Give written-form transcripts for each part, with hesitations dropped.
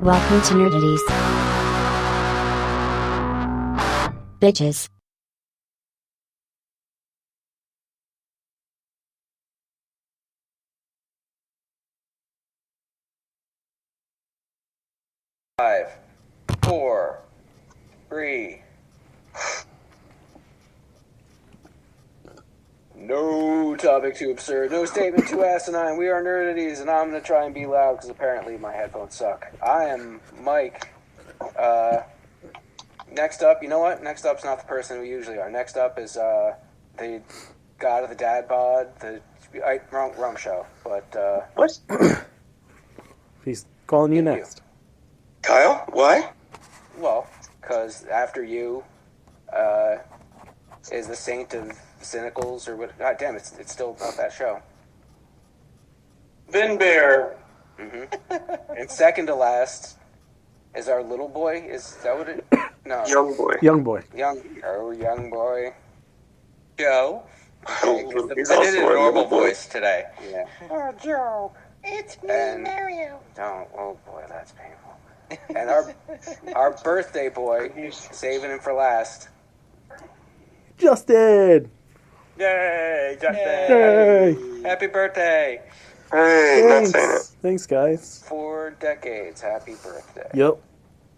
Welcome to Nerdities. Bitches. Five, 4, 3. No topic too absurd, no statement too asinine. We are Nerdities, and I'm going to try and be loud because apparently my headphones suck. I am Mike. Next up, you know what? Next up's not the person we usually are. Next up is the god of the dad bod, wrong show. But What? He's calling you next. Kyle? Why? Well, because after you is the saint of cynicals, or what? God damn, it's still about that show. Vin Bear. Mm-hmm. And second to last is our little boy. Is that what it? No. Young boy. Young boy. Young boy. Joe. He's I did also a normal little boy. voice today. Yeah. Oh, Joe, it's me, And- Mario. Don't. Oh boy, that's painful. And our birthday boy, saving him for last. Justin! Yay, Justin! Yay! Happy birthday! Hey, not saying it. Thanks, guys. 4 decades. Happy birthday. Yep.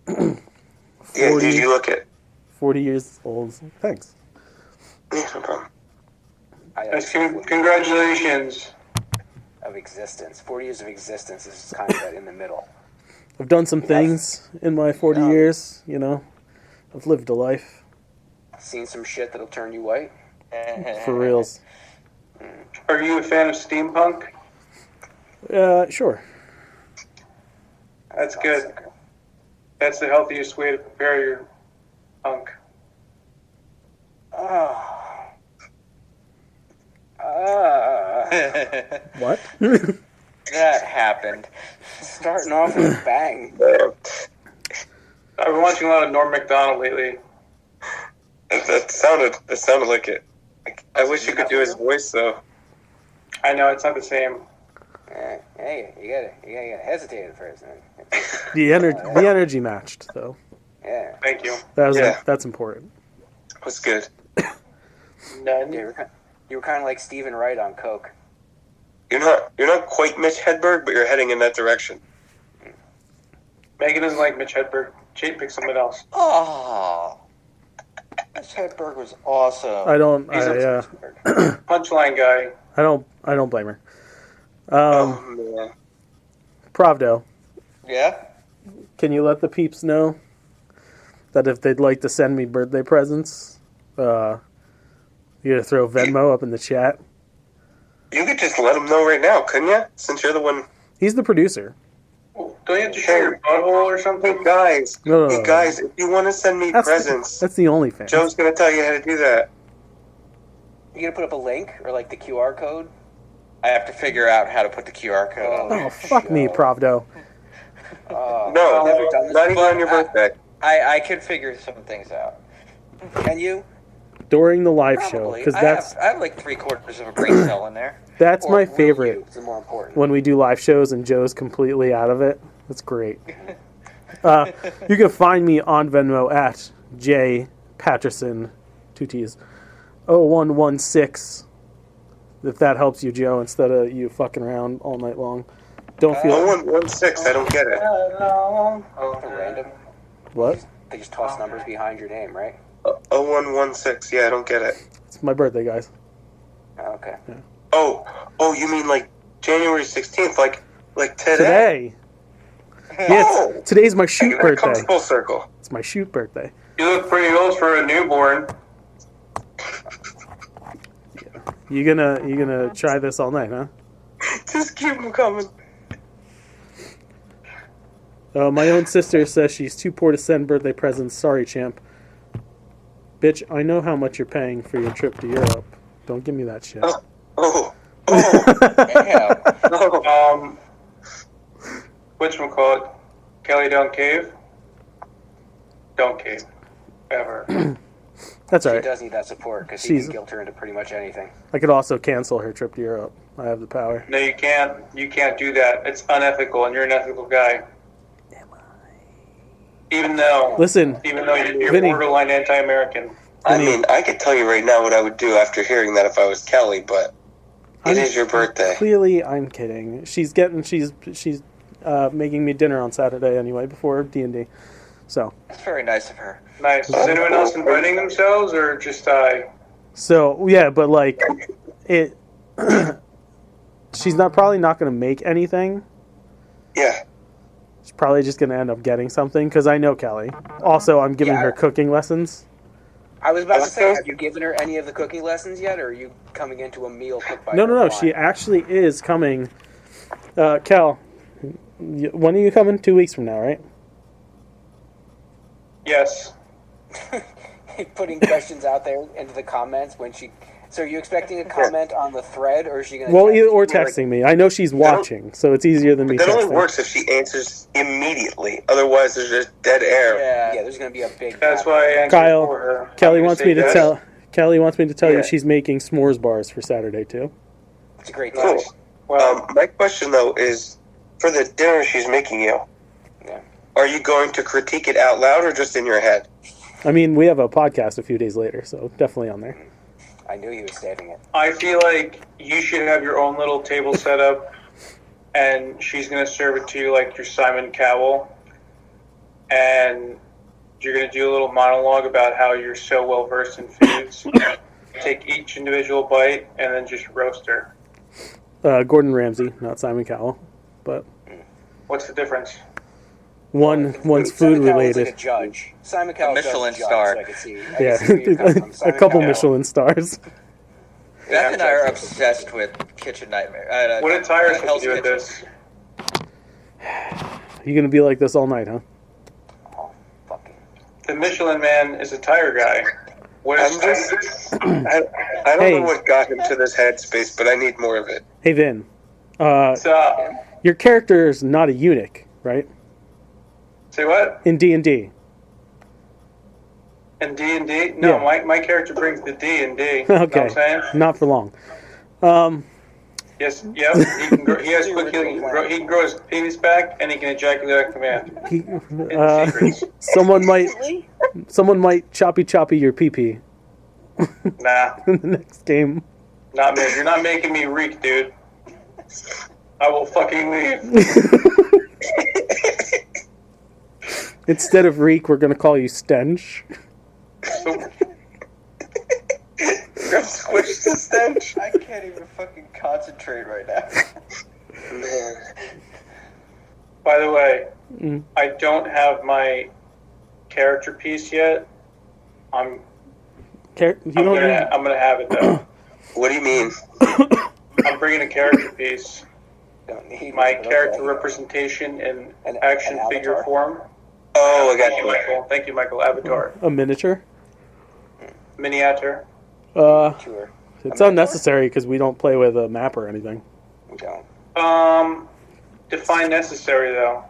Yeah, 40, did you look at? 40 years old. Thanks. Yeah, no problem. Congratulations. Of existence. 40 years of existence is kind of in the middle. I've done some things in my 40 years, you know. I've lived a life. Seen some shit that'll turn you white. For reals. Are you a fan of steampunk? Sure. That's good. That's the healthiest way to prepare your punk. What? That happened. Starting off with a bang. I've been watching a lot of Norm Macdonald lately. That sounded like it. I wish you could do his voice though. I know it's not the same. Hey, you gotta hesitate at first. The energy matched, though. Yeah. Thank you. That's important. It was good. None. You were kind of like Stephen Wright on Coke. You're not quite Mitch Hedberg, but you're heading in that direction. Megan doesn't like Mitch Hedberg. Jade picks someone else. Oh, this Hedberg was awesome. I don't Punchline guy. I don't blame her. Oh man. Pravdo, Yeah. can you let the peeps know that if they'd like to send me birthday presents, you gotta throw Venmo up in the chat? You could just let him know right now, couldn't you? Since you're the one. He's the producer. Don't you have to show your butthole or something? Hey guys, No. hey guys, if you want to send me presents, That's the only thing. Joe's gonna tell you how to do that. You gonna put up a link or like the QR code? I have to figure out how to put the QR code on. Oh, fuck me, Pravdo. No, never done this not even before. on your birthday. I could figure some things out. Can you? During the live show, Probably. because I have like 3/4 of a brain cell in there. that's Or my will favorite. you? It's more important. When we do live shows and Joe's completely out of it. That's great. You can find me on Venmo at J Patterson, 2 T's, 0116. If that helps you, Joe, instead of you fucking around all night long. Don't feel... 0116, I don't get it. Random. What? They just toss numbers behind your name, right? 0116, yeah, I don't get it. It's my birthday, guys. Okay. Oh, you mean like January 16th, like today? Today. Yeah, Oh! today's my shoot That comes birthday. full circle. It's my shoot birthday. You look pretty old for a newborn. You gonna try this all night, huh? Just keep them coming. My own sister says she's too poor to send birthday presents. Sorry, champ. Bitch, I know how much you're paying for your trip to Europe. Don't give me that shit. Oh. Yeah. Whatchamacallit? Kelly don't cave? Don't cave. Ever. That's all She right. does need that support because he She's- can guilt her into pretty much anything. I could also cancel her trip to Europe. I have the power. No, you can't. You can't do that. It's unethical, and you're an ethical guy. Am I? Even though Listen, you're Vinny. borderline anti-American. I mean, I could tell you right now what I would do after hearing that if I was Kelly, but it is your birthday. Clearly, I'm kidding. She's making me dinner on Saturday anyway before D&D. So, That's very nice of her. Nice. Is anyone else inviting themselves, or just I? yeah, but like it. She's probably not going to make anything. Yeah. She's probably just going to end up getting something because I know Kelly. Also, I'm giving Yeah. her cooking lessons. I was about to say, have you given her any of the cooking lessons yet, or are you coming into a meal cooked by her? No. She actually is coming. Kel, when are you coming? 2 weeks from now, right? Yes. Putting questions out there into the comments when she. So are you expecting a comment on the thread, or is she going to? Well, either or texting me. I know she's watching, so it's easier than me That only texting. works if she answers immediately. Otherwise, there's just dead air. Yeah, there's going to be a big. That's gap. why I answered Kyle, for her. Kelly I'm wants gonna me say to yes. tell. Kelly wants me to tell Yeah. you she's making s'mores bars for Saturday too. It's a great Cool. choice. Well, My question though is, for the dinner she's making you, Yeah. are you going to critique it out loud or just in your head? I mean, we have a podcast a few days later, so definitely on there. I knew he was saving it. I feel like you should have your own little table set up, and she's going to serve it to you like you're Simon Cowell, and you're going to do a little monologue about how you're so well versed in foods. Take each individual bite and then just roast her. Gordon Ramsay, not Simon Cowell, but What's the difference? one's Simon food Cowell's related. like a judge. Simon Cowell Michelin judge, star. So I could see. I Yeah, could see where you're coming from. a Simon couple Cowell. Michelin stars. Beth and I are obsessed with Kitchen Nightmare. What did Tyre have to Hell's do with Kitchen. this? You gonna be like this all night, huh? Oh, fucking. The Michelin Man is a tire guy. What is I'm just, I don't Hey. know what got him to this headspace, but I need more of it. Hey Vin, So, your character is not a eunuch, right? say what? In D&D. In D&D? No, Yeah. my character brings the D in D. Okay, You know what I'm saying? not for long. Yes, yep. He has quick healing. He can grow his penis back, and he can ejaculate on command. He, the secrets. someone might choppy your pee-pee Nah, in the next game. not me. You're not making me reek, dude. I will fucking leave. Instead of Reek, we're gonna call you Stench. Squish the stench. I can't even fucking concentrate right now. Man. By the way, Mm. I don't have my character piece yet. I'm gonna have it though. What do you mean? I'm bringing a character piece. Don't need My it, but character okay. representation in An action figure avatar? form. Oh, I got Thank you, you. Michael. Thank you, Michael. Avatar. a miniature. Miniature. Sure. It's unnecessary because we don't play with a map or anything. We don't. Define necessary though.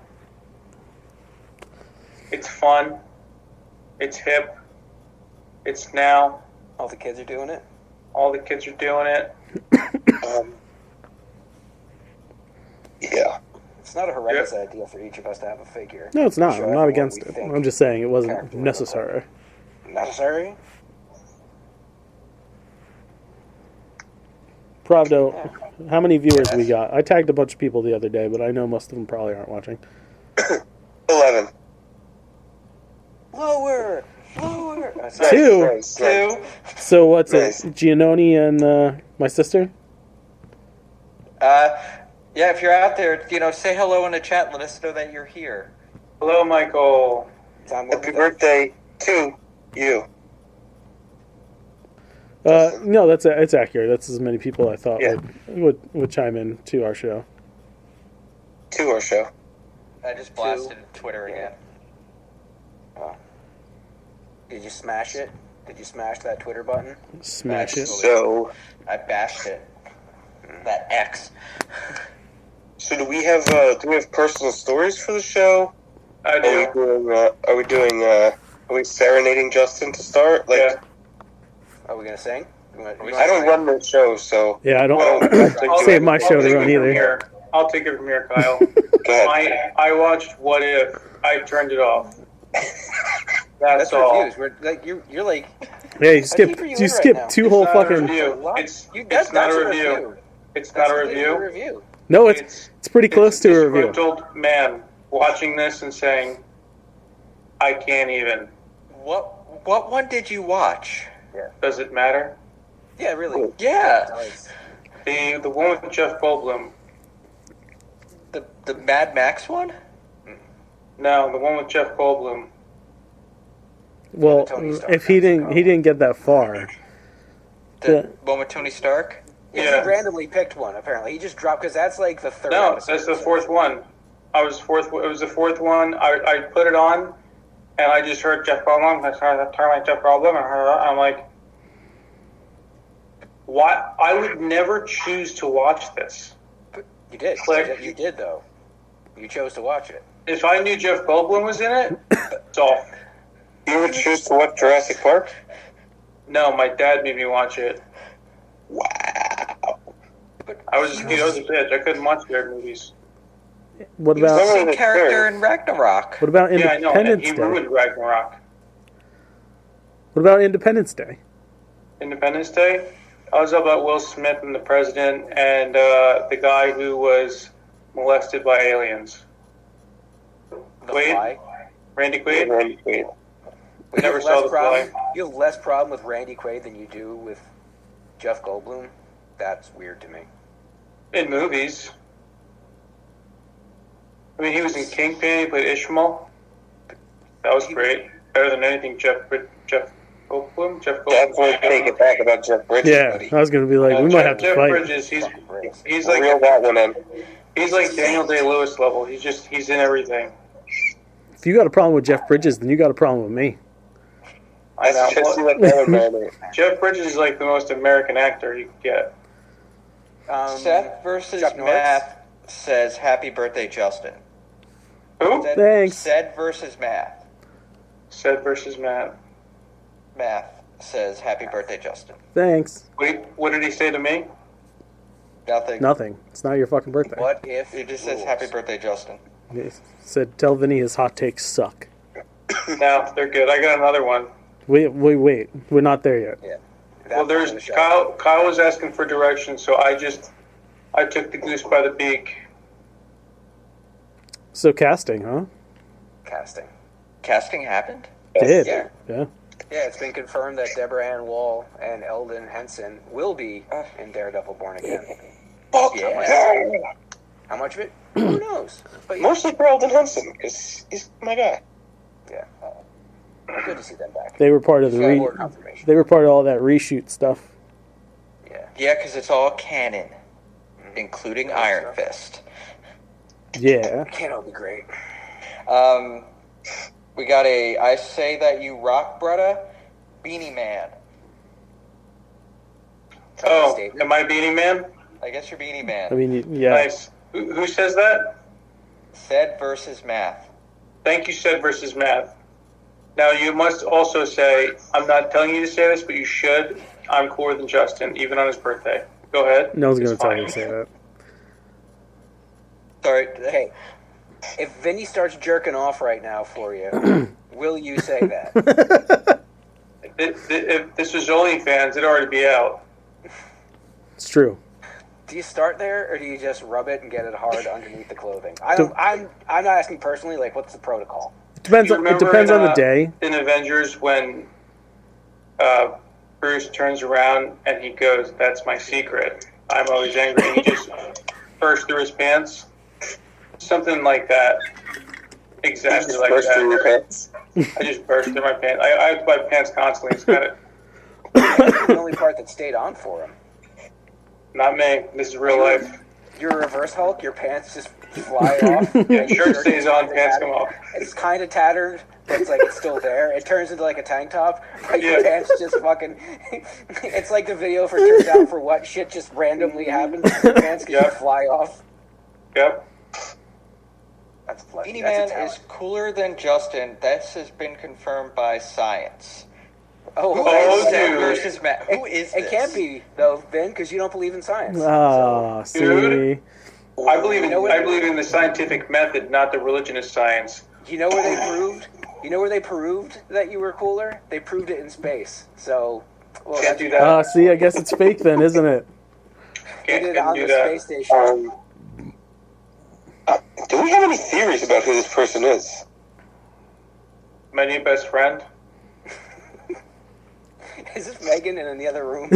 It's fun. It's hip. It's now. All the kids are doing it. All the kids are doing it. Yeah. It's not a horrendous idea for each of us to have a figure. No, it's not. Show I'm not everyone against we it. think I'm just saying it wasn't character would look necessary. necessary. Pravdo, how many viewers we got? I tagged a bunch of people the other day, but I know most of them probably aren't watching. 11. Lower. That's Nice, Two. nice, nice. So what's Nice. it? Giannoni and my sister? Yeah, if you're out there, say hello in the chat and let us know that you're here. Hello, Michael. Happy birthday to you. No, it's accurate. That's as many people I thought Yeah. would chime in to our show. To our show. I just blasted Twitter again. Did you smash it? Did you smash that Twitter button? Smash it. So, I bashed it. That X. do we have personal stories for the show? I do. Are we serenading Justin to start? Like, Yeah. Are we gonna sing? I don't run the show, so Yeah, I don't I'll save my I'll show to take run it from either. here. I'll take it from here, Kyle. go ahead. I watched What If. I turned it off. That's all. reviews. We're like you're like Yeah, you deep skipped are you you in right skipped now? two whole It's not a fucking. review. It's that's not a a review. It's That's not a completely review. No, it's pretty close to a review. disgruntled man watching this and saying, "I can't even." What one did you watch? Does it matter? Yeah, really. Yeah, The one with Jeff Goldblum. the Mad Max one. No, the one with Jeff Goldblum. Well, Tony Stark, if he that's didn't get that far. The one with Tony Stark. Yeah, he randomly picked one. Apparently, he just dropped because that's like the third. No, episode, that's the so- fourth one. It was the fourth one. I put it on, and I just heard Jeff Goldblum. I started turning like Jeff Goldblum, and I'm like, "What? I would never choose to watch this. You did. Click. You did though. You chose to watch it. If I knew Jeff Goldblum was in it, it's off." You would choose to watch Jurassic Park? No, my dad made me watch it. Wow. I was a bitch. I couldn't watch their movies. What He was about the Some same of the character third. in Ragnarok. what about Yeah, I know. And Independence he Day? ruined Ragnarok. What about Independence Day? Independence Day. I was about Will Smith and the president and the guy who was molested by aliens. The Quaid? Fly. Randy Quaid? Randy Quaid. You Never have saw less The problem. Fly. You have less problem with Randy Quaid than you do with Jeff Goldblum. That's weird to me. In movies. I mean, he was in Kingpin. He played Ishmael. That was great. Better than anything Jeff Goldblum. Definitely take it back about Jeff Bridges, Yeah, buddy. I was gonna be like, we might have to Jeff fight. Bridges. He's Reel like that one in. he's like Daniel Day-Lewis level. He's in everything. If you got a problem with Jeff Bridges, then you got a problem with me. I know. Just see that other man. Jeff Bridges is like the most American actor you could get. Seth versus Chuck Norris? Math says happy birthday, Justin. Who? Thanks. Seth versus Math. Seth versus Matt. Math says happy birthday, Justin. Thanks. Wait, what did he say to me? Nothing. Nothing. It's not your fucking birthday. What if He just says rules? happy birthday, Justin. He said, tell Vinny his hot takes suck. No, they're good. I got another one. Wait. We're not there yet. Yeah. Well, there's Kyle was asking for directions, so I took the goose by the beak. So casting, huh? casting. Casting happened? Did. Yeah. Yeah. Yeah, it's been confirmed that Deborah Ann Wall and Eldon Henson will be in Daredevil Born Again. Fuck Yeah. yeah. How much of it? Who knows? But yeah, Mostly for Eldon Henson, because he's my guy. yeah. Good to see them back. They were part of the More confirmation. They were part of all that reshoot stuff. Yeah. Yeah, because it's all canon, including Iron Fist. Yeah. Kano would be great. We got I say that you rock, brudda, Beanie Man. Oh, Statement. am I Beanie Man? I guess you're Beanie Man. I mean, yeah. Nice. Who says that? Seth versus Math. Thank you, Seth versus Matt. Now, you must also say, I'm not telling you to say this, but you should. I'm cooler than Justin, even on his birthday. Go ahead. No one's gonna It's tell fine. you to say that. Sorry. Okay. If Vinny starts jerking off right now for you, will you say that? If this was OnlyFans, it'd already be out. It's true. Do you start there, or do you just rub it and get it hard underneath the clothing? I'm not asking personally. Like, what's the protocol? It depends. You It remember depends in, on the day. In Avengers, when Bruce turns around and he goes, "That's my secret. I'm always angry," and he just bursts through his pants. Something like that. Exactly Just like burst through your that. pants. I just burst through my pants. I have my pants constantly. It's got it. The only part that stayed on for him. Not me. This is real life. You're a reverse Hulk. Your pants just fly off. And shirt stays on, pants come off. It's kind of tattered, but it's like it's still there. It turns into like a tank top, but your Yeah. pants just fucking. It's like the video for Turns Out for What shit just randomly happens. Your pants can Yeah. just fly off. Yep. That's bloody. Beanie That's a Man is talent. cooler than Justin. This has been confirmed by science. Oh, Oh, Seth dude. versus Matt. Who is It this? can't be though, Ben, because you don't believe in science. Ah, see. Dude. I believe You know what- in the scientific method, not the religion of science. You know where they proved You know where they proved that you were cooler? They proved it in space. So, well, Can't do that. See, I guess it's fake then, isn't it? They did it Can't on do the that. space station. Do we have any theories about who this person is? My new best friend. Is this Megan in the other room?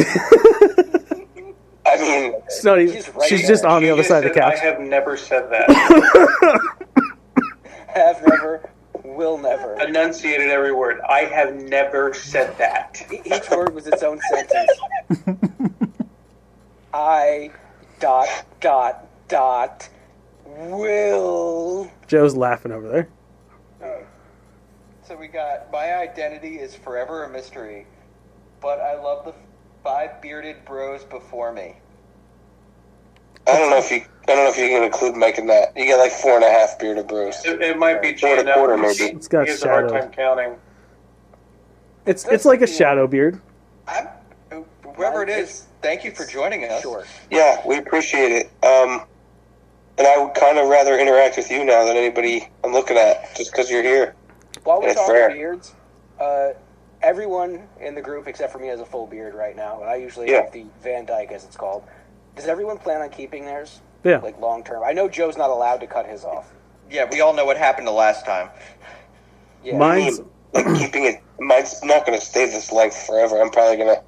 I mean, It's not even, She's right she's there. just on the She other just side of the said, couch. I have never said that. Have never, will never. Enunciated every word. I have never said that. Each word was its own sentence. I will. Joe's laughing over there. So we got my identity is forever a mystery, but I love the 5 bearded bros before me. I don't know if you can include Mike in that. You get like 4.5 bearded bros. It might be Four and a J&L. quarter, maybe. It's got He has a hard shadow. time counting. It's like a shadow beard. I'm, whoever it is, thank you for joining us. Sure. Yeah, we appreciate it. And I would kind of rather interact with you now than anybody I'm looking at, just because you're here. While we're That's talking fair. beards, everyone in the group except for me has a full beard right now, and I usually Yeah. have the Van Dyke, as it's called. Does everyone plan on keeping theirs? Yeah. Like long term? I know Joe's not allowed to cut his off. Yeah, we all know what happened the last time. Yeah. Mine's Like keeping it, mine's not going to stay this length forever. I'm probably going to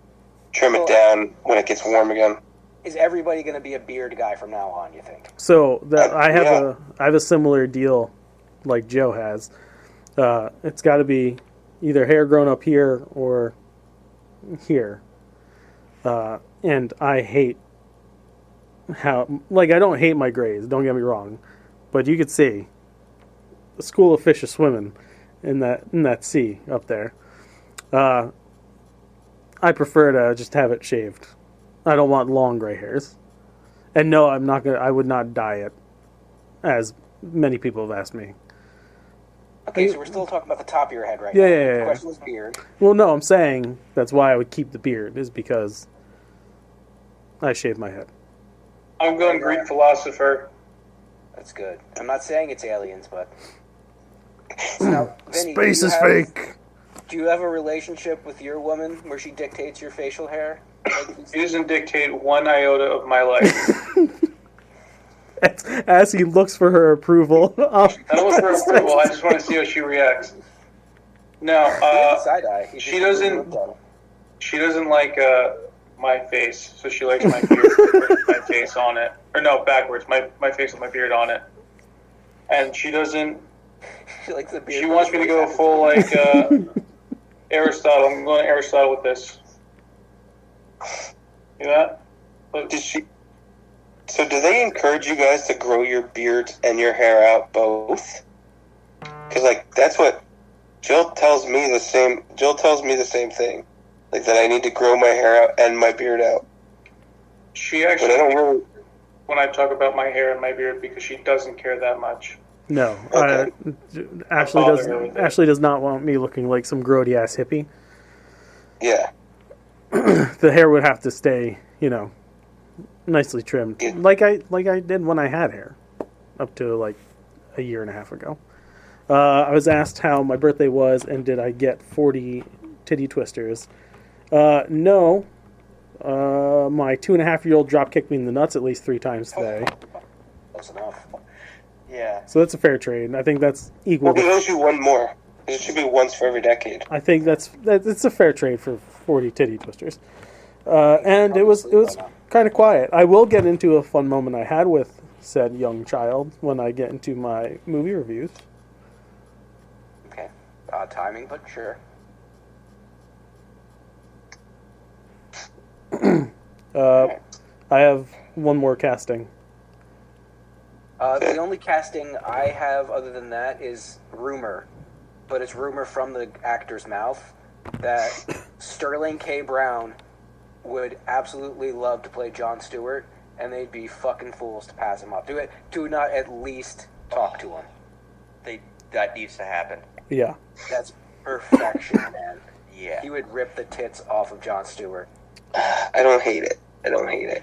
trim it Well, down when it gets warm again. Is everybody going to be a beard guy from now on, you think? so that I Yeah. have a similar deal like Joe has. It's got to be either hair grown up here or here. And I hate how, like, I don't hate my grays, don't get me wrong, but you could see a school of fish are swimming in that sea up there. I prefer to just have it shaved. I don't want long gray hairs. And no, I would not dye it, as many people have asked me. Okay, so we're still talking about the top of your head right Yeah, now. yeah, yeah. The question was beard. Well, no, I'm saying that's why I would keep the beard, is because I shave my head. I'm going Greek philosopher. That's good. I'm not saying it's aliens, but... So now, Vinny, Space do you is have- fake. Do you have a relationship with your woman where she dictates your facial hair? He doesn't dictate one iota of my life. As he looks for her approval. I don't look for approval. I just want to see how she reacts. No, Side eye. He she just doesn't- looked at him. she doesn't like my face, so she likes my beard with my face on it. Or no, backwards. My face with my beard on it. And she doesn't. She likes the beard. She wants me to go full like Aristotle. I'm going Aristotle with this. You know that? Did she? So do they encourage you guys to grow your beards and your hair out both? Because like that's what Jill tells me the same. Jill tells me the same thing, like that I need to grow my hair out and my beard out. She But I actually, don't really. when I talk about my hair and my beard, because she doesn't care that much. No. Okay. Ashley does not want me looking like some grody ass hippie. Yeah. The hair would have to stay, nicely trimmed. Yeah. Like I did when I had hair. Up to like a year and a half ago. I was asked how my birthday was and did I get 40 titty twisters. No. My 2.5-year-old drop kicked me in the nuts at least 3 times today. Close enough. Yeah. So that's a fair trade. I think that's equal. Well, he owes you one more. It should be once for every decade. I think that's a fair trade for 40 titty twisters. And it was kind of quiet. I will get into a fun moment I had with said young child when I get into my movie reviews. Okay. Odd timing, but sure. I have one more casting. The only casting I have other than that is rumor, but it's rumor from the actor's mouth that Sterling K. Brown would absolutely love to play Jon Stewart, and they'd be fucking fools to pass him up. Do not at least talk to him. That needs to happen. Yeah. That's perfection, man. Yeah. He would rip the tits off of Jon Stewart. I don't hate it. I don't hate it.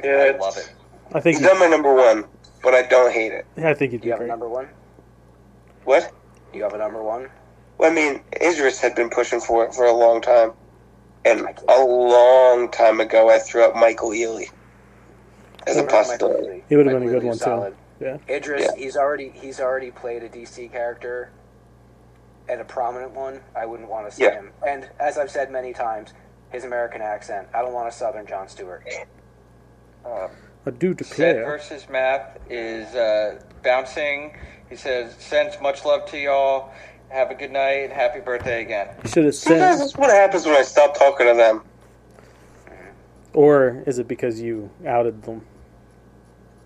Yeah, I love it. I think He's not my number one, but I don't hate it. I think he'd Do be you have a great. number one? What? Do you have a number one? Well, I mean, Idris had been pushing for it for a long time. And a long time ago, I threw out Michael Ealy as a possibility. He would have been a Michael good Ealy one is solid. too. Yeah. Idris, Yeah. he's already played a DC character, and a prominent one. I wouldn't want to see Yeah. him. And as I've said many times, his American accent. I don't want a Southern Jon Stewart. A dude to Zed clear. versus Math is bouncing. He says, sends much love to y'all. Have a good night and happy birthday again. You should have Sometimes said. that's what happens when I stop talking to them. Or is it because you outed them?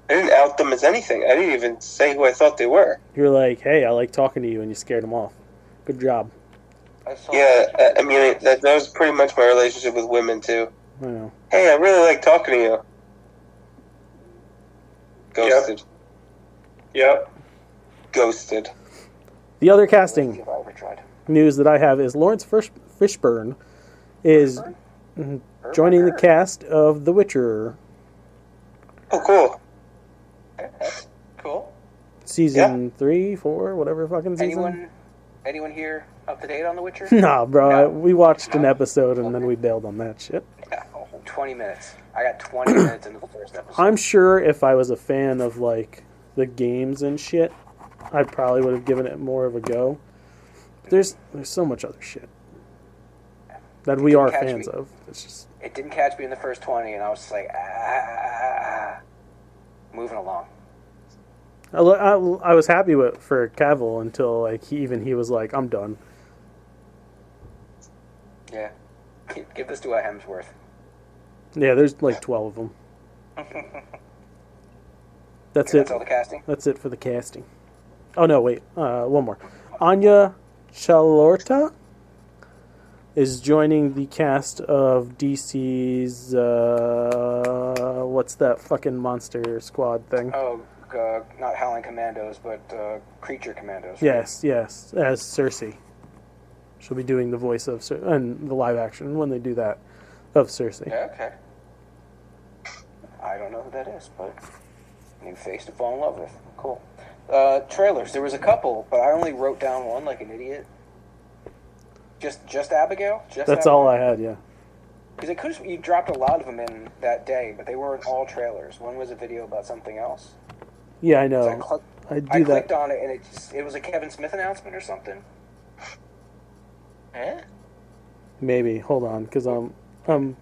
I didn't out them as anything. I didn't even say who I thought they were. You're like, hey, I like talking to you, and you scared them off. Good job. I saw Yeah, I mean, that was pretty much my relationship with women, too. I know. Hey, I really like talking to you. Ghosted. Yep. Ghosted. The other casting If I ever tried. news that I have is Lawrence Fishburne is joining the cast of The Witcher Oh, cool. That's cool. season 3, 4, whatever fucking season. Anyone here up to date on The Witcher? Nah, bro. No. We watched an episode and then we bailed on that shit. 20 minutes. I got 20 minutes into the first episode. I'm sure if I was a fan of like the games and shit, I probably would have given it more of a go. There's so much other shit that we are Catch fans me. of. It's just It didn't catch me in the first 20, and I was just like, moving along. I was happy for Cavill until like he was like, I'm done. Yeah. Give this to a Hemsworth. Yeah, there's like 12 of them. That's it. That's all the casting? That's it for the casting. Oh no, wait. One more. Anya Chalorta is joining the cast of DC's what's that fucking monster squad thing? Oh, not Howling Commandos, but Creature Commandos. right? Yes, as Cersei. She'll be doing the voice of and the live action when they do that of Cersei. Yeah, okay. I don't know who that is, but new face to fall in love with. Cool. Trailers. There was a couple, but I only wrote down one like an idiot. Just Abigail? Just That's all I had. Yeah. Because you dropped a lot of them in that day, but they weren't all trailers. One was a video about something else. Yeah, I So know. I I do clicked that. on it, and it was a Kevin Smith announcement or something. Eh? Maybe. Hold on, because I'm It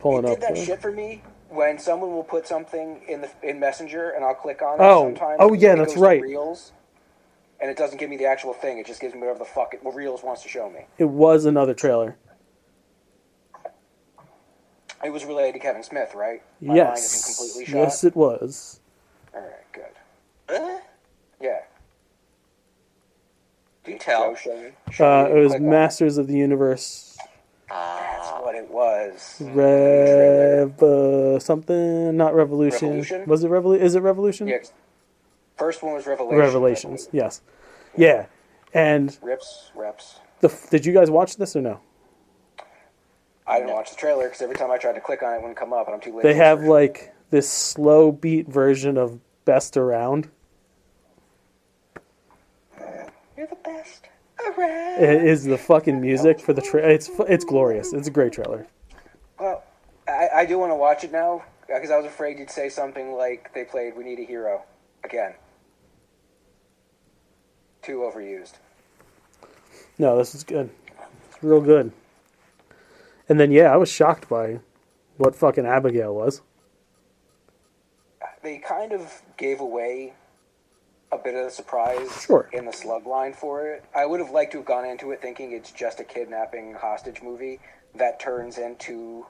pulling did up. that shit for me when someone will put something in Messenger, and I'll click on it. Oh. Sometimes Oh, yeah, it that's goes to right. Reels, and it doesn't give me the actual thing. It just gives me whatever the fuck Reels wants to show me. It was another trailer. It was related to Kevin Smith, right? My mind isn't Yes. completely shot. Yes, it was. All right, good. Really? Yeah. Do tell. Show me. It was Click on Masters of the Universe. That's what it was. Something, not Revolution. Revolution? Was it Revolution? Is it Revolution? Yeah. First one was Revelation. Revelations. Yes. Yeah. And Reps. did you guys watch this or no? I didn't watch the trailer because every time I tried to click on it, it wouldn't come up, and I'm too late. They to have search. like this slow beat version of Best Around. You're the best around. It is the fucking music for the trailer. It's glorious. It's a great trailer. Well, I do want to watch it now because I was afraid you'd say something like they played "We Need a Hero" again. Too overused. No, this is good. It's real good. And then yeah, I was shocked by what fucking Abigail was. They kind of gave away a bit of the surprise Sure. in the slug line for it. I would have liked to have gone into it thinking it's just a kidnapping hostage movie that turns into...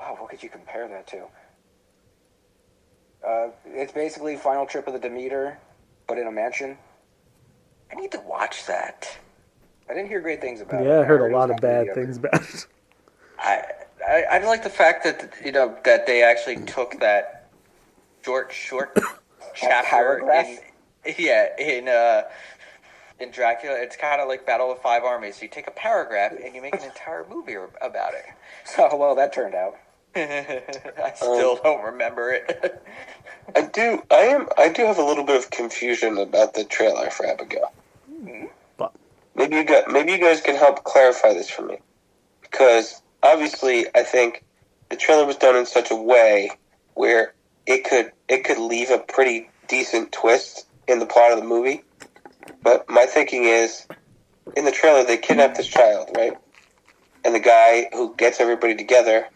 Oh, what could you compare that to? It's basically Final Trip of the Demeter, but in a mansion. I need to watch that. I didn't hear great things about it. Yeah, I heard it a was lot of not bad mediocre. things about it. I like the fact that that they actually took that short chapter paragraph? in Dracula. It's kind of like Battle of Five Armies. So you take a paragraph and you make an entire movie about it. Oh, well, that turned out. I still don't remember it. I do have a little bit of confusion about the trailer for Abigail. maybe you guys can help clarify this for me, because obviously I think the trailer was done in such a way where it could leave a pretty decent twist in the plot of the movie. But my thinking is, in the trailer they kidnap this child, right? And the guy who gets everybody together,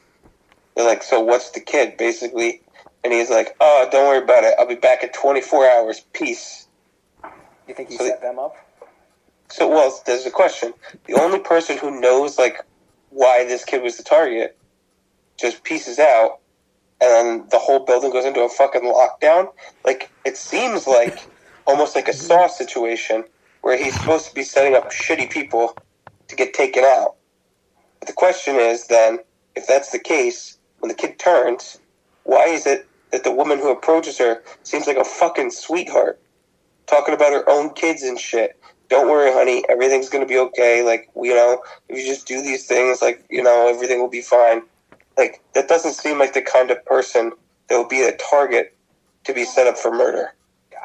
they're like, "So what's the kid?" basically, and he's like, "Oh, don't worry about it. I'll be back in 24 hours. Peace." You think he set them up? So, well, there's a question. The only person who knows, like, why this kid was the target just pieces out, and then the whole building goes into a fucking lockdown. Like, it seems like almost like a Saw situation where he's supposed to be setting up shitty people to get taken out. But the question is, then, if that's the case, when the kid turns, why is it that the woman who approaches her seems like a fucking sweetheart, talking about her own kids and shit? Don't worry, honey, everything's going to be okay. Like, if you just do these things, like, everything will be fine. Like, that doesn't seem like the kind of person that would be a target to be set up for murder.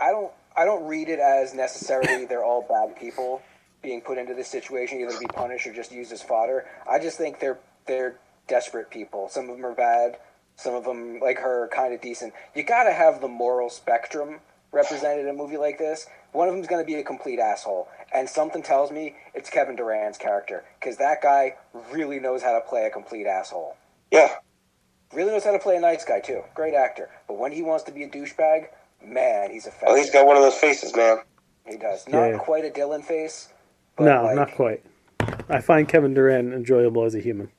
I don't read it as necessarily they're all bad people being put into this situation, either to be punished or just used as fodder. I just think they're desperate people. Some of them are bad. Some of them, like her, are kind of decent. You got to have the moral spectrum represented in a movie like this. One of them's going to be a complete asshole, and something tells me it's Kevin Durant's character, because that guy really knows how to play a complete asshole. Yeah. Really knows how to play a nice guy, too. Great actor. But when he wants to be a douchebag, man, he's effective. Oh, he's got one of those faces, man. He does. Not Yeah. quite a Dylan face. But No, not quite. I find Kevin Durant enjoyable as a human.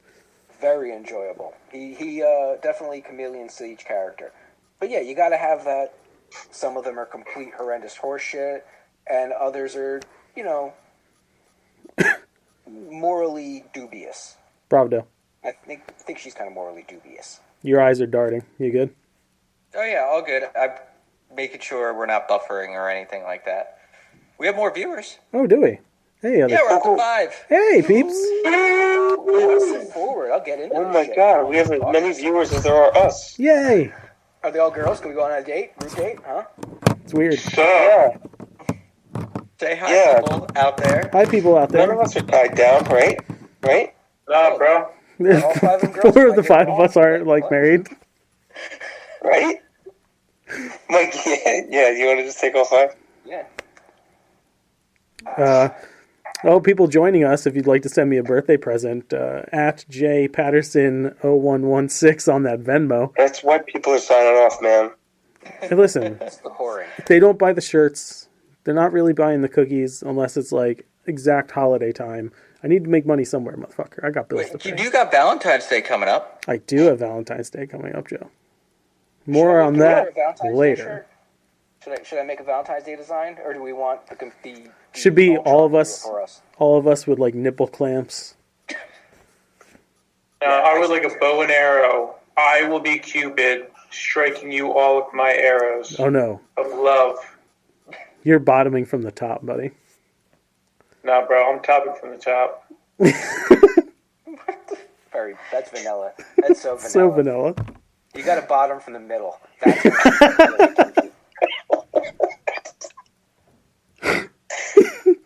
Very enjoyable. He definitely chameleons to each character. But yeah, you got to have that. Some of them are complete horrendous horseshit, and others are, morally dubious. Bravdo. I think she's kind of morally dubious. Your eyes are darting. You good? Oh yeah, all good. I'm making sure we're not buffering or anything like that. We have more viewers. Oh, do we? Hey, Yeah, we're up to 5. Hey, peeps. Sit forward. I'll get into Oh this my shit. god, we have as many viewers as there are us. Yay. Are they all girls? Can we go on a date? Group date? Huh? It's weird. Yeah. Say hi, Yeah. people out there. Hi, people out None there. of us are tied down, right? Right? Nah, bro. All 5 of them girls? Four of the 5 of us are married. Right? Mike, yeah, you want to just take all 5? Yeah. People joining us, if you'd like to send me a birthday present, at jpatterson0116 on that Venmo. That's why people are signing off, man. Hey, listen, That's the whoring. if they don't buy the shirts, they're not really buying the cookies unless it's like exact holiday time. I need to make money somewhere, motherfucker. I got bills to Wait, pay. you do got Valentine's Day coming up. I do have Valentine's Day coming up, Joe. More on Do we wear a that Valentine's Day later. shirt? Should I make a Valentine's Day design, or do we want the Should be Ultron all of to do it us. for us? All of us with like nipple clamps. I would like a bow and arrow. I will be Cupid, striking you all with my arrows Oh no, of love. you're bottoming from the top, buddy. Nah, bro, I'm topping from the top. That's vanilla. That's so vanilla. So vanilla. You got to bottom from the middle. That's really kinky.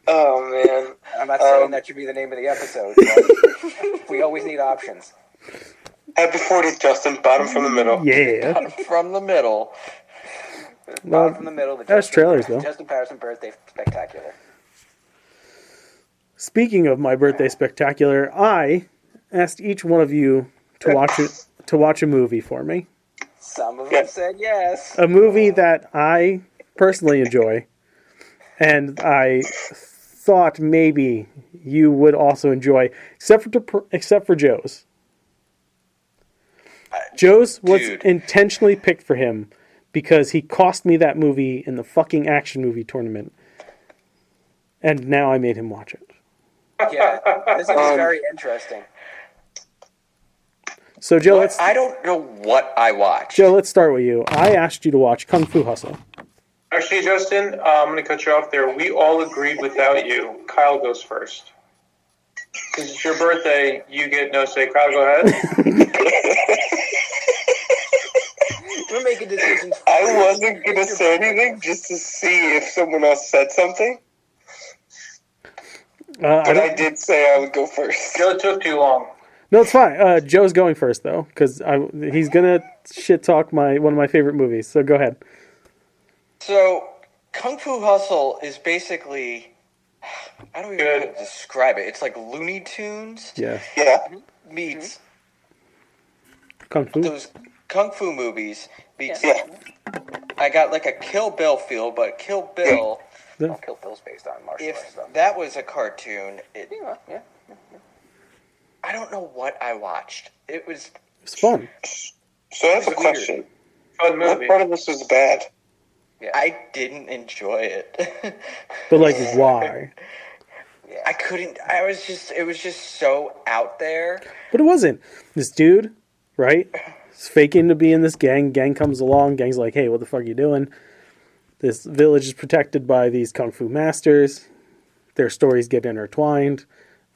Oh, man. I'm not saying that should be the name of the episode, but we always need options. Happy 40th, Justin. Bottom from the middle. Yeah. From the middle. Bottom from the middle. The That's trailers, though. Justin Patterson birthday spectacular. Speaking of my birthday spectacular, I asked each one of you to watch a movie for me. Some of them said yes. A movie that I personally enjoy, and I thought maybe you would also enjoy, except for Joe's. Joe's was Dude. intentionally picked for him because he cost me that movie in the fucking action movie tournament, and now I made him watch it. Yeah, this is very interesting. So Joe, I don't know what I watched. let's start with you. I asked you to watch Kung Fu Hustle. Actually, Justin, I'm going to cut you off there. We all agreed without you. Kyle goes first. Since it's your birthday, you get no say. Kyle, go ahead. We're making decisions. I wasn't going to say anything just to see if someone else said something. But I did say I would go first. Joe took too long. No, it's fine. Joe's going first though, because he's gonna shit talk one of my favorite movies. So go ahead. So, Kung Fu Hustle is basically, I don't even know how to describe it. It's like Looney Tunes Yeah, Yeah. meets Kung Fu. those Kung Fu movies meets. Yeah. I got like a Kill Bill feel, but Kill Bill, Well, Kill Bill's based on martial arts if stuff. that was a cartoon, Yeah. I don't know what I watched. It was It's fun. So I have a question. Fun What movie. part of this was bad? I didn't enjoy it. But like, why? I couldn't. It was just so out there. But it wasn't. This dude, right? He's faking to be in this gang. Gang comes along. Gang's like, hey, what the fuck are you doing? This village is protected by these kung fu masters. Their stories get intertwined.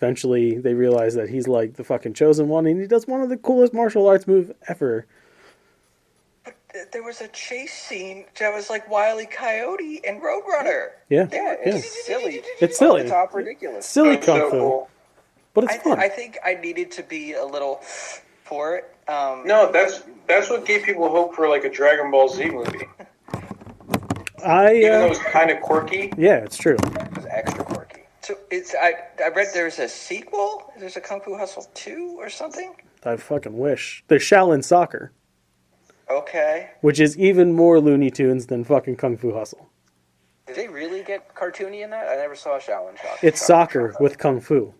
Eventually, they realize that he's like the fucking chosen one, and he does one of the coolest martial arts move ever. There was a chase scene that was like Wile E. Coyote and Roadrunner. Yeah, Yeah, it's silly. It's silly. Top ridiculous. It's silly It's kung so fu, cool. but it's fun. I think I needed to be a little for it. No, that's what gave people hope for like a Dragon Ball Z movie. Even though it was kind of quirky. Yeah, it's true. It was extra quirky. So I read there's a sequel. There's a Kung Fu Hustle 2 or something. I fucking wish. There's Shaolin Soccer, Okay. which is even more Looney Tunes than fucking Kung Fu Hustle. Did they really get cartoony in that? I never saw Shaolin Soccer. It's soccer with kung fu.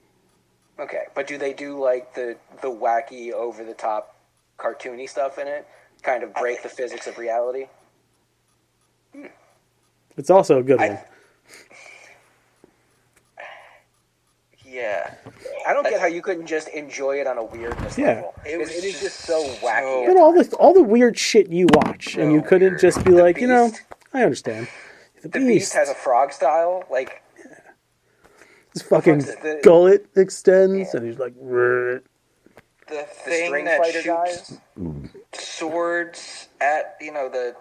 Okay, but do they do like the wacky, over the top, cartoony stuff in it? Kind of break the physics of reality. It's also a good one. Yeah. I don't get how you couldn't just enjoy it on a weirdness Yeah. level. It was It is just just so wacky. so- But all the weird shit you watch, and you couldn't just be The like, you know, Beast. I understand. The Beast has a frog style, like his fucking the- gullet extends, and he's like, "Rrrt." The the thing string that fighter shoots guys. swords at the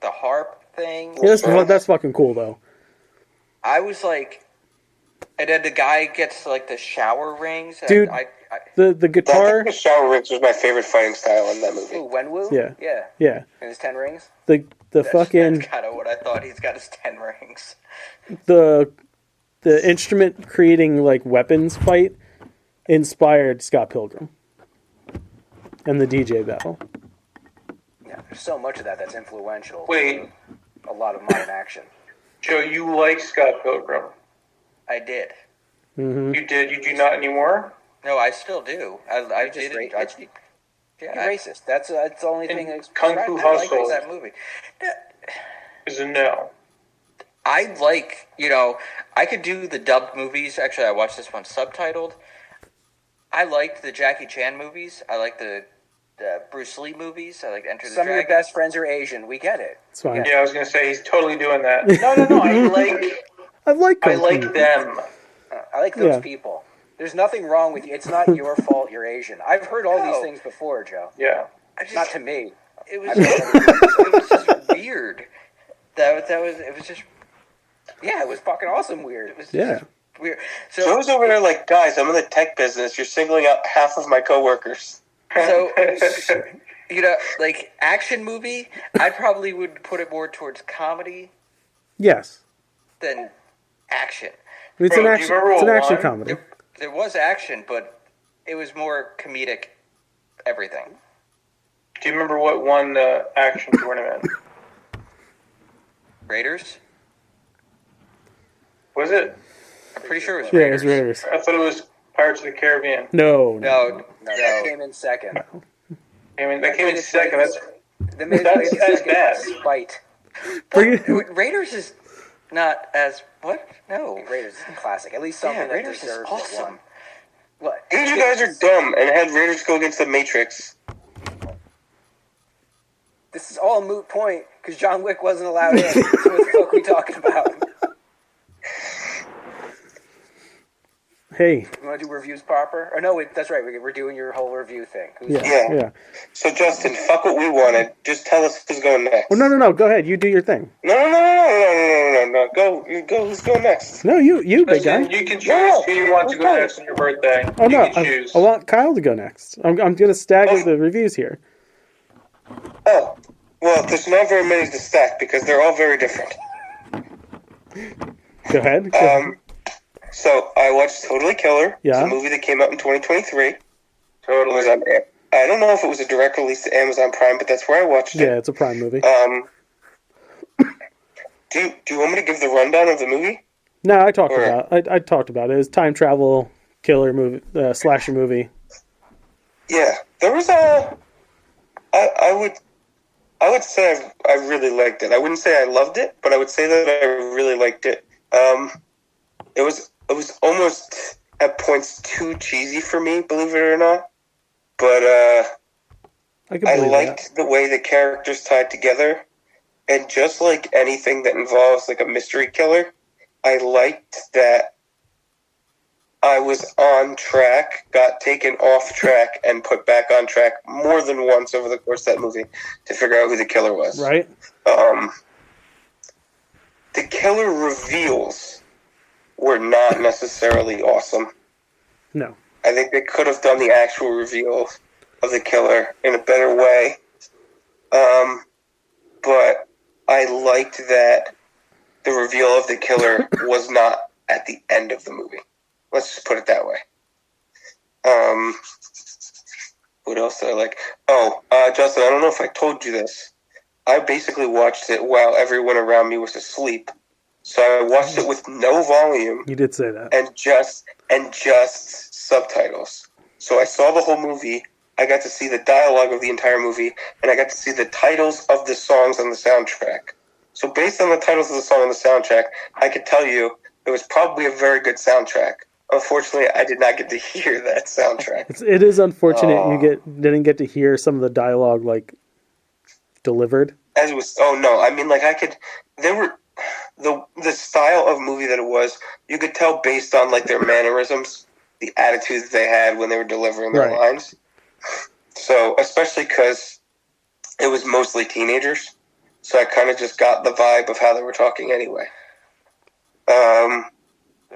harp thing. Yeah, that's fucking cool though. I was like, and then the guy gets like the shower rings. And Dude. I The I guitar, think the shower rings was my favorite fighting style in that movie. Ooh, Wenwu? Yeah. Yeah. yeah, And his 10 rings? the fucking That's kind of what I thought. He's got his 10 rings. the instrument creating like weapons fight inspired Scott Pilgrim and the DJ battle. Yeah, there's so much of that that's influential. Wait. to A lot of modern action. Joe, you like Scott Pilgrim. I did. You did. You do not anymore? No, I still do. I just did. rage- Yeah, You're racist. That's the only thing And that's Kung Fu I like Hustle that movie. is a no. I like, I could do the dubbed movies. Actually, I watched this one subtitled. I liked the Jackie Chan movies. I like the Bruce Lee movies. I like Enter the Some of Dragon. your best friends are Asian. We get it. It's fine. Yeah, I was gonna say he's totally doing that. No. I like I kung like fu. them. I like those Yeah. people. There's nothing wrong with you. It's not your fault you're Asian. I've heard all these No. things before, Joe. Yeah. I just, Not to me. It was it was just weird. It was just Yeah, it was fucking awesome weird. it was Yeah. just weird. Joe's over there like, guys, I'm in the tech business. You're singling out half of my coworkers. So, like action movie, I probably would put it more towards comedy Yes, than action. it's Bro, an do you action. remember It's an action one? comedy. There was action, but it was more comedic. Everything. Do you remember what won the action tournament? Raiders. Was it? I'm pretty sure it was Yeah, Raiders. it's Raiders. I thought it was Pirates of the Caribbean. No, No, No, that came in second. I mean, that came in second. That's The made That's- played that's second bad. Spite. Bring it- Raiders is not as what? No. Raiders is a classic. At least something Yeah, that Raiders is deserves awesome. one. What? You guys are dumb and had Raiders go against the Matrix. This is all a moot point because John Wick wasn't allowed in. So what the fuck are we talking about? Hey. You want to do reviews proper? Or no, wait, that's right. We're doing your whole review thing. Yeah. Yeah. Yeah. So Justin, fuck what we wanted. Just tell us who's going next. Well, no. Go ahead. You do your thing. No. Go. Who's going next? No, you big guy. Listen, you can choose who you want to go next on your birthday. Oh you no, can choose. I want Kyle to go next. I'm going to stagger the reviews here. Oh, well, there's not very many to stack because they're all very different. Go ahead. So I watched Totally Killer. Yeah. It's a movie that came out in 2023. Totally. It was on, I don't know if it was a direct release to Amazon Prime, but that's where I watched it. Yeah, it's a Prime movie. Do you want me to give the rundown of the movie? No, I talked about it. It's time travel killer movie, slasher movie. Yeah, there was I would say I really liked it. I wouldn't say I loved it, but I would say that I really liked it. It was almost at points too cheesy for me, believe it or not. But I liked the way the characters tied together, and just like anything that involves like a mystery killer, I liked that I was on track, got taken off track, and put back on track more than once over the course of that movie to figure out who the killer was. Right. The killer reveals were not necessarily awesome. No. I think they could have done the actual reveal of the killer in a better way. But I liked that the reveal of the killer was not at the end of the movie. Let's just put it that way. What else did I like? Justin, I don't know if I told you this. I basically watched it while everyone around me was asleep. So I watched it with no volume. You did say that. And just subtitles. So I saw the whole movie. I got to see the dialogue of the entire movie, and I got to see the titles of the songs on the soundtrack. So based on the titles of the song on the soundtrack, I could tell you it was probably a very good soundtrack. Unfortunately, I did not get to hear that soundtrack. It is unfortunate you didn't get to hear some of the dialogue like delivered. As it was, I mean, like the style of movie that it was, you could tell based on like their mannerisms, the attitudes they had when they were delivering their lines. So, especially because it was mostly teenagers, so I kind of just got the vibe of how they were talking anyway.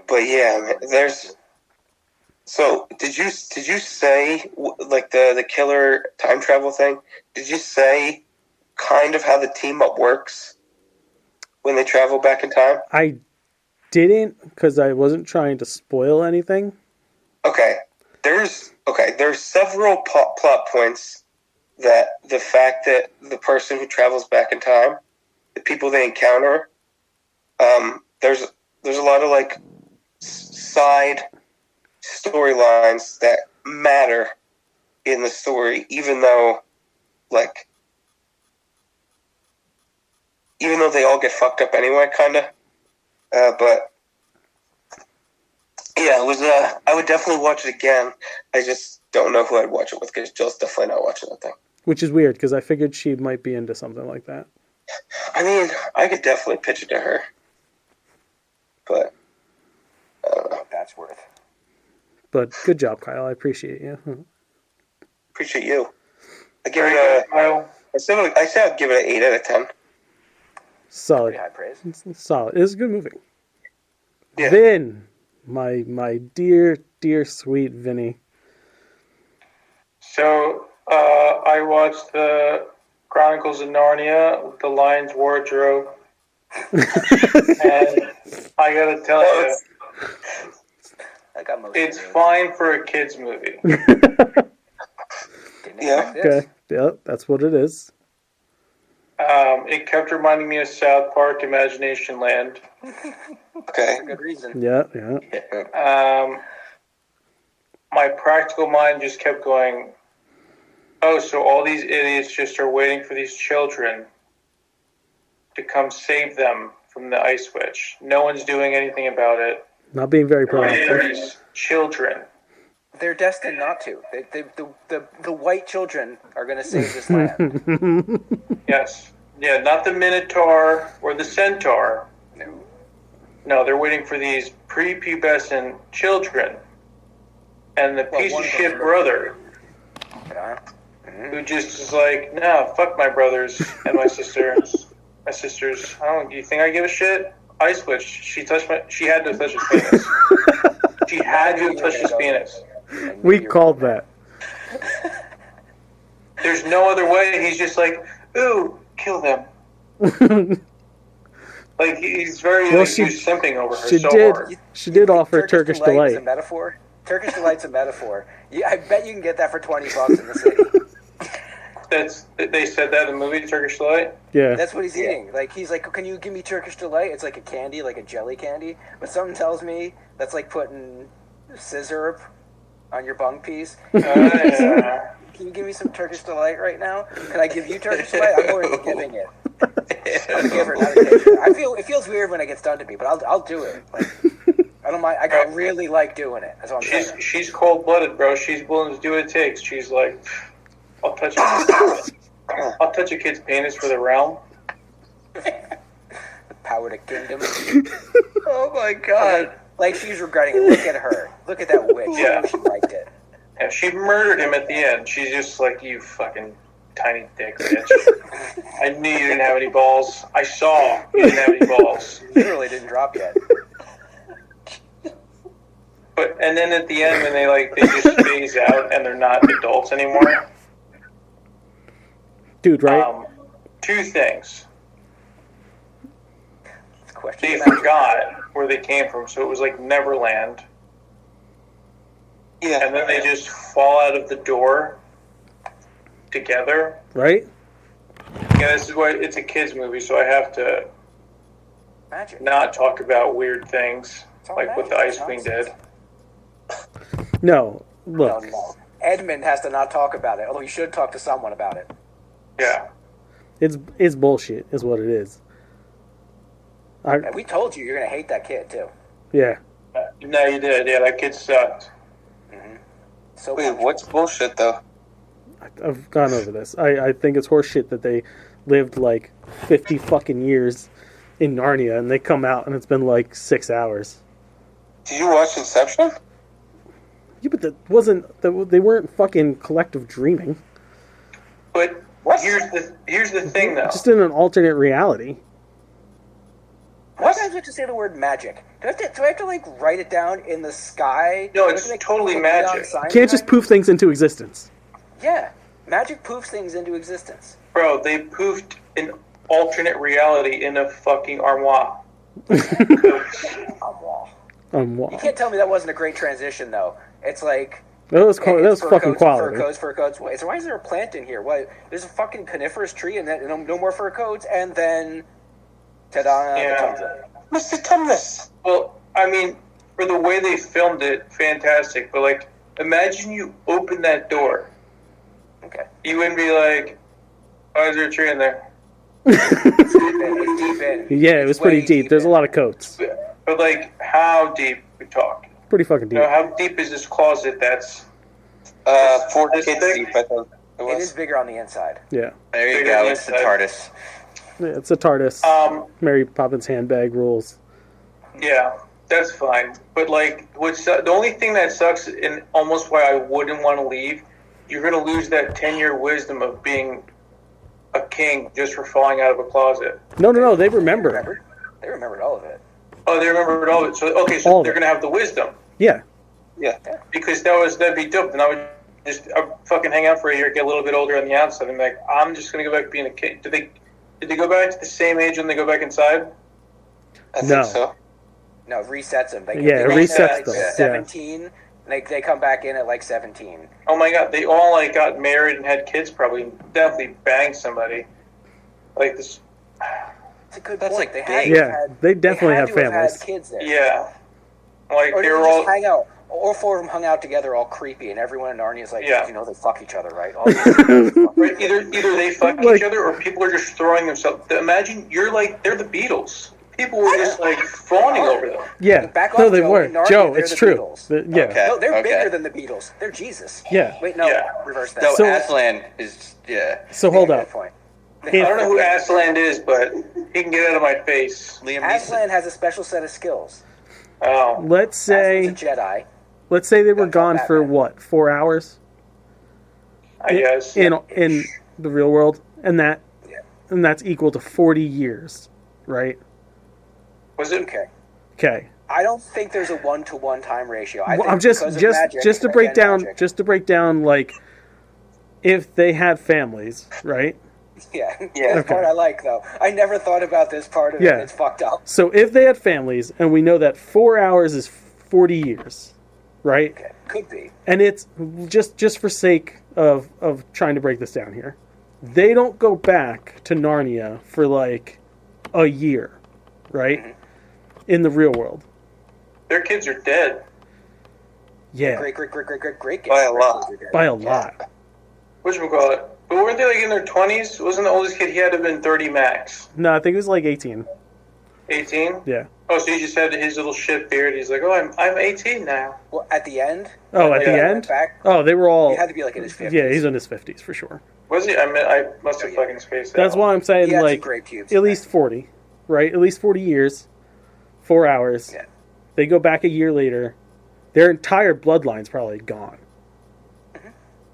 But yeah, there's. So, did you say like the killer time travel thing? Did you say kind of how the team up works when they travel back in time? I didn't, because I wasn't trying to spoil anything. Okay. There's several plot points that the fact that the person who travels back in time, the people they encounter, there's a lot of like side storylines that matter in the story, even though they all get fucked up anyway, kind of. But yeah, it was. I would definitely watch it again. I just don't know who I'd watch it with because Jill's definitely not watching that thing. Which is weird because I figured she might be into something like that. I mean, I could definitely pitch it to her, but I don't know. That's worth. But good job, Kyle. I appreciate you. Appreciate you. I give it I said I'd give it an 8 out of 10. Solid. Pretty high praise. It's solid. It was a good movie. Yeah. Vin, my dear sweet Vinny. So, I watched the Chronicles of Narnia, The Lion's Wardrobe, and I gotta tell you, it's fine for a kids movie. Yeah. Okay. Yeah, that's what it is. It kept reminding me of South Park Imagination Land. Okay. For good reason. Yeah. My practical mind just kept going, oh, so all these idiots just are waiting for these children to come save them from the ice witch. No one's doing anything about it. Not being very They're waiting for proactive. these children. They're destined not to. The white children are going to save this land. Yes. Yeah, not the Minotaur or the Centaur. No. No, they're waiting for these prepubescent children and the piece one of of shit them's brother Yeah. who just is like, no, fuck my brothers and my sister. My sisters. I don't. You think I give a shit? I switched. She had to touch his penis. She had to touch his penis. We called that. There's no other way. He's just like, ooh, kill them. Like he's very Well, like, she- he's simping over her She so did. hard. She did offer Turkish Is a delight. metaphor. Turkish delight's a metaphor. Yeah, I bet you can get that for $20 in the city. They said that in the movie Turkish Delight. Yeah. That's what he's eating. Like he's like, can you give me Turkish delight? It's like a candy, like a jelly candy. But something tells me that's like putting scissor on your bung piece. Yeah. Can you give me some Turkish delight right now? Can I give you Turkish delight? I'm going to be giving it. I'm gonna give her, not a take her. It feels weird when it gets done to me, but I'll do it. Like, I don't mind. I really like doing it. That's what I'm saying. She's cold blooded, bro. She's willing to do what it takes. She's like, I'll touch a kid's penis for the realm. The power to kingdom. Oh my god. Like she's regretting it. Look at her. Look at that witch. Yeah. She liked it. Yeah, she murdered him at the end. She's just like, you fucking tiny dick bitch. I knew you didn't have any balls. I saw you didn't have any balls. Literally didn't drop yet. And then at the end when they just phase out and they're not adults anymore. Dude, right? Two things. It's a question. They about- forgot where they came from, so it was like Neverland. Yeah. And then they just fall out of the door together. Right? Yeah, this is why it's a kids movie, so I have to Magic. not talk about weird things all like what the magic. Ice Queen did. No. No, Look. no. Edmund has to not talk about it, although he should talk to someone about it. Yeah. It's bullshit, is what it is. And we told you you're gonna hate that kid too. Yeah. No, you did. Yeah, that kid sucked. So Wait, what's bullshit though? I've gone over this. I think it's horseshit that they lived like 50 fucking years in Narnia and they come out and it's been like 6 hours. Did you watch Inception? Yeah, but they weren't fucking collective dreaming. But here's the thing though. Just in an alternate reality. Why do I have to say the word magic? Do I have to like write it down in the sky? No, Do I have it's to, like, totally put it on magic. sign You can't just behind poof things into existence. it? Yeah, magic poofs things into existence. Bro, they poofed an alternate reality in a fucking armoire. You can't tell me that wasn't a great transition though. It's like That was it's fucking quality. Fur coats. Wait, so why is there a plant in here? Why? There's a fucking coniferous tree and then no more fur coats, and then ta-da! Yeah. The tundra. Mr. Tumnus. Well, I mean, for the way they filmed it, fantastic. But like, imagine you open that door. Okay. You wouldn't be like, "Oh, is there a tree in there?" It's deep in. Yeah, it was It's pretty way deep. There's a in. lot of coats. But like, how deep we talk? Pretty fucking deep. You know, how deep is this closet? That's 4 This kids thing- deep, I think it It is was. bigger on the inside. Yeah. There you Bigger go. than It's the inside. TARDIS. Yeah, it's a TARDIS. Mary Poppins handbag rules. Yeah, that's fine. But like, the only thing that sucks, and almost why I wouldn't want to leave, you're gonna lose that 10-year wisdom of being a king just for falling out of a closet. No. They remember. They remembered all of it. Oh, they remembered all of it. So okay, All so of they're it. gonna have the wisdom Yeah. Yeah. because that'd be dope. Then I would just fucking hang out for a year, get a little bit older on the outside, and be like, I'm just gonna go back to being a king. Did they go back to the same age when they go back inside? I No. think so. No, it resets them. Yeah, it resets them. Yeah. 17. They come back in at like 17. Oh my god, they all like got married and had kids. Probably definitely banged somebody. Like this. It's a good That's, point. like, They had big. to Yeah, have had, they definitely had have to have families. had kids there. Yeah. Like Or they they were just all. hang out. All four of them hung out together, all creepy, and everyone in Narnia is like, Yeah. you know, they fuck each other, right? All these- Right, either they fuck Like- each other or people are just throwing themselves. Imagine you're like they're the Beatles. People were just like fawning over them. Yeah. Back No, off, they Joe. weren't. In Narnia, Joe, they're it's the true. Beatles. Yeah. Okay. No, they're Okay. bigger than the Beatles. They're Jesus. Yeah. Wait, no, Yeah. reverse that. No, So- Aslan is So hold Yeah, up. good point. I don't know who Aslan is, but he can get out of my face. Liam Neeson. Aslan has a special set of skills. Oh, Let's say Aslan's a Jedi. let's say they were That's all gone for Batman. what, 4 hours I guess. in the real world, and Yeah. that's equal to 40 years, right? Was it? Okay. Okay. I don't think there's a 1-to-1 time ratio. I Well, think I'm just because of just magic, just to break again, down magic. just to break down like if they had families, right? Yeah, Yeah. this part I like though. I never thought about this part of Yeah. it. It's fucked up. So if they had families, and we know that 4 hours is 40 years, right? Okay, could be. And it's just for sake of trying to break this down here. They don't go back to Narnia for like a year, right? Mm-hmm. In the real world. Their kids are dead. Yeah. Great. By a lot. By a lot. Whatchamacallit? But weren't they like in their 20s? Wasn't the oldest kid, he had to have been 30 max? No, I think it was like 18. 18? Yeah. Oh, so he just had his little shit beard. He's like, oh, I'm 18 now. Well, at the end. Oh, when at they the went end? back, Oh, they were all. he had to be like in his 50s. Yeah, he's in his 50s for sure. Was he? I mean, I must have fucking spaced that. That's why I'm saying He had some like great pubes. at least 40, right? At least 40 years, 4 hours. Yeah. They go back a year later. Their entire bloodline's probably gone.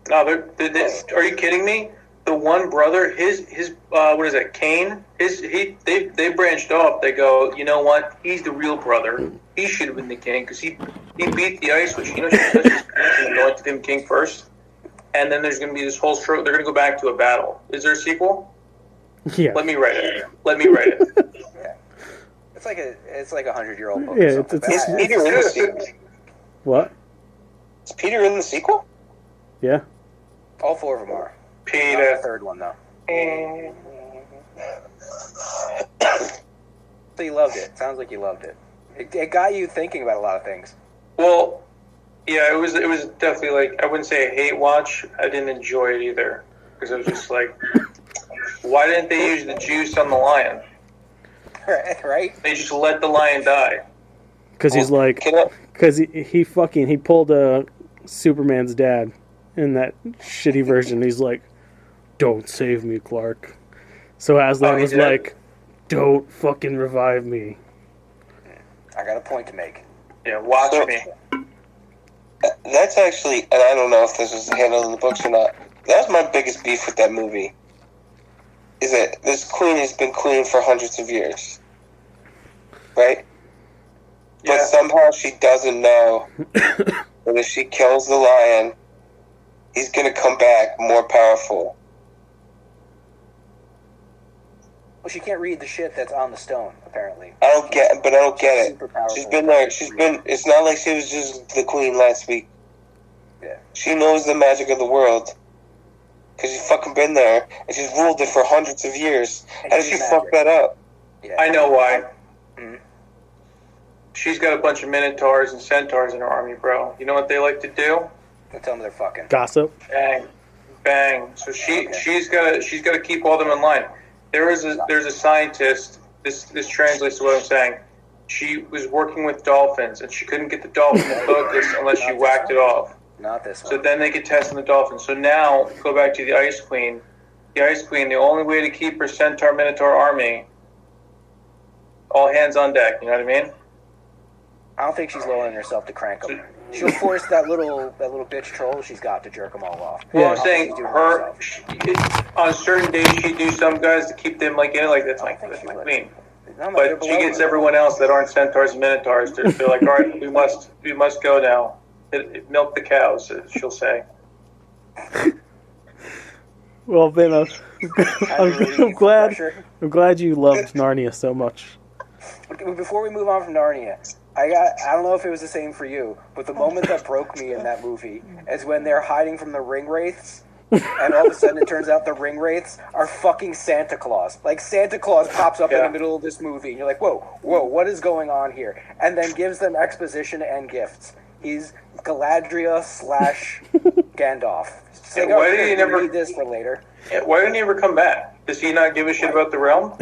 No, are you kidding me? The one brother, his what is that, Kane? They branched off. They go, you know what? He's the real brother. He should have been the king because he beat the Ice Witch. You know, she anointed him king first. And then there's going to be this whole show. They're going to go back to a battle. Is there a sequel? Yeah. Let me write it. Let me write it. It's like a 100-year-old book. Yeah, or something. it's- But Peter in the sequel? What? Is Peter in the sequel? Yeah. all 4 of them are. Not the Peter. third one though. So you loved it. Sounds like you loved it. It got you thinking about a lot of things. Well, yeah, it was definitely like, I wouldn't say a hate watch. I didn't enjoy it either because I was just like, why didn't they use the juice on the lion? Right? They just let the lion die. Because he's like, Can I, because he pulled Superman's dad in that shitty version. He's like, don't save me, Clark. So Aslan he was did? like, don't fucking revive me. I got a point to make. Yeah, watch So- me. that's actually, and I don't know if this was handled in the books or not. That's my biggest beef with that movie. Is that this queen has been queen for hundreds of years, right? But Yeah. somehow she doesn't know that if she kills the lion, he's gonna come back more powerful. Well, she can't read the shit that's on the stone, apparently. I don't get it. Super powerful. She's been there. It's not like she was just the queen last week. Yeah. She knows the magic of the world. Because she's fucking been there, and she's ruled it for hundreds of years. And How did she's she magic. fuck that up? Yeah. I know why. Mhm. She's got a bunch of minotaurs and centaurs in her army, bro. You know what they like to do? Don't tell them they're fucking. Gossip. Bang, bang. So she's got to keep all them in line. There's a scientist. This translates to what I'm saying. She was working with dolphins, and she couldn't get the dolphin to focus unless she whacked it off. Not this So one. then they could test on the dolphin. So now, go back to the Ice Queen. The Ice Queen, the only way to keep her Centaur Minotaur army, all hands on deck, you know what I mean? I don't think she's lowering herself to crank them. She'll force that little bitch troll she's got to jerk them all off. Well, Yeah. I'm saying She's doing it her, herself. on certain days she'd do some guys to keep them like in it, like that's I my, think that's she my would. queen. No, they're But she below gets her. everyone else that aren't Centaurs and Minotaurs. They're like, all right, we must go now. Milk the cows, she'll say. Well, Ben, I'm I'm glad. pressure. I'm glad you loved Narnia so much. Before we move on from Narnia, I don't know if it was the same for you, but the moment that broke me in that movie is when they're hiding from the ring wraiths, and all of a sudden it turns out the ring wraiths are fucking Santa Claus. Like Santa Claus pops up in Yeah. the middle of this movie, and you're like, whoa, what is going on here? And then gives them exposition and gifts. He's Galadriel / Gandalf. It's like, Yeah, why oh, did he here, never- read this for later? Yeah, why didn't he ever come back? Does he not give a shit about the realm?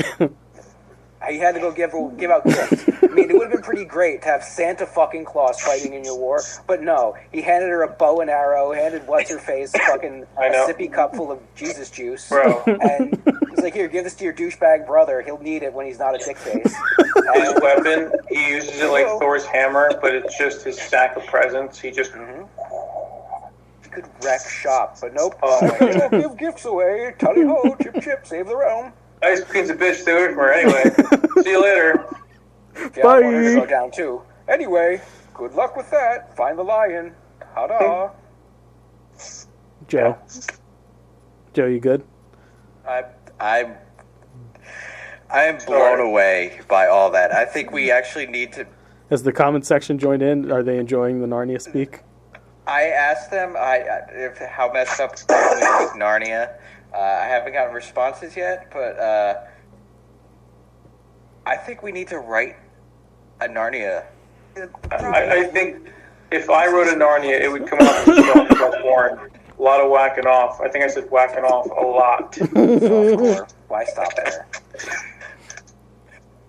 He had to go give out gifts. I mean, it would have been pretty great to have Santa fucking Claus fighting in your war, but no. He handed her a bow and arrow, handed what's-her-face fucking a sippy cup full of Jesus juice. Bro. And he's like, here, give this to your douchebag brother. He'll need it when he's not a dick face. His weapon, he uses it like Thor's hammer, but it's just his stack of presents. He just... He could wreck shop, but nope. Don't give gifts away. Tally-ho, chip, save the realm. Ice Queen's a bitch, stay away from her anyway. See you later. Yeah, I want her to go down too. Anyway, good luck with that. Find the lion. Ta-da. Joe, you good? I'm blown away by all that. I think we actually need to. Has the comment section joined in? Are they enjoying the Narnia speak? I asked them how messed up we are with Narnia. I haven't gotten responses yet, but I think we need to write a Narnia. I think if I wrote a Narnia, it would come off as Warren. A lot of whacking off. I think I said whacking off a lot. Why stop there?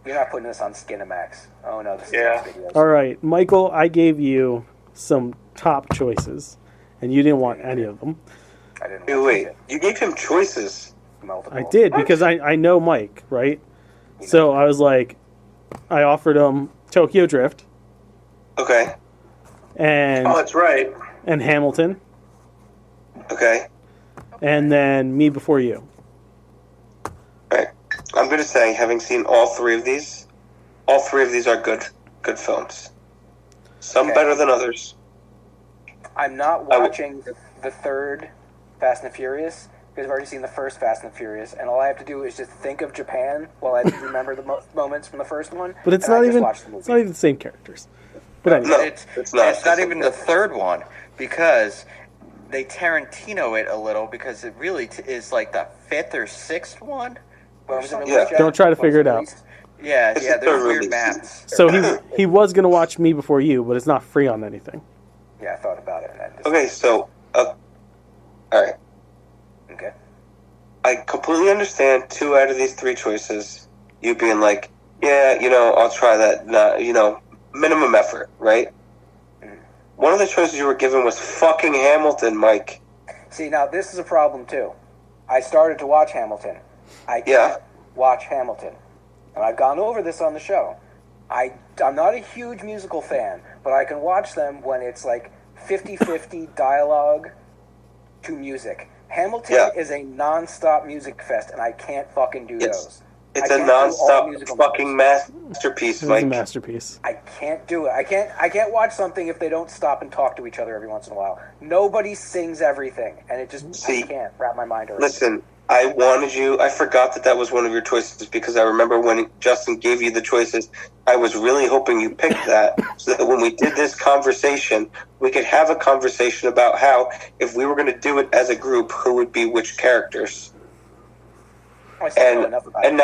You're not putting this on Skinamax. Oh no, this is videos. All right, Michael, I gave you some top choices, and you didn't want any of them. I didn't Wait, you gave him choices. multiple. I did, because I know Mike, right? So I was like, I offered him Tokyo Drift Okay. and Oh, that's right. Hamilton, Okay. and then Me Before You. Right. I'm going to say, having seen all three of these are good films. Some better than others. I'm not watching the third Fast and the Furious because I've already seen the first Fast and the Furious, and all I have to do is just think of Japan while I remember the moments from the first one. But it's and I not just even watch the movie. it's not even the same characters. But anyway, No, It's not. not even the third one because they Tarantino it a little because it really is like the fifth or sixth one. When was it Yeah. released, Jeff? Don't try to When was figure it out. released? Yeah, It's yeah, the there's third weird release. maths. so he was gonna watch Me Before You, but it's not free on anything. Yeah, I thought about it. And I just, Okay, so, all right. Okay. I completely understand 2 out of these 3 choices. You being like, yeah, I'll try that. Minimum effort, right? One of the choices you were given was fucking Hamilton, Mike. See, now this is a problem too. I started to watch Hamilton. I can't Yeah. watch Hamilton. And I've gone over this on the show. I'm not a huge musical fan, but I can watch them when it's like 50-50 dialogue to music. Hamilton is a non-stop music fest, and I can't fucking do those. It's I a can't do all non-stop musical fucking masterpiece, It's a Mike. masterpiece. I can't do it. I can't watch something if they don't stop and talk to each other every once in a while. Nobody sings everything, and it just See, I can't wrap my mind around it. Listen, I forgot that was one of your choices because I remember when Justin gave you the choices, I was really hoping you picked that so that when we did this conversation, we could have a conversation about how, if we were going to do it as a group, who would be which characters. I still know enough about it. And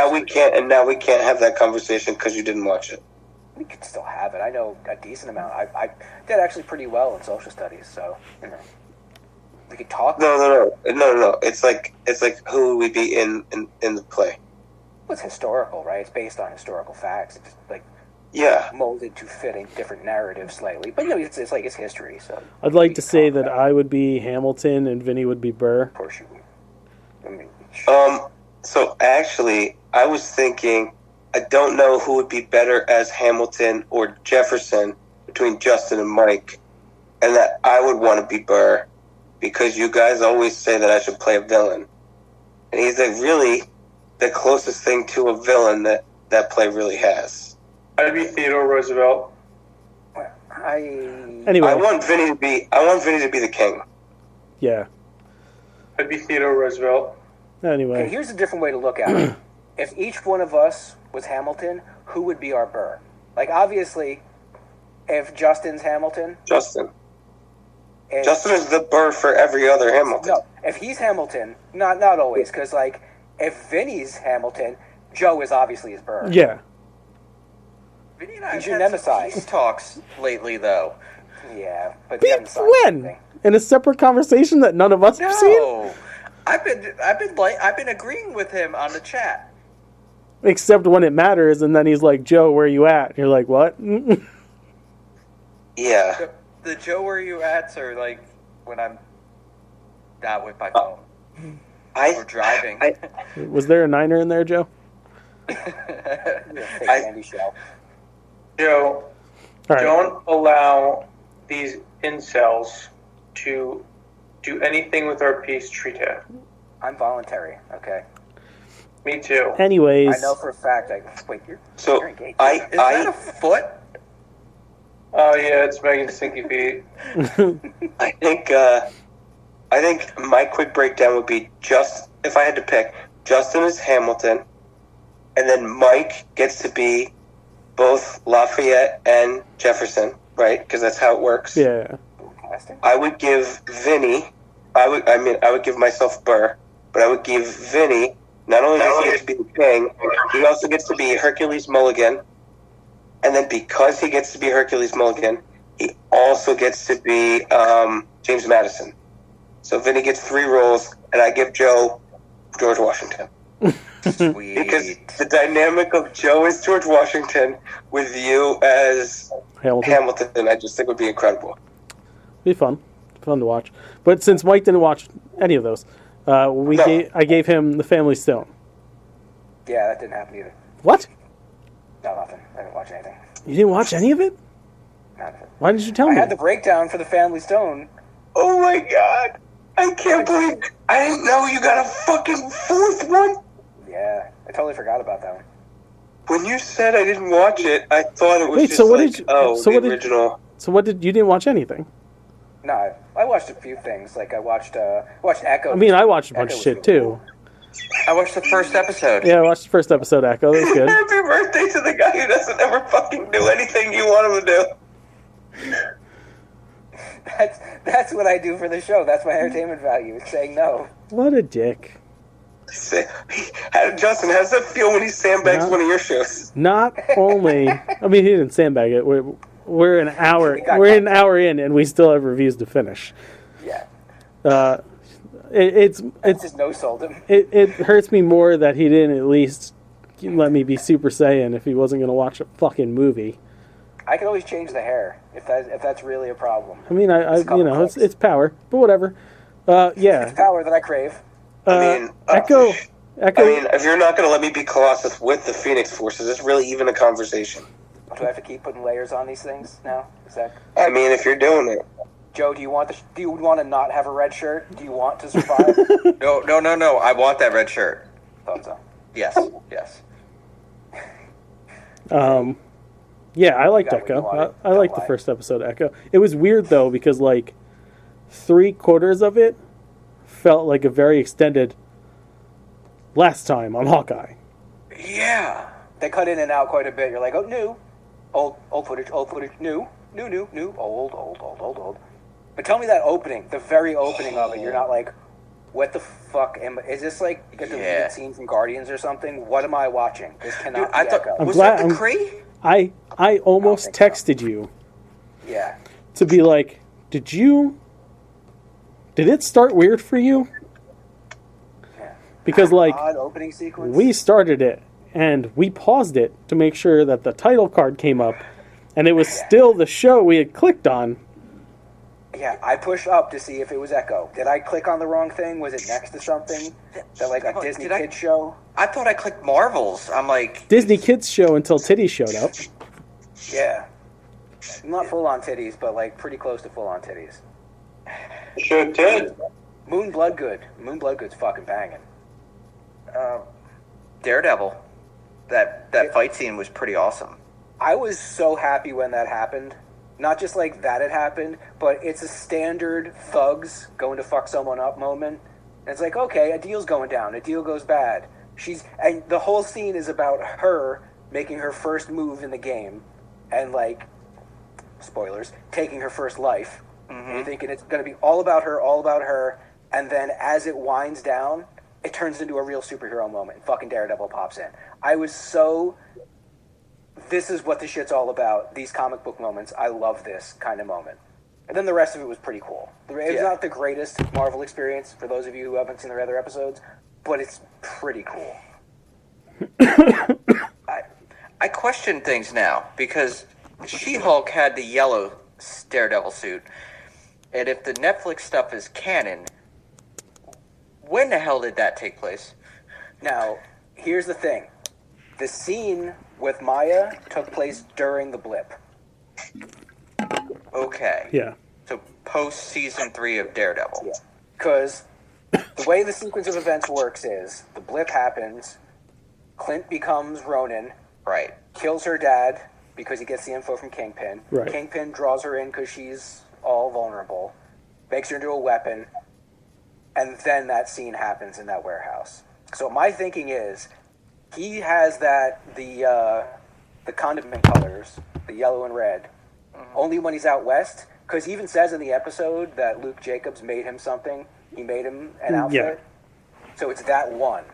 now we can't have that conversation because you didn't watch it. We could still have it. I know a decent amount. I did actually pretty well in social studies, so we could talk. No. It's like who would we be in the play? It's historical, right? It's based on historical facts. It's like Yeah. molded to fit a different narrative slightly, but it's like it's history. So I'd like we to could say talk that about it. I would be Hamilton and Vinny would be Burr. Of course you would. I mean, So actually, I was thinking, I don't know who would be better as Hamilton or Jefferson between Justin and Mike, and that I would want to be Burr because you guys always say that I should play a villain, and he's like really the closest thing to a villain that play really has. I'd be Theodore Roosevelt. Anyway, I want Vinny to be the king. yeah. I'd be Theodore Roosevelt. Okay, Anyway, here's a different way to look at it. If each one of us was Hamilton, who would be our Burr? Like, obviously, if Justin's Hamilton... Justin is the Burr for every other Hamilton. No, if he's Hamilton, not always, because, like, if Vinny's Hamilton, Joe is obviously his Burr. yeah. Vinny and I He's have your had some nemesis. peace talks lately, though. Yeah, but we haven't signed When? anything. In a separate conversation that none of us have seen? No, I've been agreeing with him on the chat. except when it matters, and then he's like, Joe, where you at? And you're like, what? Yeah. The Joe, where you at? Are like when I'm not with my phone or driving. Was there a niner in there, Joe? Fake candy shell. Joe, All right. don't allow these incels to do anything with our peace treaty. I'm voluntary. Okay. Me too. Anyways, I know for a fact. Wait, you're engaged. Is that a foot? Oh yeah, it's Megan's stinky feet. I think my quick breakdown would be if I had to pick, Justin is Hamilton, and then Mike gets to be both Lafayette and Jefferson, right? Because that's how it works. yeah. Casting? I would give Vinny. I would give myself Burr, but I would give Vinny. Not only does he get to be the king, he also gets to be Hercules Mulligan. And then because he gets to be Hercules Mulligan, he also gets to be James Madison. So Vinny gets 3 roles, and I give Joe George Washington. Sweet. Because the dynamic of Joe as George Washington with you as Hamilton, I just think would be incredible. Be fun to watch. But since Mike didn't watch any of those, I gave him the Family Stone. Yeah, that didn't happen either. What? No, nothing. I didn't watch anything. You didn't watch any of it? None of it. Why didn't you tell I me? had the breakdown for the Family Stone. Oh my god! I can't believe I didn't know you got a fucking 4th one! Yeah, I totally forgot about that one. When you said I didn't watch it, I thought it was Wait, just so what like, did you- oh, so the what did- original. So what did you didn't watch anything? No, I watched a few things. Like I watched Echo. I mean, I watched a bunch Echo of was shit really too. I watched the first episode. Yeah, I watched the first episode. Echo, that was good. Happy birthday to the guy who doesn't ever fucking do anything you want him to do. That's what I do for the show. That's my entertainment value. Is saying no. What a dick. Justin, how does that feel when he sandbags No. one of your shows? Not only, I mean, he didn't sandbag it. We're an hour. We got We're an hour in, and we still have reviews to finish. Yeah, It's just no sold him. it hurts me more that he didn't at least let me be Super Saiyan if he wasn't going to watch a fucking movie. I can always change the hair if that's really a problem. I mean, It's color it's clicks. power, but whatever. Yeah. Power that I crave. Echo. I mean, if you're not going to let me be Colossus with the Phoenix Force, is this really even a conversation? Do I have to keep putting layers on these things now? Is that I mean, if you're doing it. Joe? Do you want to not have a red shirt? Do you want to survive? No. I want that red shirt. Thought so. Yes. Yeah, I liked You got what you Echo. wanted. I liked the Don't lie. first episode of Echo. It was weird though because like 3/4 of it felt like a very extended last time on Hawkeye. Yeah. They cut in and out quite a bit. You're like, oh, new, old footage, new, old. But tell me that opening, the very opening of it. You're not like, what the fuck is this like? You get the Yeah. scene from Guardians or something? What am I watching? This cannot Dude, be I thought Echo. was glad- that the Kree? I almost think so. texted you Yeah. to be like, did it start weird for you? Yeah. Because like Odd opening sequence. we started it and we paused it to make sure that the title card came up and it was still the show we had clicked on. Yeah, I pushed up to see if it was Echo. Did I click on the wrong thing? Was it next to something? That like a Oh, Disney did I- kid show? I thought I clicked Marvels. I'm like, Disney Kids show until Titty showed up. Yeah. Not full on titties, but like pretty close to full on titties. Sure did. Moon Bloodgood. Moon Bloodgood's fucking banging. Daredevil. That fight scene was pretty awesome. I was so happy when that happened. Not just like that had happened, but it's a standard thugs going to fuck someone up moment. And it's like, okay, a deal's going down, a deal goes bad. And the whole scene is about her making her first move in the game and like, spoilers, taking her first life. And you're thinking it's going to be all about her, and then as it winds down, it turns into a real superhero moment. And fucking Daredevil pops in. I was so... This is what the shit's all about. These comic book moments. I love this kind of moment. And then the rest of it was pretty cool. It was Yeah. not the greatest Marvel experience for those of you who haven't seen their other episodes, but it's pretty cool. I question things now because She-Hulk had the yellow Daredevil suit, and if the Netflix stuff is canon, when the hell did that take place? Now, here's the thing. The scene with Maya took place during the blip. Okay. Yeah. So post season 3 of Daredevil. Yeah. Because the way the sequence of events works is the blip happens, Clint becomes Ronin, Right. kills her dad because he gets the info from Kingpin. Right. Kingpin draws her in because she's all vulnerable, makes her into a weapon, and then that scene happens in that warehouse. So my thinking is, he has the condiment colors, the yellow and red, only when he's out west. Because he even says in the episode that Luke Jacobs made him something. He made him an outfit. Yeah. So it's that one.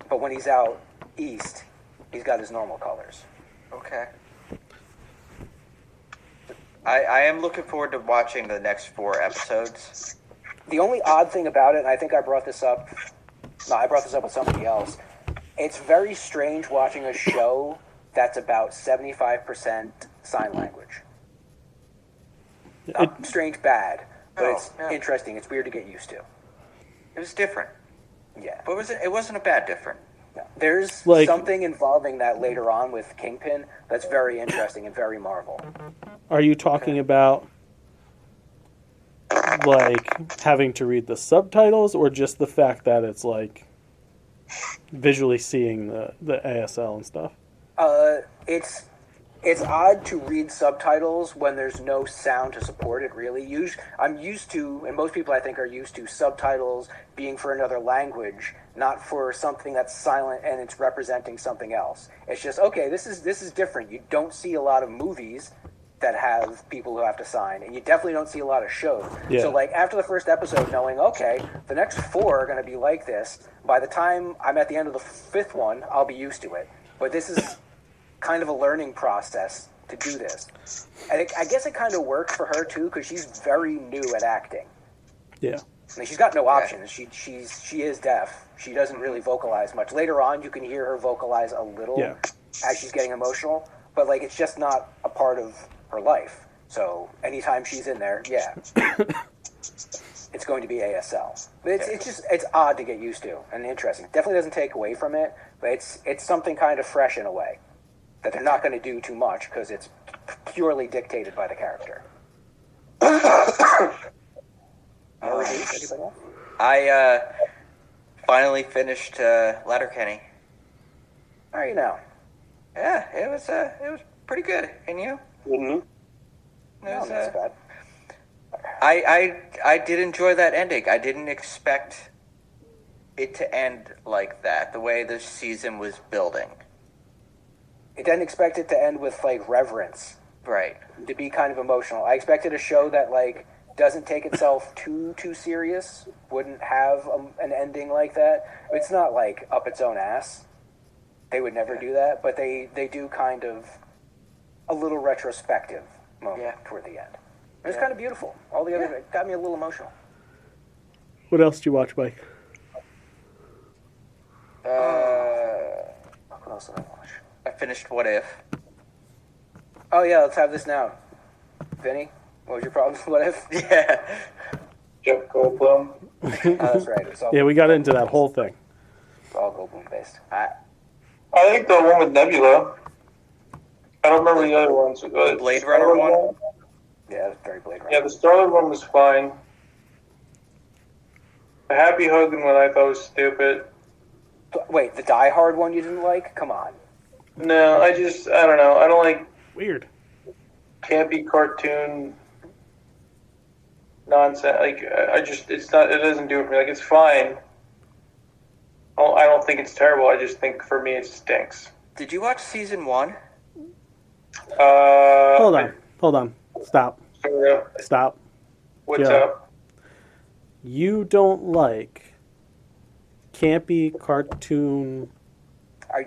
But when he's out east, he's got his normal colors. Okay. I am looking forward to watching the next 4 episodes. The only odd thing about it, and I think I brought this up. No, I brought this up with somebody else. It's very strange watching a show that's about 75% sign language. Not strange bad, but it's interesting. It's weird to get used to. It was different. Yeah. But it wasn't a bad different. There's something involving that later on with Kingpin that's very interesting and very Marvel. Are you talking about like having to read the subtitles, or just the fact that it's like visually seeing the ASL and stuff? It's odd to read subtitles when there's no sound to support it, really. I'm used to, and most people I think are used to, subtitles being for another language, not for something that's silent and it's representing something else. It's just, okay, this is different. You don't see a lot of movies that have people who have to sign, and you definitely don't see a lot of shows. Yeah. So, like, after the first episode, knowing, okay, the next 4 are going to be like this, by the time I'm at the end of the 5th one, I'll be used to it. But this is kind of a learning process to do this. And I guess it kind of works for her, too, because she's very new at acting. Yeah. I mean, she's got no options. She is deaf. She doesn't really vocalize much. Later on, you can hear her vocalize a little as she's getting emotional, but, like, it's just not a part of her life. So anytime she's in there, it's going to be ASL. But it's odd to get used to and interesting. Definitely doesn't take away from it, but it's something kind of fresh in a way that they're not going to do too much because it's purely dictated by the character. Anybody else? I finally finished Letterkenny. How are you now? Yeah, it was pretty good. And you? Mm-hmm. No, that's bad. I did enjoy that ending. I didn't expect it to end like that, the way the season was building. I didn't expect it to end with, like, reverence. Right. To be kind of emotional. I expected a show that, like, doesn't take itself too serious, wouldn't have an ending like that. It's not, like, up its own ass. They would never do that, but they do kind of a little retrospective moment toward the end. It was kind of beautiful. All the other it got me a little emotional. What else did you watch, Mike? What else did I watch? I finished What If. Oh yeah, let's have this now. Vinny, what was your problem with What If? Yeah. Jeff Goldblum. Oh, that's right. It's all, Yeah, we got into that whole thing. it's all Goldblum based. I think the one with Nebula. I don't remember the other ones. The Blade Runner one? Yeah, it's very Blade Runner. Yeah, the Star-Lord one was fine. The Happy Hogan one I thought was stupid. Wait, the Die Hard one you didn't like? Come on. No, I don't know. I don't like Weird. campy cartoon nonsense. Like, it doesn't do it for me. Like, it's fine. I don't think it's terrible. I just think for me it stinks. Did you watch season 1? Hold on. Stop. What's Yeah. up? You don't like campy cartoon. Are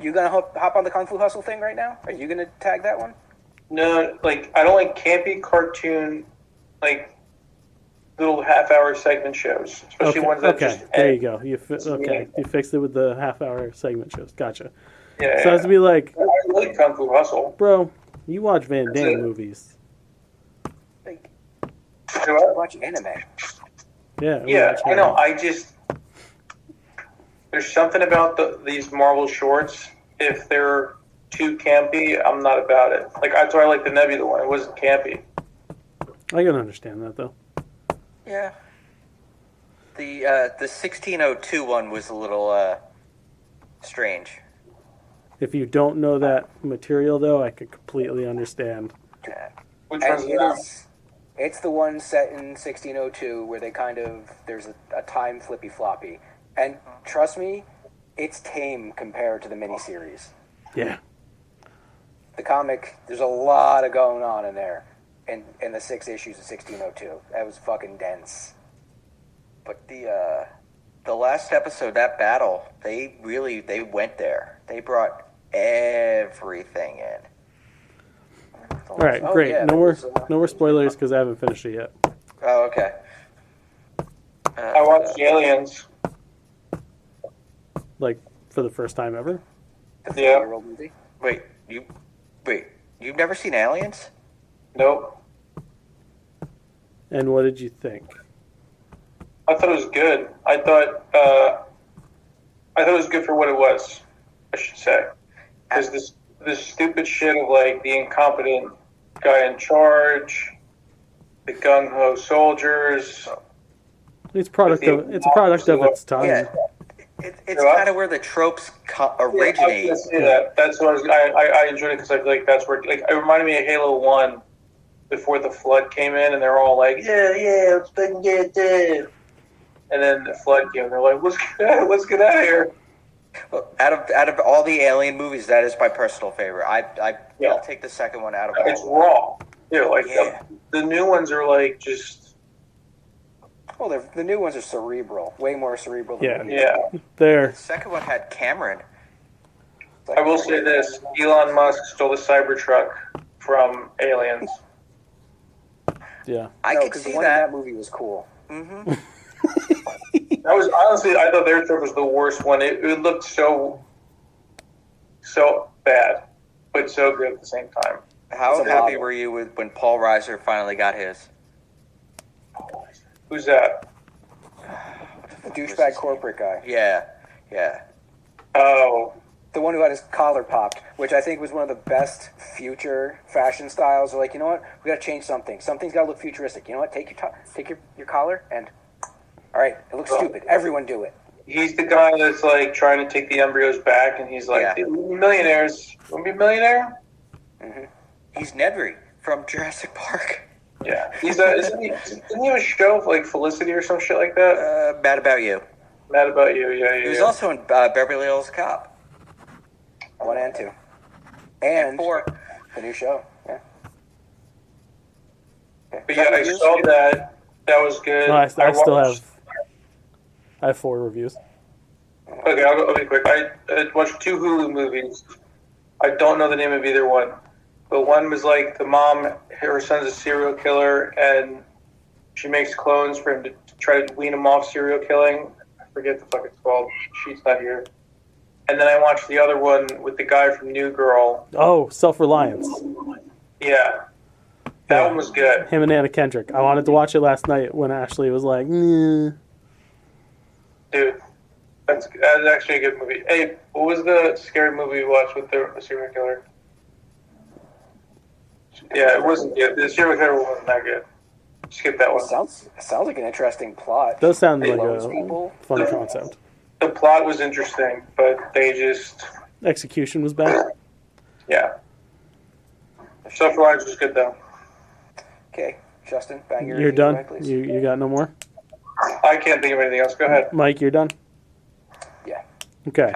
you gonna hop on the Kung Fu Hustle thing right now? Are you gonna tag that one? No, like, I don't like campy cartoon, like, little half-hour segment shows, especially ones that okay. just There end. you go. You fixed it with the half-hour segment shows. Gotcha. Yeah, So it has to be like, I like Kung Fu Hustle. bro, you watch Van That's Damme it. movies. Like, You know what? watch anime. Yeah. we Yeah, watch I know. anime. There's something about these Marvel shorts. If they're too campy, I'm not about it. Like that's why I like the Nebula one. It wasn't campy. I can understand that though. Yeah. The 1602 one was a little strange. If you don't know that material though, I could completely understand. Yeah. Which And one's it that? is. It's the one set in 1602 where they there's a time flippy floppy, and trust me, it's tame compared to the miniseries. Yeah. The comic, there's a lot of going on in there, in the 6 issues of 1602. That was fucking dense. But the last episode, that battle, they went there. They brought everything in. All right, Oh, great. yeah, No more, that was, no more spoilers because I haven't finished it yet. Oh, okay. I watched Aliens. Like for the first time ever. The Yeah. 4-year-old movie. Wait, you've never seen Aliens? Nope. And what did you think? I thought it was good. I thought it was good for what it was. I should say, because this stupid shit of like the incompetent guy in charge, the gung ho soldiers. It's product of it's a product of its time. Yeah. It's Yeah. kind of where the tropes I was originate. gonna say that. That's what I enjoyed it because I feel like that's where like it reminded me of Halo 1 before the flood came in and they're all like, yeah, let's fucking get it. And then the flood came and they're like, let's get out of here. Well, out of all the Alien movies, that is my personal favorite. I'll take the second one out of all. It's raw. Yeah, like Yeah. the new ones are like just Well, the new ones are cerebral, way more cerebral. Than Yeah. the new yeah. There. The second one had Cameron. ones. I will say this: Elon Musk stole the Cybertruck from Aliens. Yeah. I No, could 'cause see the one in that. that movie was cool. Hmm. That was honestly, I thought their truck was the worst one. It looked so bad, but so good at the same time. How It's a happy model. were you when Paul Reiser finally got his? Who's that? The douchebag corporate guy. Yeah. Oh, The one who had his collar popped, which I think was one of the best future fashion styles. They're like, you know what? We got to change something. Something's got to look futuristic. You know what? Take your collar and, all right, it looks stupid. Everyone do it. he's the guy that's like trying to take the embryos back, and he's like, Yeah. millionaires. Want to be a millionaire? He's Nedry from Jurassic Park. Yeah. Didn't he have a show like Felicity or some shit like that? Mad About You. Mad About You, yeah. He was also in Beverly Hills Cop. 1 and 2. And 4. the new show. Yeah. Okay. But yeah, I saw that. That was good. No, I still watched- have. I have 4 reviews. Okay, I'll be quick. I watched 2 Hulu movies. I don't know the name of either one. But one was like the mom, her son's a serial killer, and she makes clones for him to try to wean him off serial killing. I forget the fuck it's called. She's not here. And then I watched the other one with the guy from New Girl. Oh, Self-Reliance. Yeah. That one was good. Him and Anna Kendrick. I wanted to watch it last night when Ashley was like, nah. Dude, that's actually a good movie. Hey, what was the scary movie you watched with the serial killer? Yeah, it wasn't good. The serial killer wasn't that good. Skip that one. Sounds like an interesting plot. Does sound like Clones a people. fun concept. The plot was interesting, but they just, Execution was bad. yeah. Self-Reliance was good, though. Okay, Justin, bang your You're review done? away, please. You got no more? I can't think of anything else. Go ahead. Mike, you're done? Yeah. Okay.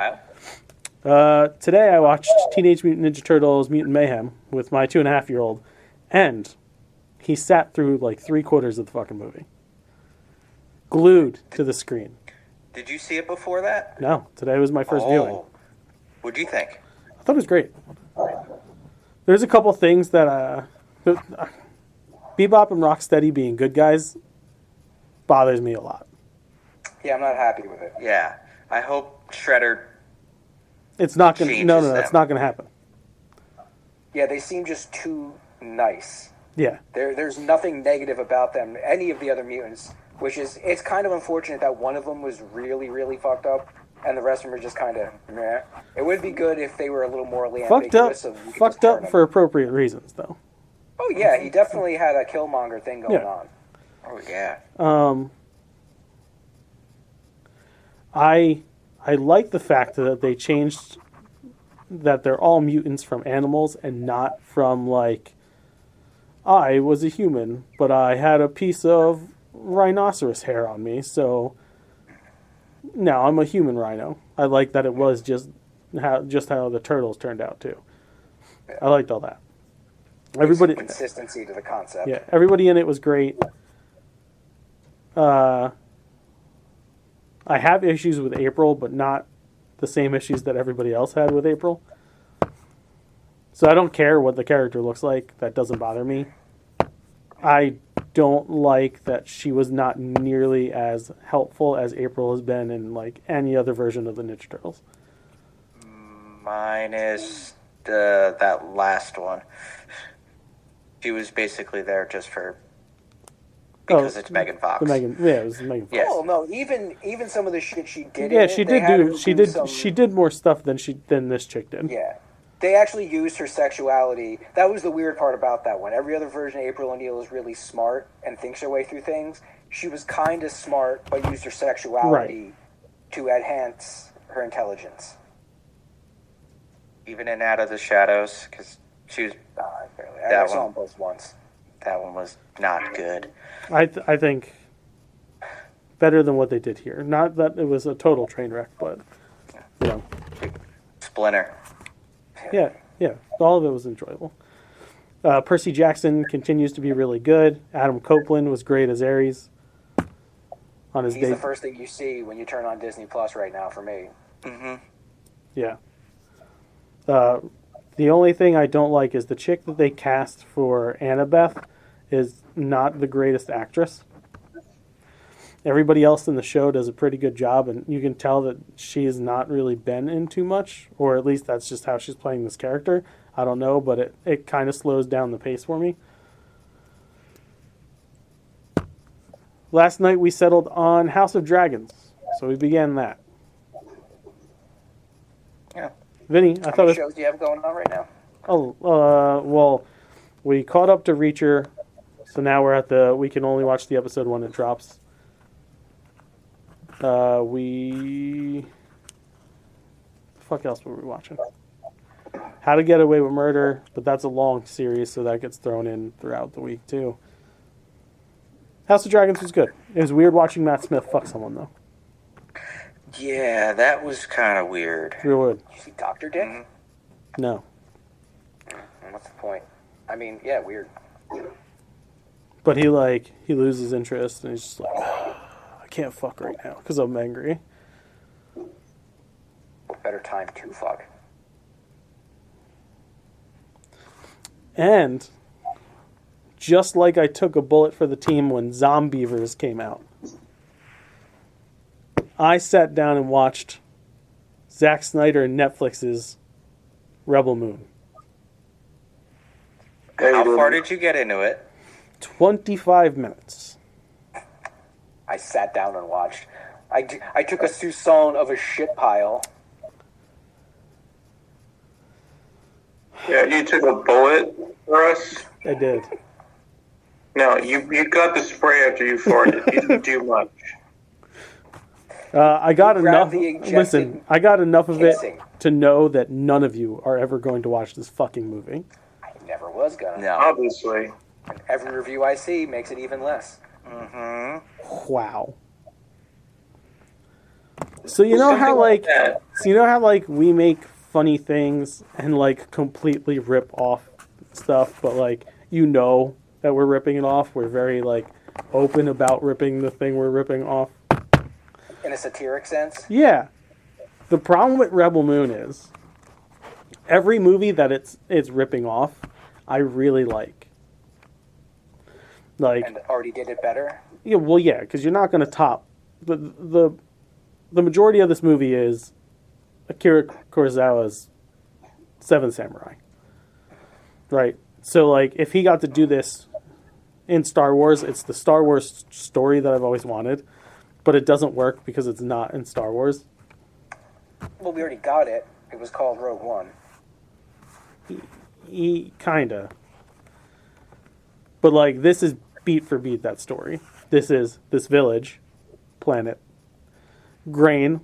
Kyle? Today I watched Teenage Mutant Ninja Turtles Mutant Mayhem with my 2.5-year-old, and he sat through like 3/4 of the fucking movie. Glued to the screen. Did you see it before that? No, today was my first viewing. What'd you think? I thought it was great. There's a couple things that Bebop and Rocksteady being good guys bothers me a lot. Yeah, I'm not happy with it. Yeah, I hope Shredder. It's not gonna. No, Changes it's them. not gonna happen. Yeah, they seem just too nice. Yeah, There's nothing negative about them, any of the other mutants, which is, it's kind of unfortunate that one of them was really, really fucked up, and the rest of them are just kind of meh. It would be good if they were a little morally fucked up. ambiguous. So we could Fucked just turn up them. for appropriate reasons, though. Oh yeah, he definitely had a Killmonger thing going Yeah. on. Oh yeah. I like the fact that they changed that they're all mutants from animals and not from like I was a human, but I had a piece of rhinoceros hair on me, so now I'm a human rhino. I like that it was just how the turtles turned out too. I liked all that. Everybody, Some consistency to the concept. yeah, everybody in it was great. I have issues with April, but not the same issues that everybody else had with April. So I don't care what the character looks like. That doesn't bother me. I don't like that she was not nearly as helpful as April has been in like any other version of the Ninja Turtles. Minus that last one. She was basically there just for because it's Megan Fox. It was Megan Fox. Yes. Oh no, even some of the shit she did. Yeah, in it, she they did had do. her She did. some- She did more stuff than this chick did. Yeah. They actually used her sexuality. That was the weird part about that one. Every other version of April O'Neil is really smart and thinks her way through things. She was kind of smart, but used her sexuality to enhance her intelligence. Even in Out of the Shadows, because she was Barely. I That saw one. them both once. that one was not good. I think better than what they did here. Not that it was a total train wreck, but you know, Splinter. yeah, all of it was enjoyable. Percy Jackson continues to be really good. Adam Copeland was great as Ares on his He's day. the first thing you see when you turn on Disney Plus right now for me. Yeah. The only thing I don't like is the chick that they cast for Annabeth is not the greatest actress. Everybody else in the show does a pretty good job, and you can tell that she has not really been in too much, or at least that's just how she's playing this character. I don't know, but it kind of slows down the pace for me. Last night we settled on House of Dragons, so we began that. Yeah. Vinny, I How thought many it shows do you have going on right now? well, we caught up to Reacher, so now we're at we can only watch the episode when it drops. The fuck else were we watching? How to Get Away with Murder, but that's a long series, so that gets thrown in throughout the week too. House of Dragons was good. It was weird watching Matt Smith fuck someone though. Yeah, that was kind of weird. Real weird. You see Dr. Dick? No, What's the point? I mean, yeah, weird. but he loses interest and he's just like, I can't fuck right now because I'm angry. What better time to fuck? And just like I took a bullet for the team when Zombievers came out, I sat down and watched Zack Snyder and Netflix's Rebel Moon. How far did you get into it? 25 minutes. I sat down and watched. I took a soupçon of a shit pile. Yeah, you took a bullet for us. I did. No, you got the spray after you farted. You didn't do much. I got enough. Grab the injected Listen, I got enough of it casing. to know that none of you are ever going to watch this fucking movie. I never was gonna. No. Obviously. And every review I see makes it even less. Wow. So you know how like that. so you know how like we make funny things and like completely rip off stuff, but like you know that we're ripping it off. We're very like open about ripping the thing we're ripping off. In a satiric sense. Yeah. The problem with Rebel Moon is every movie that it's ripping off, I really like. Like And already did it better. Yeah, well, yeah, because you're not going to top the majority of this movie is Akira Kurosawa's Seven Samurai, right? So, like, if he got to do this in Star Wars, it's the Star Wars story that I've always wanted, but it doesn't work because it's not in Star Wars. Well, we already got it. It was called Rogue One. Kinda. But, like, this is beat for beat that story. This is this village, planet, grain,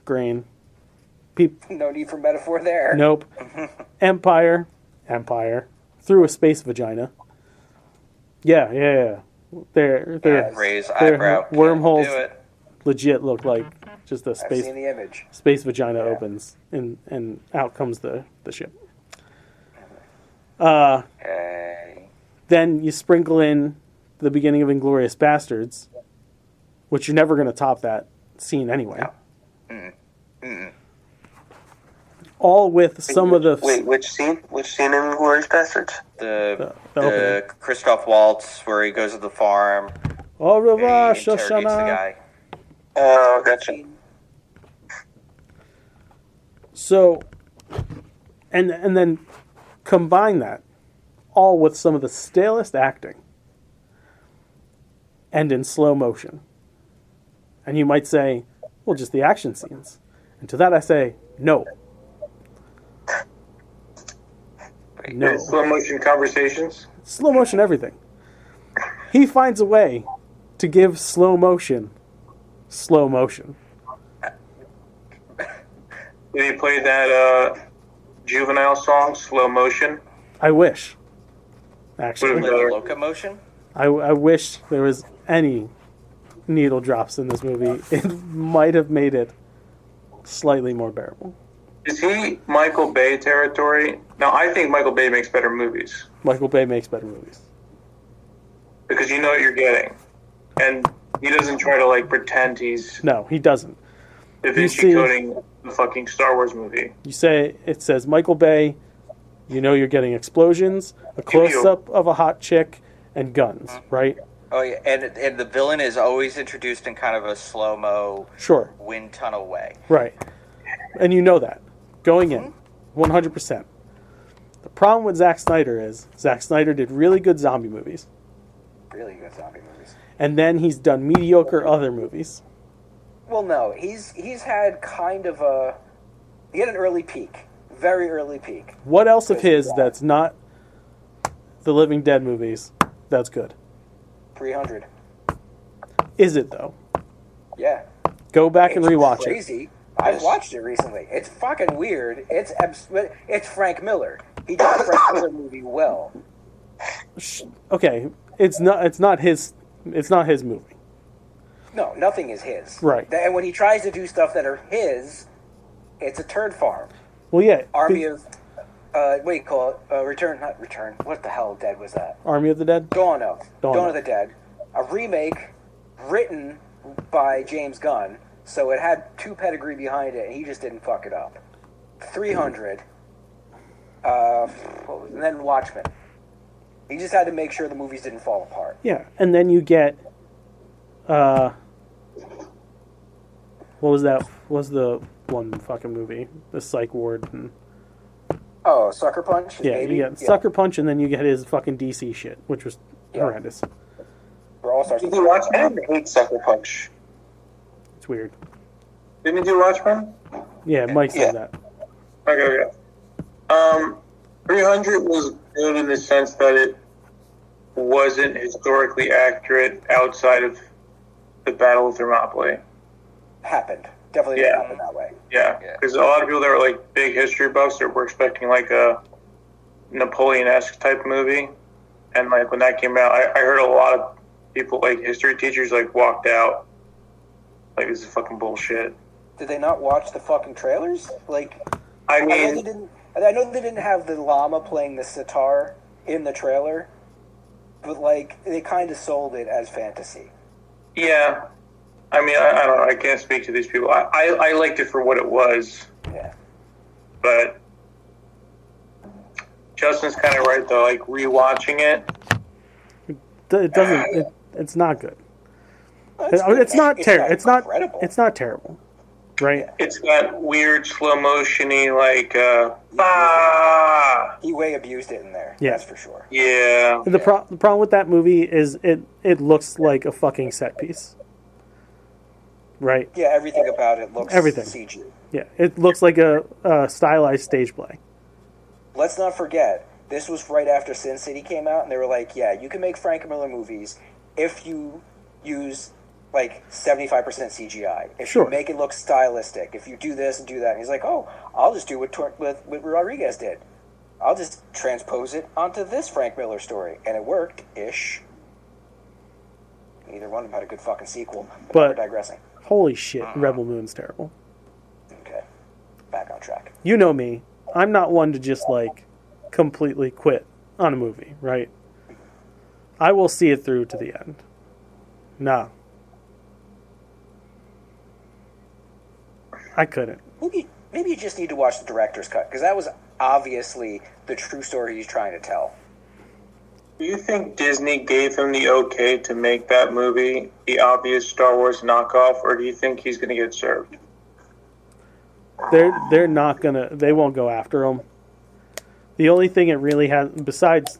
No need for metaphor there. nope, empire, through a space vagina. Yeah. They're Raise their eyebrow. Can't wormholes do it. legit look like just a I've space seen the image. vagina Yeah. opens and out comes the ship. Okay. Then you sprinkle in the beginning of Inglourious Bastards, which you're never going to top that scene anyway. All with some of the Wait, which scene? Which scene in Glorious Bastards? The opening. Christoph Waltz where he goes to the farm. Au revoir, And he interrogates the Shoshana. guy. Oh, gotcha. So, and then combine that all with some of the stalest acting and in slow motion. And you might say, well, just the action scenes. And to that I say, no. No. Slow motion conversations. Slow motion everything. He finds a way to give slow motion. Did he play that Juvenile song, Slow Motion? I wish. Actually. Would've Little locomotion. I wish there was any needle drops in this movie. It might have made it slightly more bearable. Is he Michael Bay territory? No, I think Michael Bay makes better movies Michael Bay makes better movies. because you know what you're getting, and he doesn't try to like pretend he's No, he doesn't. Da You Vinci see- coding the fucking Star Wars movie. You say it says Michael Bay, you know you're getting explosions, a close up of a hot chick, and guns, right? Oh yeah, and the villain is always introduced in kind of a slow mo Sure, wind tunnel way. right. And you know that going in, 100%. The problem with Zack Snyder is Zack Snyder did really good zombie movies, Really good zombie movies. and then he's done mediocre other movies. Well, no, he's had kind of a... He had an early peak. Very early peak. What else of his that's not the Living Dead movies that's good? 300. Is it though? Yeah. Go back and It's rewatch it. crazy. I watched it recently. It's fucking weird. It's Frank Miller. He did the Frank Miller movie well. Okay, it's not his movie. No, nothing is his. Right. And when he tries to do stuff that are his, it's a turd farm. Well, yeah, Army of... what do you call it? Not Return. What the hell dead was that? Army of the Dead. Dawn of. Dawn Dawn of. of the Dead. A remake written by James Gunn, so it had two pedigree behind it, and he just didn't fuck it up. 300. And then Watchmen. He just had to make sure the movies didn't fall apart. Yeah, and then you get, what was that? What was the one fucking movie? The Psych Ward. And, Oh, Sucker Punch? His yeah, baby? you get Sucker Punch, and then you get his fucking DC shit, which was horrendous. We're all stars. Did you watch I Watchmen? didn't hate Sucker Punch. It's weird. Didn't you watch Watchmen? Yeah, Mike said that. Okay. 300 was good in the sense that it wasn't historically accurate outside of the Battle of Thermopylae. Happened. Definitely Yeah. didn't happen that way. Yeah, because a lot of people that were like big history buffs that were expecting like a Napoleon-esque type movie, and like when that came out, I heard a lot of people, like history teachers, like walked out like this is fucking bullshit. Did they not watch the fucking trailers? Like, I I know they mean, didn't. I know they didn't have the llama playing the sitar in the trailer, but like they kind of sold it as fantasy. yeah. I mean, I don't know. I can't speak to these people. I liked it for what it was, Yeah. but Justin's kind of right though. Like rewatching it, It doesn't. It's not good. It's not terrible. It's not. incredible. It's not terrible, right? It's got weird slow motiony, like He way abused it in there. Yeah. That's for sure. yeah. The problem with that movie is it looks like a fucking set piece, right? Yeah, everything about it looks Everything. CG. Yeah, it looks like a stylized stage play. Let's not forget, this was right after Sin City came out, and they were like, yeah, you can make Frank Miller movies if you use like 75% CGI. If Sure. you make it look stylistic, if you do this and do that. And he's like, oh, I'll just do what Rodriguez did. I'll just transpose it onto this Frank Miller story. And it worked-ish. Neither one of them had a good fucking sequel. But- we're digressing. Holy shit, Rebel Moon's terrible. Okay. Back on track. You know me. I'm not one to just like completely quit on a movie, right? I will see it through to the end. Nah. I couldn't. Maybe you just need to watch the director's cut, because that was obviously the true story he's trying to tell. Do you think Disney gave him the okay to make that movie the obvious Star Wars knockoff, or do you think he's going to get served? They're not gonna. They won't go after him. The only thing it really has, besides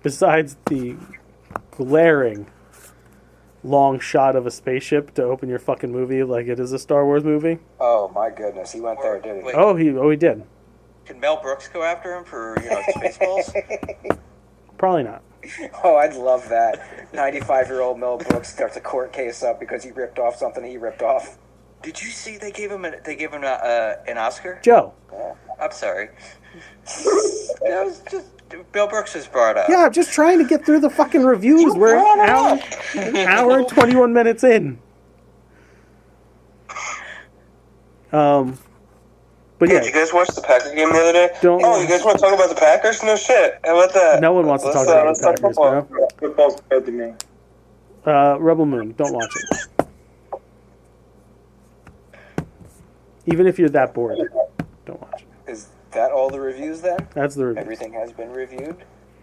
the glaring long shot of a spaceship to open your fucking movie like it is a Star Wars movie. Oh my goodness, he went there, didn't he? Wait. Oh, he did. Can Mel Brooks go after him for Spaceballs? Probably not. Oh, I'd love that. 95-year-old Mel Brooks starts a court case up because he ripped off something he ripped off. Did you see they gave him an Oscar? Joe. I'm sorry. That was just Mel Brooks was brought up. Yeah, I'm just trying to get through the fucking reviews. We're an hour and 21 minutes in. But Hey, did you yeah, guys watch the Packer game the other day? Don't- Oh, you guys want to talk about the Packers? No shit. How about that? no one wants to talk about the Packers, football. bro. Football's good to me. Rebel Moon, don't watch it. Even if you're that bored, don't watch it. Is that all the reviews then? That's the review. Everything has been reviewed.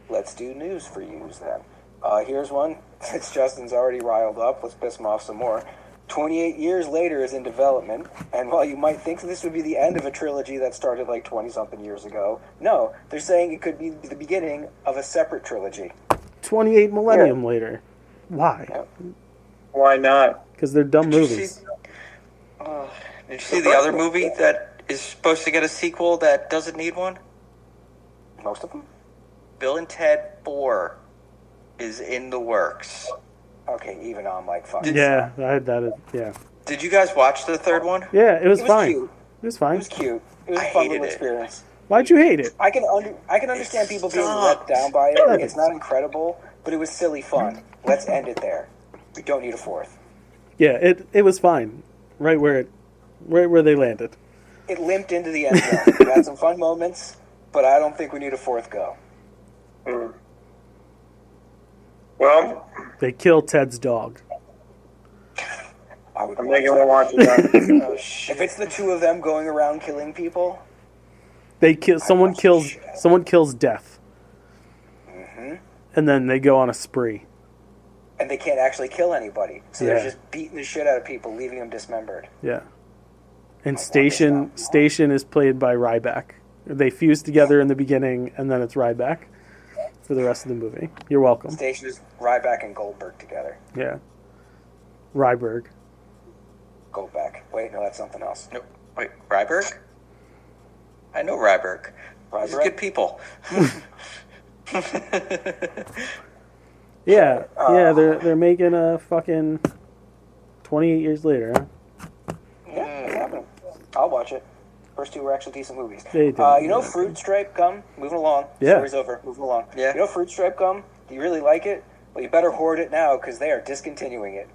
Let's do news for yous then. Here's one. Since Justin's already riled up, let's piss him off some more. 28 years later is in development, and while you might think this would be the end of a trilogy that started like 20-something years ago, no, they're saying it could be the beginning of a separate trilogy. 28 millennium later. Why? Yep. Why not? Because they're dumb Did you movies. see- Did you see the other movie that is supposed to get a sequel that doesn't need one? Most of them? Bill and Ted 4 is in the works. Okay, even I'm like, fucking. Yeah, yeah. Did you guys watch the third one? Yeah, it was It was fine. cute. It was It fine. was cute. It was I a fun hated little it. experience. Why'd you hate it? I can understand people being sucked. let down by it. It's not incredible, but it was silly fun. Let's end it there. We don't need a fourth. Yeah, it was fine. Right where they landed. It limped into the end zone. We had some fun moments, but I don't think we need a fourth go. Well, They killed Ted's dog. I would I'm watch making it. one watch it. Oh, shit. If it's the two of them going around killing people, They kill someone watched the kills shit out of it. someone kills Death. And then they go on a spree. and they can't actually kill anybody, so Yeah. they're just beating the shit out of people, leaving them dismembered. Yeah. And Station is played by Ryback. They fuse together in the beginning, and then it's Ryback for the rest of the movie. You're welcome. Station is Ryback and Goldberg together. Yeah. Ryberg. Goldback. Wait, no, that's something else. No, wait, Ryberg? I know Ryberg. He's Ryberg? good people. Yeah. Yeah, they're making a fucking 28 years later. Huh? Yeah, it's happening. I'll watch it. First two were actually decent movies. They did. You know Fruit Stripe Gum? Moving along. Yeah. Story's over. Moving along. Yeah. You know Fruit Stripe Gum? Do you really like it? Well, you better hoard it now because they are discontinuing it.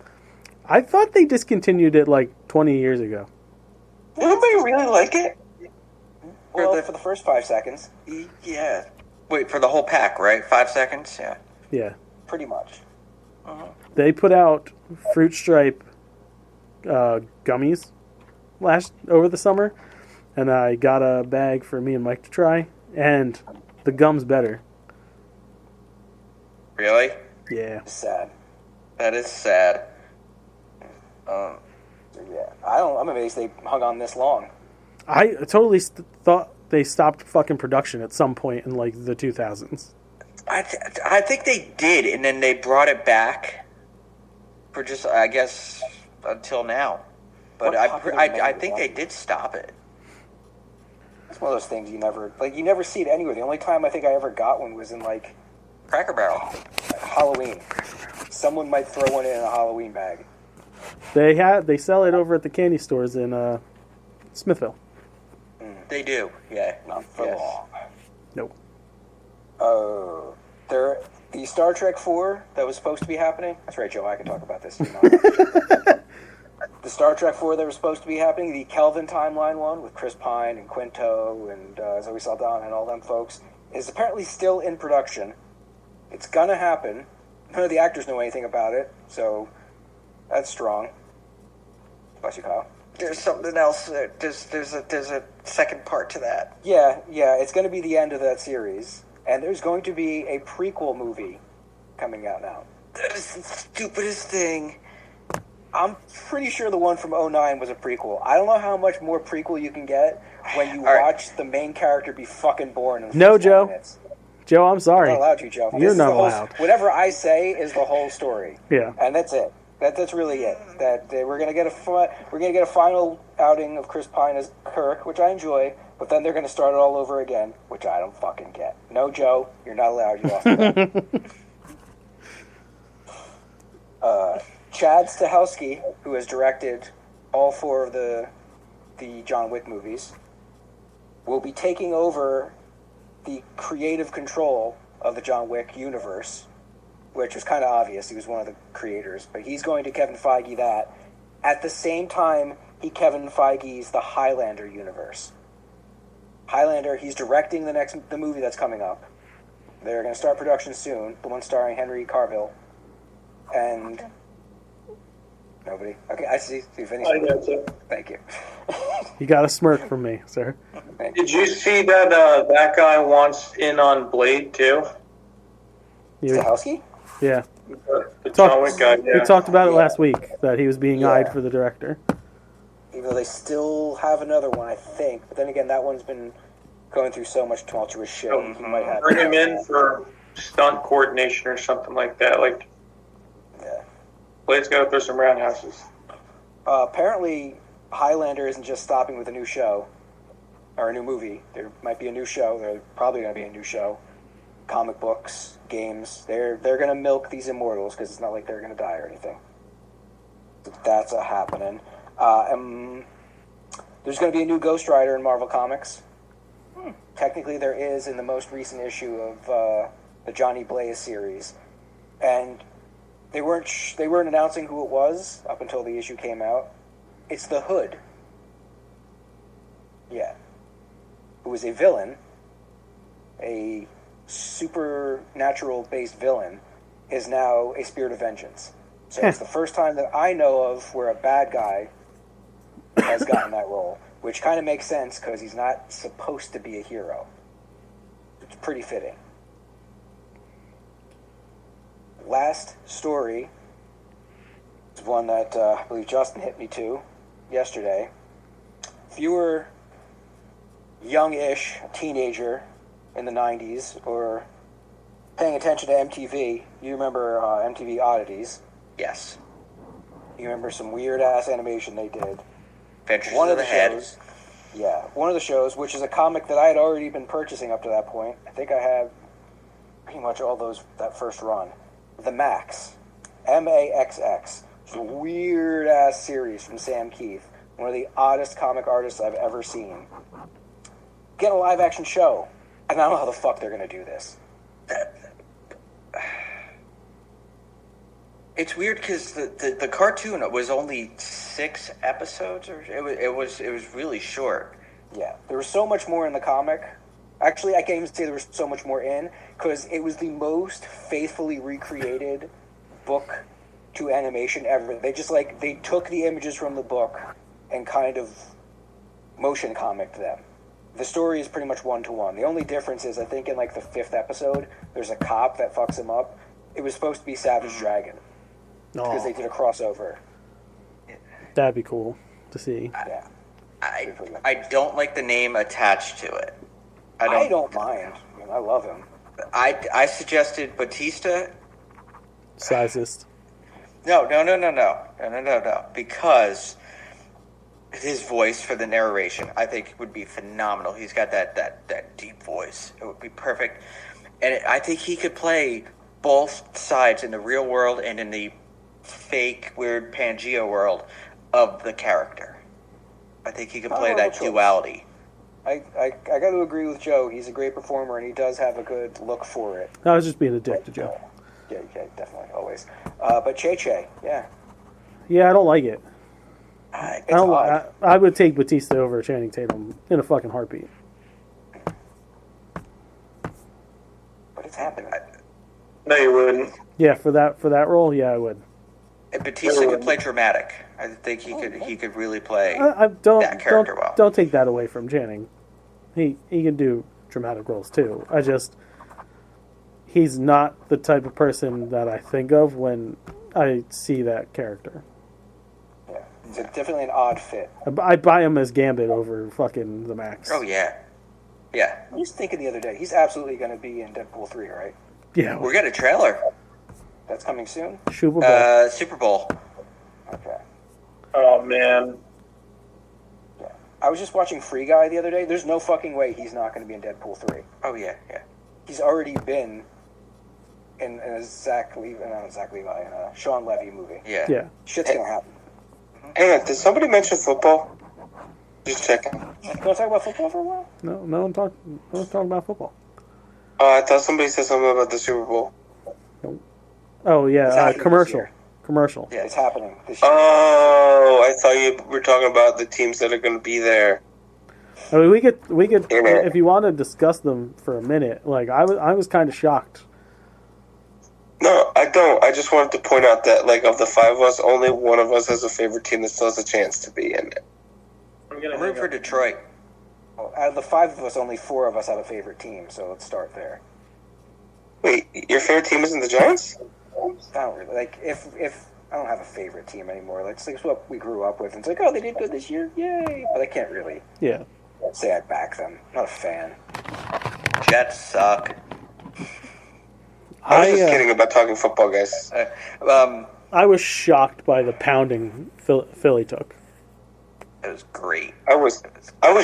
I thought they discontinued it like 20 years ago. Anybody really like it? Well, for the first 5 seconds, Yeah. Wait, for the whole pack, right? 5 seconds? Yeah. Yeah. pretty much. They put out Fruit Stripe gummies over the summer, and I got a bag for me and Mike to try, and the gum's better. Really? Yeah. It's sad. That is sad. So, yeah, I'm amazed they hung on this long. I totally thought they stopped fucking production at some point in like the 2000s. I think they did, and then they brought it back for just, I guess, until now. But What popular I manga think they was? did stop it. It's one of those things you never see it anywhere. The only time I think I ever got one was in like Cracker Barrel. Halloween. Someone might throw one in a Halloween bag. They sell it over at the candy stores in Smithville. They do, yeah. Not for Yes. long. Nope. The Star Trek 4 that was supposed to be happening. That's right, Joe. I can talk about this. You know. The Star Trek 4 that was supposed to be happening, the Kelvin timeline one with Chris Pine and Quinto and Zoe Saldana and all them folks, is apparently still in production. It's gonna happen. None of the actors know anything about it, so that's strong. Bless you, Kyle. There's something else. There's a second part to that. Yeah, it's going to be the end of that series. And there's going to be a prequel movie coming out now. That is the stupidest thing. I'm pretty sure the one from 09 was a prequel. I don't know how much more prequel you can get when you All right. watch the main character be fucking born in the No, first 10 Joe. minutes. Joe, I'm sorry. You're not allowed to, Joe. You're This is not the whole- allowed. Whatever I say is the whole story. Yeah. And that's it. That's really it. That we're gonna get a final outing of Chris Pine as Kirk, which I enjoy, but then they're gonna start it all over again, which I don't fucking get. No, Joe, you're not allowed. You lost the bet. Chad Stahelski, who has directed all 4 of the John Wick movies, will be taking over the creative control of the John Wick universe, which was kind of obvious. He was one of the creators, but he's going to Kevin Feige that. At the same time, he Kevin Feige's the Highlander universe. Highlander, he's directing the movie that's coming up. They're going to start production soon, the one starring Henry Cavill. And nobody. Okay, I see. You finished. I got you. Thank you. You got a smirk from me, sir. Did you see that that guy wants in on Blade too? You, Stahelski? yeah. The John Wick guy. We Yeah. talked about it Yeah. last week that he was being Yeah. eyed for the director. Even though they still have another one, I think. But then again, that one's been going through so much tumultuous shit. He might have Bring him in for stunt coordination or something like that. Like Yeah. Blade's got to throw some roundhouses. Apparently, Highlander isn't just stopping with a new show or a new movie. There might be a new show. There's probably going to be a new show. Comic books, games. They're going to milk these immortals because it's not like they're going to die or anything. So that's a happening. There's going to be a new Ghost Rider in Marvel Comics. Technically, there is in the most recent issue of the Johnny Blaze series, and they weren't announcing who it was up until the issue came out. It's the Hood. Yeah. Who was a villain, a supernatural-based villain, is now a spirit of vengeance. So it's the first time that I know of where a bad guy has gotten that role, which kind of makes sense because he's not supposed to be a hero. It's pretty fitting. Last story is one that I believe Justin hit me to yesterday. If you were young-ish, a teenager in the 90s, or paying attention to MTV, you remember MTV Oddities. Yes. You remember some weird-ass animation they did. Adventures One of of the the Head. shows, yeah, one of the shows, which is a comic that I had already been purchasing up to that point. I think I had pretty much all that first run. The Max, Maxx. It's a weird ass series from Sam Keith, one of the oddest comic artists I've ever seen. Get a live action show, and I don't know how the fuck they're gonna do this. It's weird because the cartoon was only 6 episodes, or it was really short. Yeah, there was so much more in the comic. Actually, I can't even say there was so much more in, because it was the most faithfully recreated book to animation ever. They took the images from the book and kind of motion comicked them. The story is pretty much one-to-one. The only difference is, I think in like the 5th episode, there's a cop that fucks him up. It was supposed to be Savage Dragon, because they did a crossover. That'd be cool to see. Yeah. I don't like the name attached to it. I don't mind. I mean, I love him. I suggested Batista. Sizest. No. Because his voice for the narration, I think, would be phenomenal. He's got that deep voice. It would be perfect. And I think he could play both sides in the real world and in the fake, weird Pangea world of the character. I think he could play that duality. I got to agree with Joe. He's a great performer, and he does have a good look for it. I was just being a dick to Joe. Yeah, definitely, always. But Che, yeah. Yeah, I don't like it. It's odd. I would take Batista over Channing Tatum in a fucking heartbeat. But it's happening. No, you wouldn't. Yeah, for that role, yeah, I would. And Batista could play dramatic. I think he could really play I that character well. Don't take that away from Channing. He can do dramatic roles too. He's not the type of person that I think of when I see that character. Yeah, it's definitely an odd fit. I buy him as Gambit over fucking the Max. Oh yeah. I was thinking the other day, he's absolutely going to be in Deadpool 3, right? Yeah, We got a trailer. That's coming soon? Super Bowl. Super Bowl. Okay. Oh, man. Yeah. I was just watching Free Guy the other day. There's no fucking way he's not going to be in Deadpool 3. Oh yeah. He's already been in a Sean Levy movie. Yeah. Yeah. Shit's going to happen. Hang on, did somebody mention football? Just checking. You want to talk about football for a while? No one talking about football. Oh, I thought somebody said something about the Super Bowl. Oh It's yeah, happening commercial. this year. Commercial. Yeah. It's happening this year. Oh, I thought you were talking about the teams that are going to be there. I mean, we could, Yeah. if you want to discuss them for a minute. Like I was kind of shocked. No, I don't. I just wanted to point out that, like, of the five of us, only one of us has a favorite team that still has a chance to be in it. I'm going I'm rooting for Detroit. Well, out of the five of us, only four of us have a favorite team, so let's start there. Wait, your favorite team isn't the Giants? I don't really, like, if I don't have a favorite team anymore. Like, it's what we grew up with. And it's like, oh, they did good this year, yay! But I can't really say I back them. I'm not a fan. Jets suck. I was just kidding about talking football, guys. I was shocked by the pounding Philly took. It was great. I was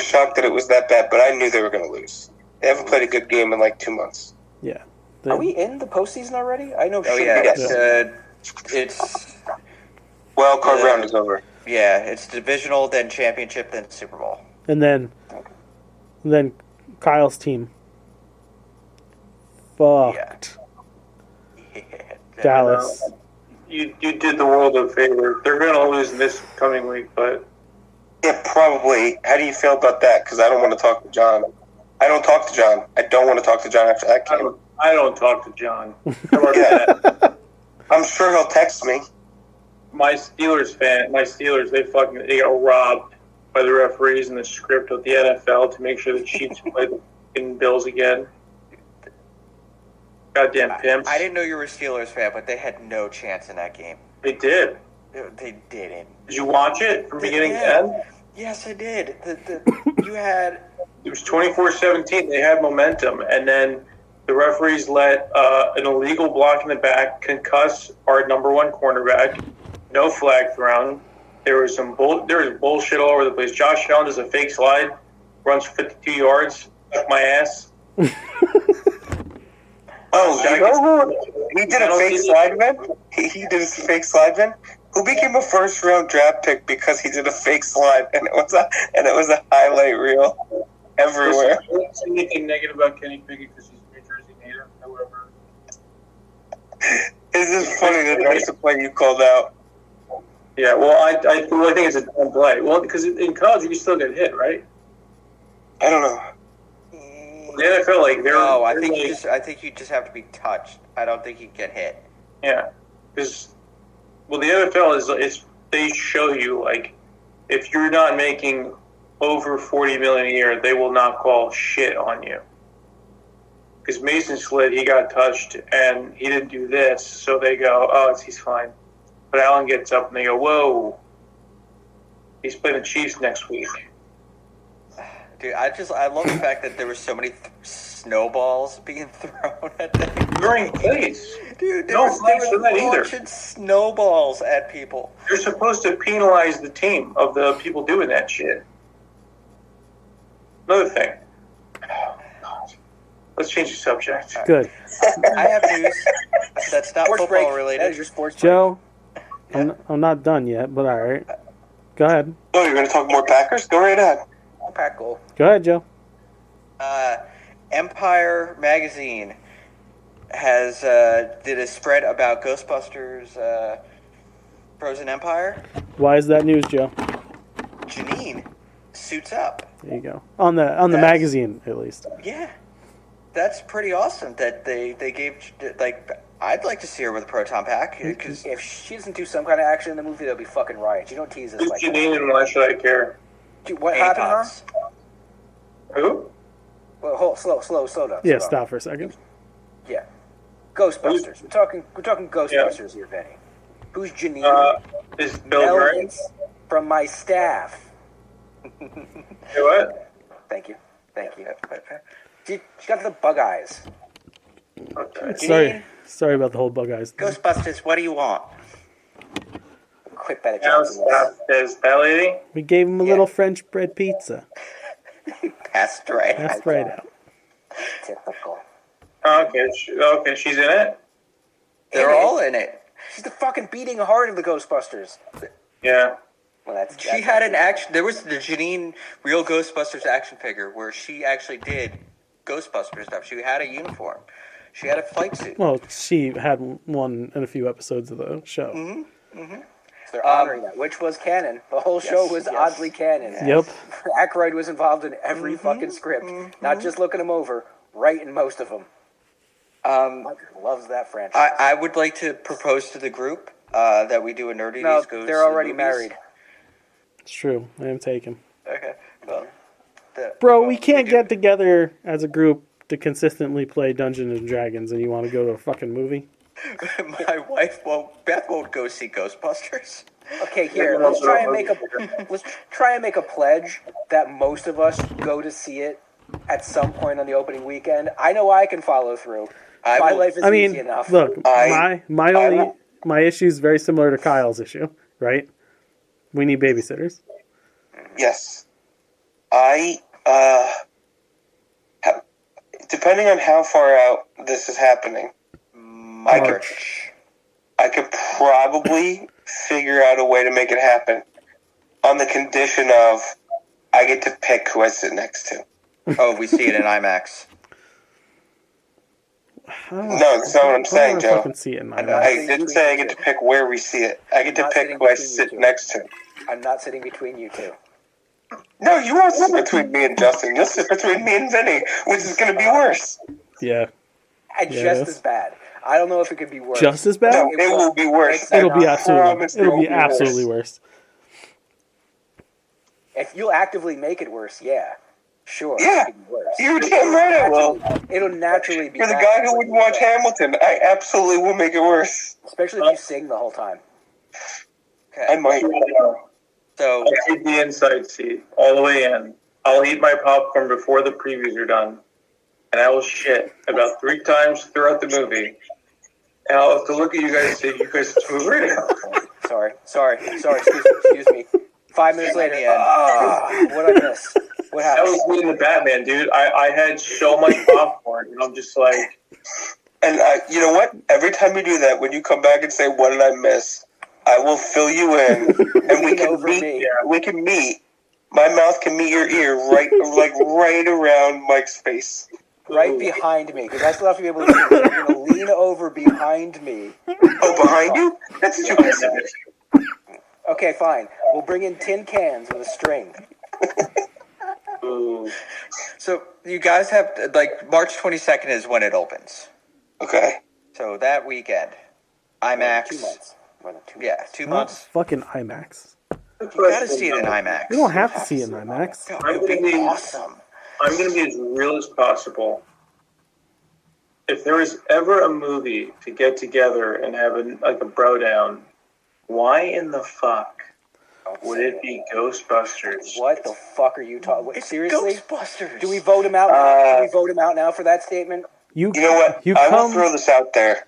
shocked that it was that bad, but I knew they were going to lose. They haven't played a good game in like 2 months. Yeah. Are we in the postseason already? I know. Oh yeah, it's Wild card round is over. Yeah, it's divisional, then championship, then Super Bowl. And then Kyle's team. Fucked. Yeah. Dallas. You did the world a favor. They're going to lose this coming week, but... Yeah, probably. How do you feel about that? Because I don't want to talk to John. I don't talk to John. I don't want to talk to John after that game. I don't talk to John. How about that? I'm sure he'll text me. My Steelers, they got robbed by the referees and the script of the NFL to make sure the Chiefs play the fucking Bills again. Goddamn pimps. I didn't know you were a Steelers fan, but they had no chance in that game. They did. They didn't. Did you watch it from beginning to end? Yes, I did. You had... It was 24-17. They had momentum, and then the referees let an illegal block in the back concuss our number one cornerback. No flag thrown. There was bullshit all over the place. Josh Allen does a fake slide, runs 52 yards. Suck my ass. He did a fake slide, man? He did a fake slide, man? Who became a first-round draft pick because he did a fake slide, and it was a highlight reel everywhere. I don't say anything negative about Kenny Pickett because he's a New Jersey native. However, it's just funny that that's the play you called out. yeah. Well, I think it's a dumb play. Well, because in college you still get hit, right? I don't know. The NFL, like they're. No, I they're think like, you just have to be touched. I don't think you get hit. Yeah, because the NFL is they show you like if you're not making over $40 million a year, they will not call shit on you. Because Mason slid, he got touched and he didn't do this, so they go, oh, he's fine. But Allen gets up and they go, whoa. He's playing the Chiefs next week. Dude, I love the fact that there were so many snowballs being thrown at them. During plays. Dude, they No were flags for that either. launching snowballs at people. You're supposed to penalize the team of the people doing that shit. Another thing. Oh, God. Let's change the subject. Good. I have news that's not Sports football break. related. That is your sports break. Joe, I'm not done yet, but all right. Go ahead. Oh, you're going to talk more Packers? Go right ahead. Pack goal. Go ahead, Joe. Empire Magazine has did a spread about Ghostbusters Frozen Empire. Why is that news, Joe? Janine suits up. There you go. On the That's- magazine, at least. Yeah, that's pretty awesome that they gave, like, I'd like to see her with a proton pack because If she doesn't do some kind of action in the movie, there'll be fucking riots. You don't tease us Who's like Janine and why should I care? Dude, what happened, huh? Who? Well, hold, slow down. Yeah, slow down. stop for a second. Yeah. Ghostbusters. We're talking Ghostbusters here, Benny. Who's Janine? Is Bill Murray? Melvins from my staff. Hey, what? Thank you. She got the bug eyes. Okay. Sorry about the whole bug eyes thing. Ghostbusters, what do you want? Quick better Now Johnson. there's that lady. We gave him a little French bread pizza. Passed right. That's right out. Typical. Okay, she's in it. They're all in it. She's the fucking beating heart of the Ghostbusters. Yeah. Well, that's She had an action. There was the Janine Real Ghostbusters action figure where she actually did Ghostbusters stuff. She had a uniform. She had a flight suit. Well, she had one in a few episodes of the show. Mm-hmm. They're honoring that, which was canon. The whole show was oddly canon. Yep. Aykroyd was involved in every fucking script, not just looking them over, writing most of them. Mike loves that franchise. I would like to propose to the group that we do a Nerdy No, Days Goes they're to already movies. married. It's true. I am taken. Okay. Well, Bro, we can't get together as a group to consistently play Dungeons and Dragons, and you want to go to a fucking movie? My wife won't. Beth won't go see Ghostbusters. Okay, here let's try and make a pledge that most of us go to see it at some point on the opening weekend. I know I can follow through. My life is easy enough. Look, my issue is very similar to Kyle's issue, right? We need babysitters. Yes. Depending on how far out this is happening, March. I could probably figure out a way to make it happen on the condition of I get to pick who I sit next to. Oh, we see it in IMAX. No, that's not what I'm saying, Joe. Fucking see it in my I didn't say I get to pick where we see it. I get to Not pick sitting who I between you sit two. next to. I'm not sitting between you two. No, you won't sit between me and Justin. You'll sit between me and Vinny, which is going to be worse. Yeah. And Yes. just as bad. I don't know if it could be worse. Just as bad? No, it will be worse. It'll be I promise absolutely. It'll be it will worse. absolutely worse. If you'll actively make it worse, yeah. Sure. Yeah. It could be worse. You're damn right I will. It'll naturally be You're the bad. guy who wouldn't watch Hamilton. I absolutely will make it worse. Especially if you sing the whole time. I might. So I'll take the inside seat all the way in. I'll eat my popcorn before the previews are done, and I will shit about 3 times throughout the movie. And I'll have to look at you guys and say, "You guys move right now." Sorry. Excuse me. 5 minutes later. What I miss? What That happened? was me in the Batman, dude. I had so much popcorn, and I'm just like, And you know what? Every time you do that, when you come back and say, "What did I miss?" I will fill you in, and we Lean can over meet. me. We can meet. My mouth can meet your ear, right around Mike's face. Right behind me, because I still have to be able to see. You're going to lean over behind me. Oh, behind you? That's too bad. Okay, fine. We'll bring in tin cans with a string. ooh. So you guys have March 22nd is when it opens. Okay. So that weekend, IMAX. 2 months. More than 2 months. Yeah, 2 Not months. fucking IMAX. You gotta see it in IMAX. We don't have to see it in IMAX. God, it would be awesome. I'm going to be as real as possible. If there is ever a movie to get together and have a bro down, why in the fuck Don't Would say it be Ghostbusters? What the fuck are you talking? Seriously? Ghostbusters. Do we vote him out? Now? Do we vote him out now for that statement? You You know what? You I will come. throw this out there.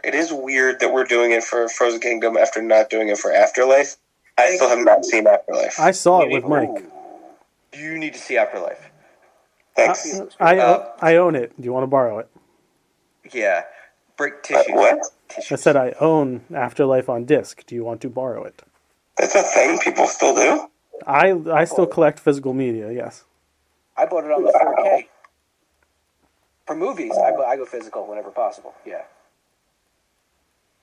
It is weird that we're doing it for Frozen Kingdom after not doing it for Afterlife. I still have not seen Afterlife. I saw it with Mike. You need to see Afterlife. Thanks. I own it. Do you want to borrow it? Yeah. Break tissues. What? I Tissues. said I own Afterlife on disc. Do you want to borrow it? That's a thing people still do? I still collect physical media. Yes. I bought it on the 4K. For movies, I go physical whenever possible. Yeah.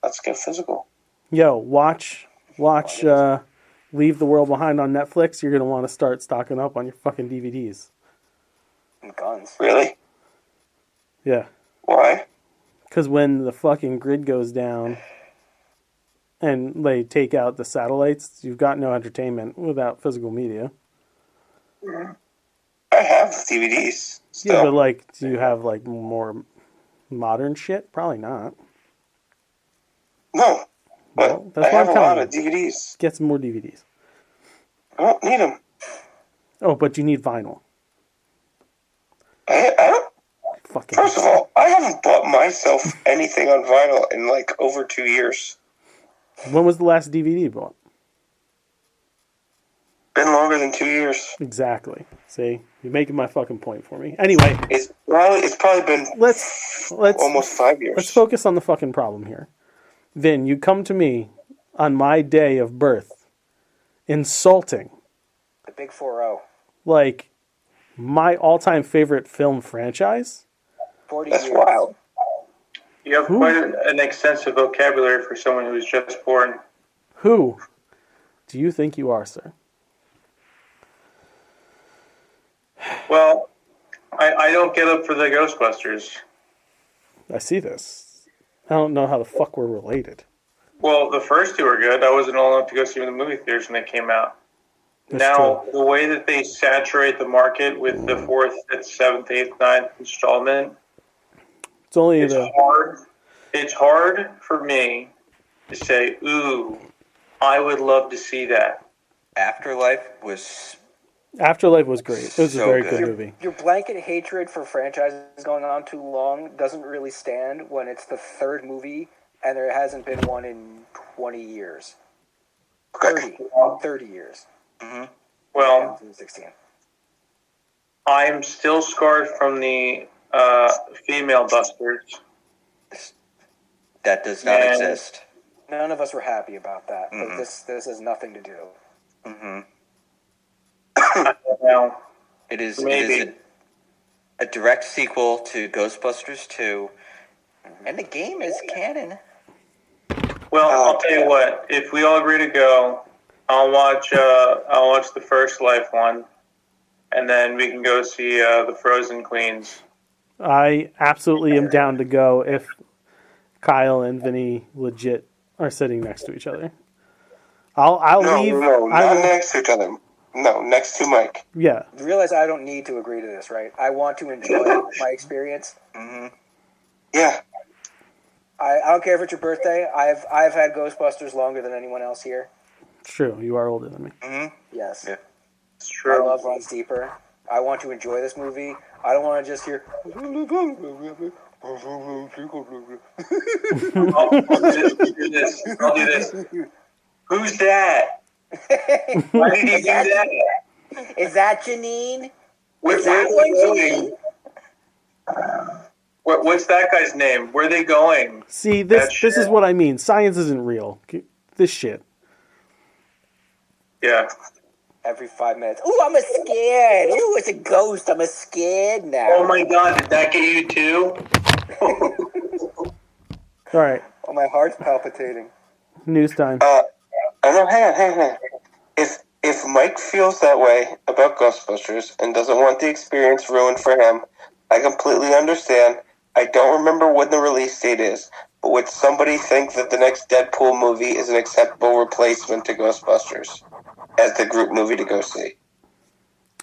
Let's get physical. Yo, watch. Leave the World Behind on Netflix. You're gonna want to start stocking up on your fucking DVDs. And guns. Really? Yeah. Why? Because when the fucking grid goes down and they take out the satellites, you've got no entertainment without physical media. I have DVDs. Still. Yeah, but like, do you have like more modern shit? Probably not. No. But Well, that's I what have I'm a lot telling of DVDs. Get some more DVDs. I don't need them. Oh, but you need vinyl. I don't. Fucking. First of all, I haven't bought myself anything on vinyl in like over 2 years. When was the last DVD you bought? Been longer than 2 years. Exactly. See, you're making my fucking point for me. Anyway, It's probably been let's almost 5 years. let's focus on the fucking problem here. Vin, you come to me on my day of birth, insulting The big 4-0. like my all-time favorite film franchise. 40 That's years. wild. You have quite an extensive vocabulary for someone who was just born. Who do you think you are, sir? Well, I don't get up for the Ghostbusters. I see this. I don't know how the fuck we're related. Well, the first two were good. I wasn't old enough to go see them in the movie theaters when they came out. That's Now, true. the way that they saturate the market with the 4th, 5th, 7th, 8th, 9th installment, It's only it's the hard. It's hard for me to say, ooh, I would love to see that. Afterlife was Afterlife was great. It was a So very good. good movie. Your blanket hatred for franchises going on too long doesn't really stand when it's the third movie and there hasn't been one in 20 years. 30 years. Well, 2016. I'm still scarred from the female busters. that does not Man. exist. None of us were happy about that, but this has nothing to do. Now, It is Maybe. a direct sequel to Ghostbusters 2, and the game is canon. well, I'll tell you what. If we all agree to go, I'll watch the first Life one, and then we can go see the Frozen Queens. I absolutely am down to go if Kyle and Vinny legit are sitting next to each other. I'll No, leave. no, I not will, next to each other. No, next to Mike. yeah. You realize I don't need to agree to this, right? I want to enjoy my experience. Yeah. I don't care if it's your birthday. I've had Ghostbusters longer than anyone else here. It's true. You are older than me. Yes. Yeah. It's My true. love runs deeper. I want to enjoy this movie. I don't want to just hear. I'll do this. Who's that? Why did he do that? Is that Janine? Where's Is that that one going? What's that guy's name? Where are they going? See, That this is shit. what I mean. Science isn't real. This shit. Yeah. Every 5 minutes. Ooh, I'm scared. Ooh, it's a ghost. I'm scared now. Oh my God! Did that get you too? All right. Oh, my heart's palpitating. News time. Oh no, hang on. If Mike feels that way about Ghostbusters and doesn't want the experience ruined for him, I completely understand. I don't remember when the release date is, but would somebody think that the next Deadpool movie is an acceptable replacement to Ghostbusters as the group movie to go see?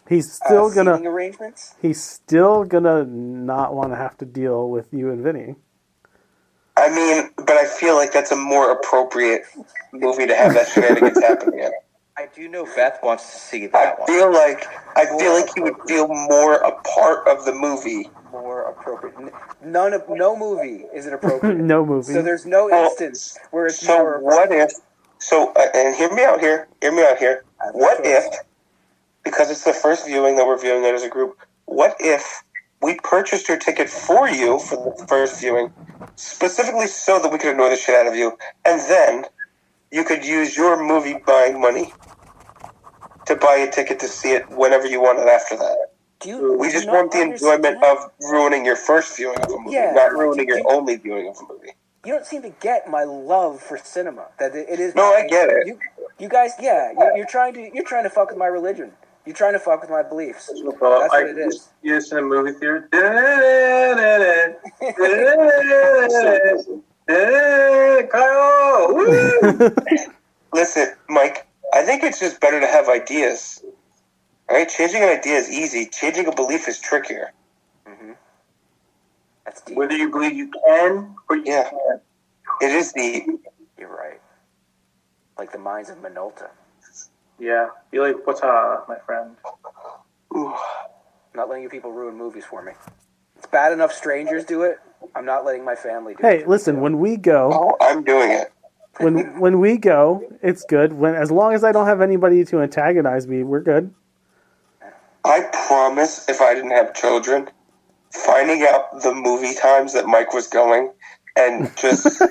He's still Seating gonna. arrangements? He's still gonna not want to have to deal with you and Vinny. I mean, but I feel like that's a more appropriate movie to have that shenanigans happen in. I do know Beth wants to see I that one. feel like he would feel more a part of the movie. More appropriate. No movie is it appropriate. No movie. So there's no Well, instance where it's So more what if? So and hear me out here. What if? Because it's the first viewing that we're viewing it as a group. What if we purchased your ticket for you for the first viewing, specifically so that we could annoy the shit out of you, and then you could use your movie buying money to buy a ticket to see it whenever you want it after that. We just want the enjoyment of ruining your first viewing of a movie, not ruining your only viewing of a movie. You don't seem to get my love for cinema. That it is. No, I get it. You guys, you're trying to fuck with my religion. You're trying to fuck with my beliefs. That's what it is. You just in a movie theater. Kyle, woo! Listen, Mike, I think it's just better to have ideas. Right? Changing an idea is easy. Changing a belief is trickier. That's deep. Whether you believe you can or you can't. It is deep. You're right. Like the minds of Minolta. Yeah. You like what's my friend? Ooh. I'm not letting you people ruin movies for me. It's bad enough strangers do it. I'm not letting my family do it. Hey, listen, when we go, Oh, I'm doing it. when we go, it's good. As long as I don't have anybody to antagonize me, we're good. I promise if I didn't have children, finding out the movie times that Mike was going and just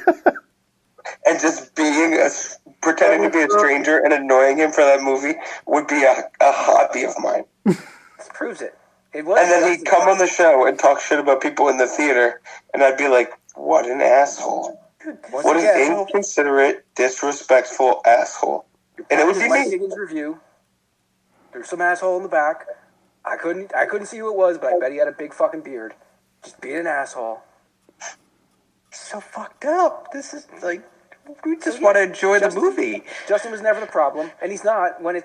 pretending to be a stranger and annoying him for that movie would be a hobby of mine. This proves it. It was. And then he'd come on the show and talk shit about people in the theater, and I'd be like, what an asshole. What an inconsiderate, disrespectful asshole. And it would be Mike me. Higgins review. There's some asshole in the back. I couldn't see who it was, but I bet he had a big fucking beard. Just being an asshole. So fucked up. This is like we just want to enjoy the movie. Justin was never the problem, and he's not when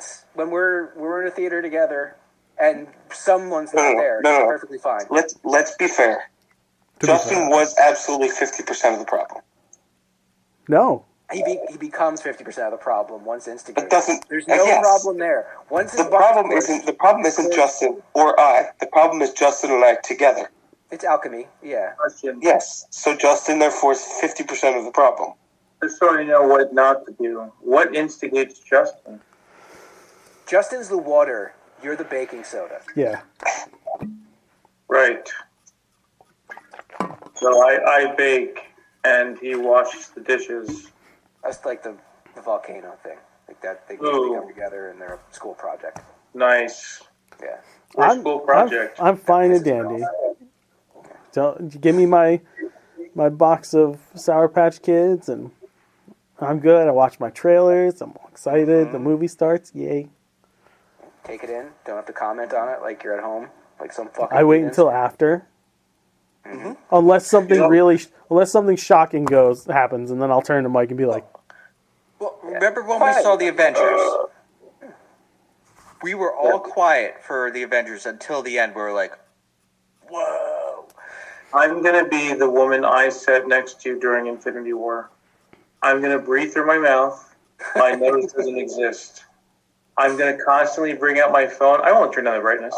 we're in a theater together and someone's not there. No. It's perfectly fine. Let's be fair. Justin was absolutely 50% of the problem. No. He becomes 50% of the problem once instigated. It doesn't. There's no yes. problem there. Once The problem isn't Justin or I. The problem is Justin and I together. It's alchemy. Yeah. Yes. So Justin, therefore, is 50% of the problem. Just so you know what not to do. What instigates Justin? Justin's the water. You're the baking soda. Yeah. Right. So I bake and he washes the dishes. That's like the volcano thing. Like that. They Ooh. come together in their school project. Nice. Yeah. School project. I'm fine and dandy. So give me my box of Sour Patch Kids, and I'm good. I watch my trailers. I'm excited. The movie starts. Yay! Take it in. Don't have to comment on it like you're at home. Like some fucking. I wait heathens. until after, unless something shocking happens, and then I'll turn to Mike and be like, Well, remember when we saw the Avengers? We were all quiet for the Avengers until the end. We were like, "Whoa!" I'm going to be the woman I sat next to during Infinity War. I'm going to breathe through my mouth. My nose doesn't exist. I'm going to constantly bring out my phone. I won't turn down the brightness.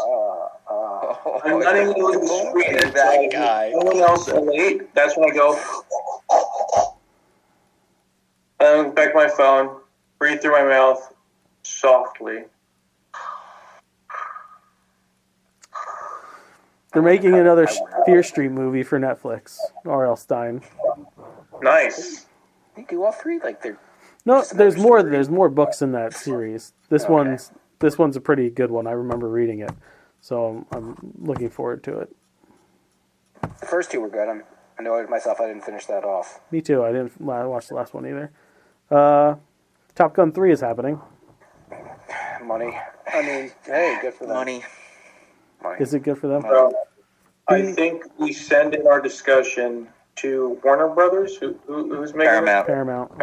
I'm not even going to screen it. That guy. No one else late. That's when I go. I look back at my phone, breathe through my mouth softly. they're making another Fear Street movie for Netflix. R.L. Stein. Nice. You do all three. Like they're. No, there's more. There's more books in that series. This one's a pretty good one. I remember reading it, so I'm looking forward to it. The first two were good. I know myself. I didn't finish that off. Me too. I didn't watch the last one either. Top Gun 3 is happening. Money. I mean, hey, good for them. Money. Is it good for them? So, I think we send in our discussion to Warner Brothers, who's making Paramount. Paramount.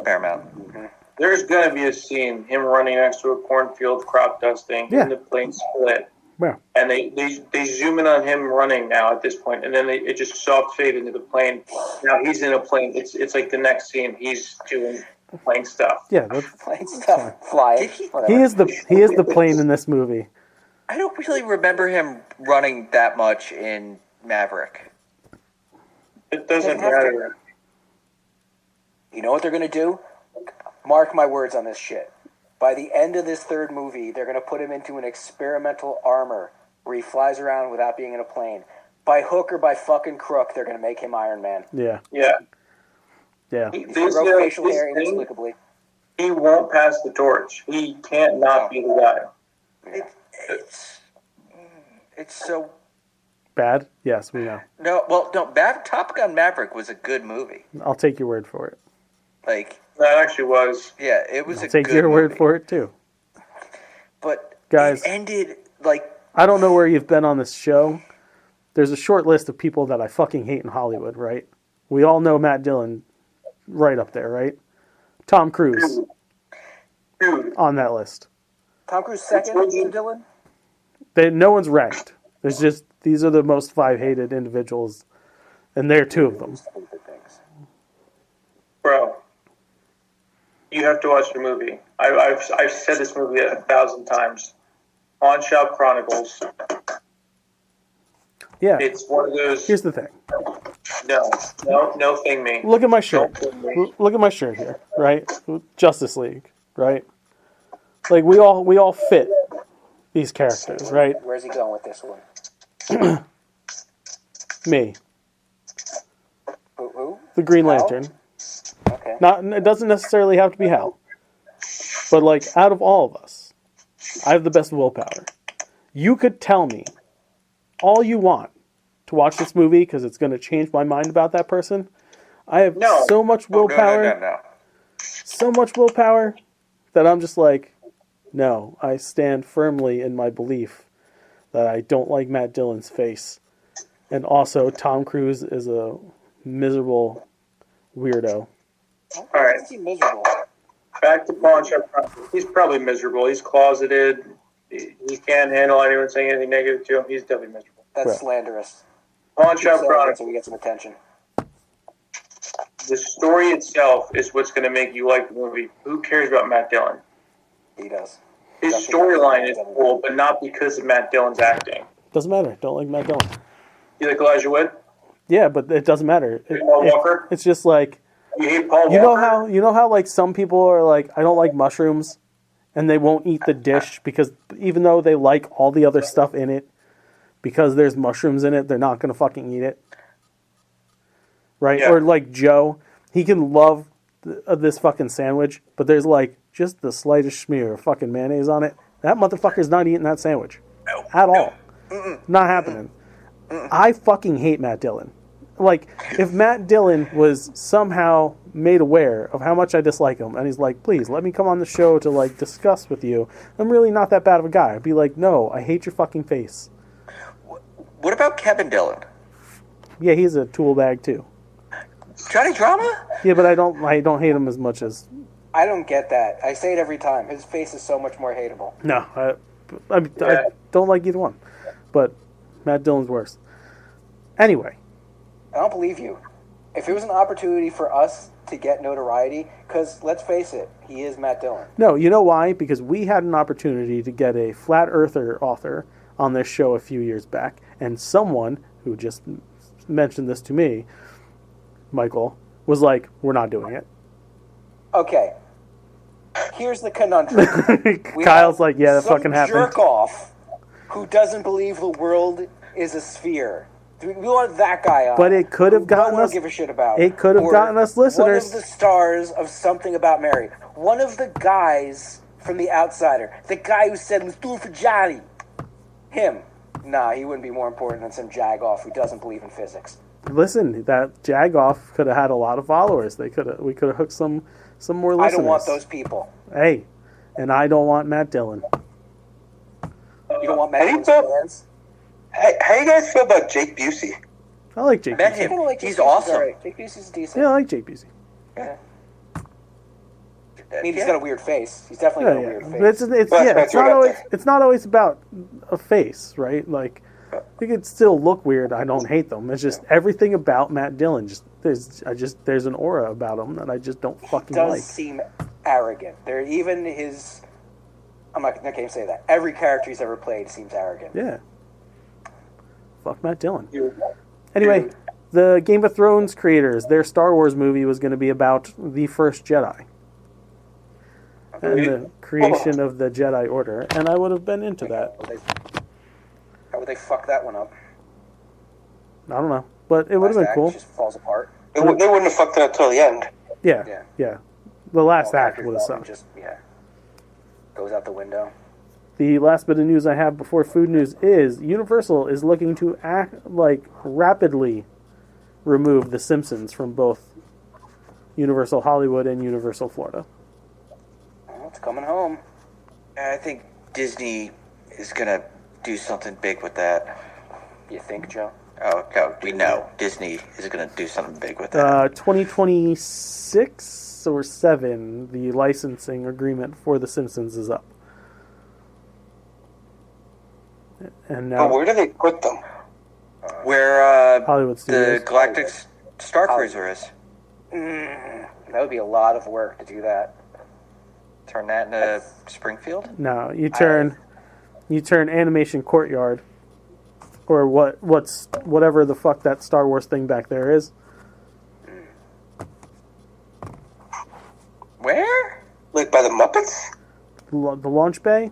Paramount. There's going to be a scene, him running next to a cornfield, crop dusting, Yeah. and the plane split. Yeah. And they zoom in on him running now at this point, and then it just soft fade into the plane. Now he's in a plane. It's like the next scene. He's doing Playing stuff. Yeah, that's, Playing stuff, flying. he is the plane in this movie. I don't really remember him running that much in Maverick. It doesn't Doesn't have to. matter. You know what they're gonna do? Mark my words on this shit. By the end of this third movie, they're gonna put him into an experimental armor where he flies around without being in a plane. By hook or by fucking crook, they're gonna make him Iron Man. Yeah, Yeah. yeah. He This grow facial this hair thing, inexplicably. he won't pass the torch. He can't not be the guy. It's so Bad? Yes, we know. no. Top Gun Maverick was a good movie. I'll take your word for it. Like, That actually was. yeah, it was I'll a take good your word movie. for it too. But Guys. it ended like I don't know where you've been on this show. There's a short list of people that I fucking hate in Hollywood, right? We all know Matt Dillon right up there, right? Tom Cruise Dude, on that list. Tom Cruise second to Dylan? No one's ranked. There's just these are the most 5 hated individuals, and they're 2 of them. Stupid things. bro, you have to watch the movie. I've said this movie 1,000 times. Pawn Shop Chronicles. Yeah. It's one of those. Here's the thing. No, thing me. Look at my shirt. Don't thing me. Look at my shirt here, right? Justice League, right? Like we all fit these characters, right? Where's he going with this one? Me, Who? the Green Hal? Lantern. Okay. It doesn't necessarily have to be Hal. But like out of all of us, I have the best willpower. You could tell me all you want to watch this movie because it's going to change my mind about that person. I have No. so much willpower, No. so much willpower that I'm just like, no, I stand firmly in my belief that I don't like Matt Dillon's face. And also Tom Cruise is a miserable weirdo. All right. Is he miserable? Back to Pawn Shop Chronicles. He's probably miserable. He's closeted. He can't handle anyone saying anything negative to him. He's definitely miserable. That's Right. slanderous. Pawn Keep Shop saying that Chronicles. so we get some attention. The story itself is what's going to make you like the movie. Who cares about Matt Dillon? He does. His storyline is cool, but not because of Matt Dillon's acting. Doesn't matter. Don't like Matt Dillon. You like Elijah Wood? Yeah, but it doesn't matter. Paul Walker? It's just like You hate Paul you Walker? know how like some people are like, I don't like mushrooms, and they won't eat the dish because even though they like all the other stuff in it, because there's mushrooms in it, they're not gonna fucking eat it. Right? Yeah. Or like Joe, he can love this fucking sandwich, but there's like just the slightest smear of fucking mayonnaise on it. That motherfucker's not eating that sandwich at all. Not happening. I fucking hate Matt Dillon. Like, if Matt Dillon was somehow made aware of how much I dislike him, and he's like, please, let me come on the show to, like, discuss with you, I'm really not that bad of a guy. I'd be like, no, I hate your fucking face. What about Kevin Dillon? Yeah, he's a tool bag, too. Johnny Drama? Yeah, but I don't hate him as much as... I don't get that. I say it every time. His face is so much more hateable. No, I don't like either one. But Matt Dillon's worse. Anyway. I don't believe you. If it was an opportunity for us to get notoriety, because let's face it, he is Matt Dillon. No, you know why? Because we had an opportunity to get a flat earther author on this show a few years back, and someone who just mentioned this to me, Michael, was like, we're not doing it. Okay. Here's the conundrum. We Kyle's have like, yeah, that some fucking happened. jerk off who doesn't believe the world is a sphere. We want that guy on. But it could have who gotten don't us... give a shit about. It could have Or gotten us listeners. One of the stars of Something About Mary. One of the guys from The Outsider. The guy who said, let's do it for Johnny. Him. Nah, he wouldn't be more important than some jagoff who doesn't believe in physics. Listen, that Jagoff could have had a lot of followers. We could have hooked some more listeners. I don't want those people. Hey, and I don't want Matt Dillon. You don't want Matt How do you Dillon's feel- fans? How you guys feel about Jake Busey? I like Jake Met Busey. I him. kinda like He's Jake Busey's awesome. alright. Jake Busey's decent. Yeah, I like Jake Busey. Yeah. I mean, he's got a weird face. He's definitely Yeah, got a yeah. weird But face. it's not always about a face, right? Like, you could still look weird. I don't hate them. It's just everything about Matt Dillon just there's an aura about him that I just don't fucking Does like. seem arrogant. There, even his. I can't even say that. Every character he's ever played seems arrogant. Yeah. Fuck Matt Dillon. Anyway, the Game of Thrones creators, their Star Wars movie was going to be about the first Jedi and the creation of the Jedi Order, and I would have been into that. How would they fuck that one up? I don't know, but it would have Last been act cool. Just falls apart. They wouldn't have fucked it up till the end. Yeah, yeah. The last All act character would have development sucked. just goes out the window. The last bit of news I have before food news is Universal is looking to rapidly remove The Simpsons from both Universal Hollywood and Universal Florida. Well, it's coming home. I think Disney is gonna do something big with that. You think, Joe? Oh no, we know Disney is gonna do something big with that. 2026 or 7, the licensing agreement for The Simpsons is up. And But now where do they put them? Where Hollywood the Studios. Galactic Star Cruiser is. That would be a lot of work to do that. Turn that into Springfield. No, you turn Animation Courtyard, or whatever the fuck that Star Wars thing back there is. Where? Like by the Muppets? The launch bay,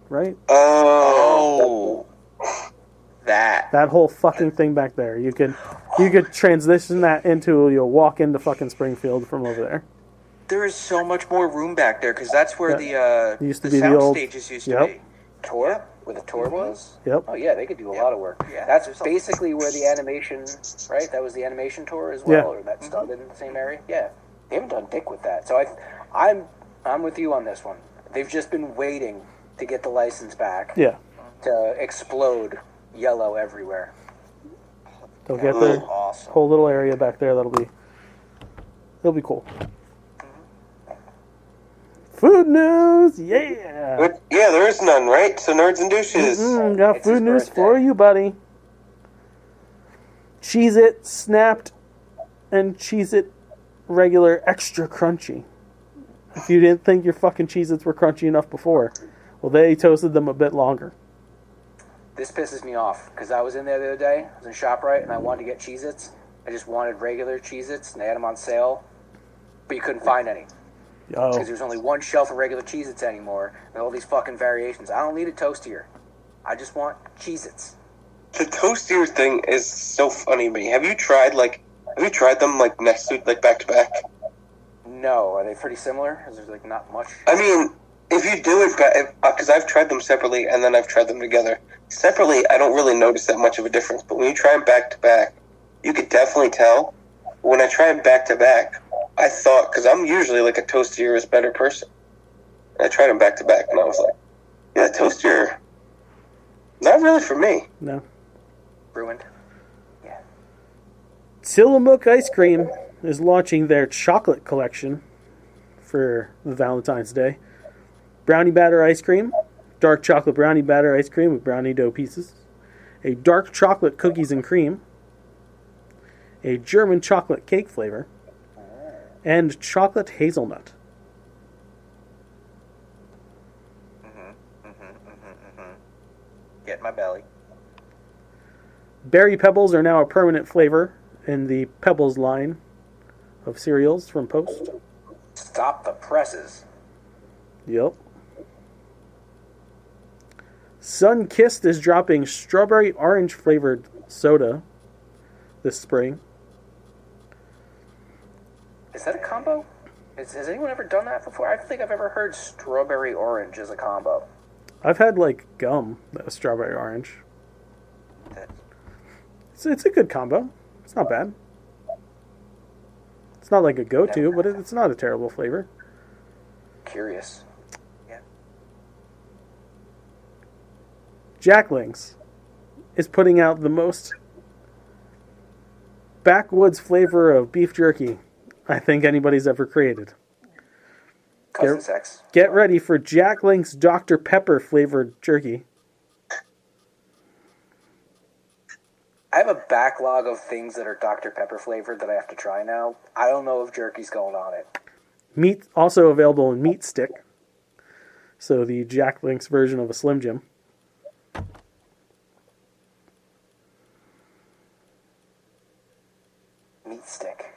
right? Oh, that. That whole fucking thing back there. You could transition that into, you'll walk into fucking Springfield from over there. There is so much more room back there because that's where It used to the be the sound old- stages used Yep. to be. Tour? Where the tour was? Yep. Oh, yeah, they could do a Yep. lot of work. Yeah, That's there's a- basically where the animation, right? That was the animation tour as well, Yeah. or that started in the same area? Yeah. They haven't done dick with that. So I'm with you on this one. They've just been waiting to get the license back Yeah, to explode yellow everywhere. they'll get That their was awesome. whole little area back there. It'll be cool. Food news, yeah. But, yeah, there is none, right? So nerds and douches. Got It's his food news birthday. for you, buddy. Cheez-It Snapped and Cheez-It regular extra crunchy. If you didn't think your fucking Cheez-Its were crunchy enough before, well, they toasted them a bit longer. This pisses me off because I was in there the other day. I was in ShopRite and I wanted to get Cheez-Its. I just wanted regular Cheez-Its and they had them on sale, but you couldn't find any. Oh, Because there's only one shelf of regular Cheez-Its anymore, and all these fucking variations. I don't need a toastier. I just want Cheez-Its. The toastier thing is so funny to me. Have you tried them like next to back to back? No, are they pretty similar? Is there like not much? I mean, if you do it, because I've tried them separately and then I've tried them together. Separately, I don't really notice that much of a difference. But when you try them back to back, you could definitely tell. When I try them back to back, I thought, because I'm usually like a toastier is better person. And I tried them back to back, and I was like, yeah, toastier, not really for me. no. Ruined. Tillamook Ice Cream is launching their chocolate collection for the Valentine's Day. Brownie batter ice cream, dark chocolate brownie batter ice cream with brownie dough pieces, a dark chocolate cookies and cream, a German chocolate cake flavor, and chocolate hazelnut. Get in my belly. Berry Pebbles are now a permanent flavor in the Pebbles line of cereals from Post. Stop the presses. Yep. Sunkissed is dropping strawberry orange flavored soda this spring. Is that a combo? Has anyone ever done that before? I don't think I've ever heard strawberry orange as a combo. I've had like gum that was strawberry orange. That- It's a good combo. It's not bad. It's not like a go-to, but it's not a terrible flavor. Curious. Jacklings is putting out the most backwoods flavor of beef jerky I think anybody's ever created. Cousin sex. Get ready for Jackling's Dr. Pepper flavored jerky. I have a backlog of things that are Dr. Pepper flavored that I have to try now. I don't know if jerky's going on it. Meat also available in Meat Stick. So the Jack Link's version of a Slim Jim. Meat stick.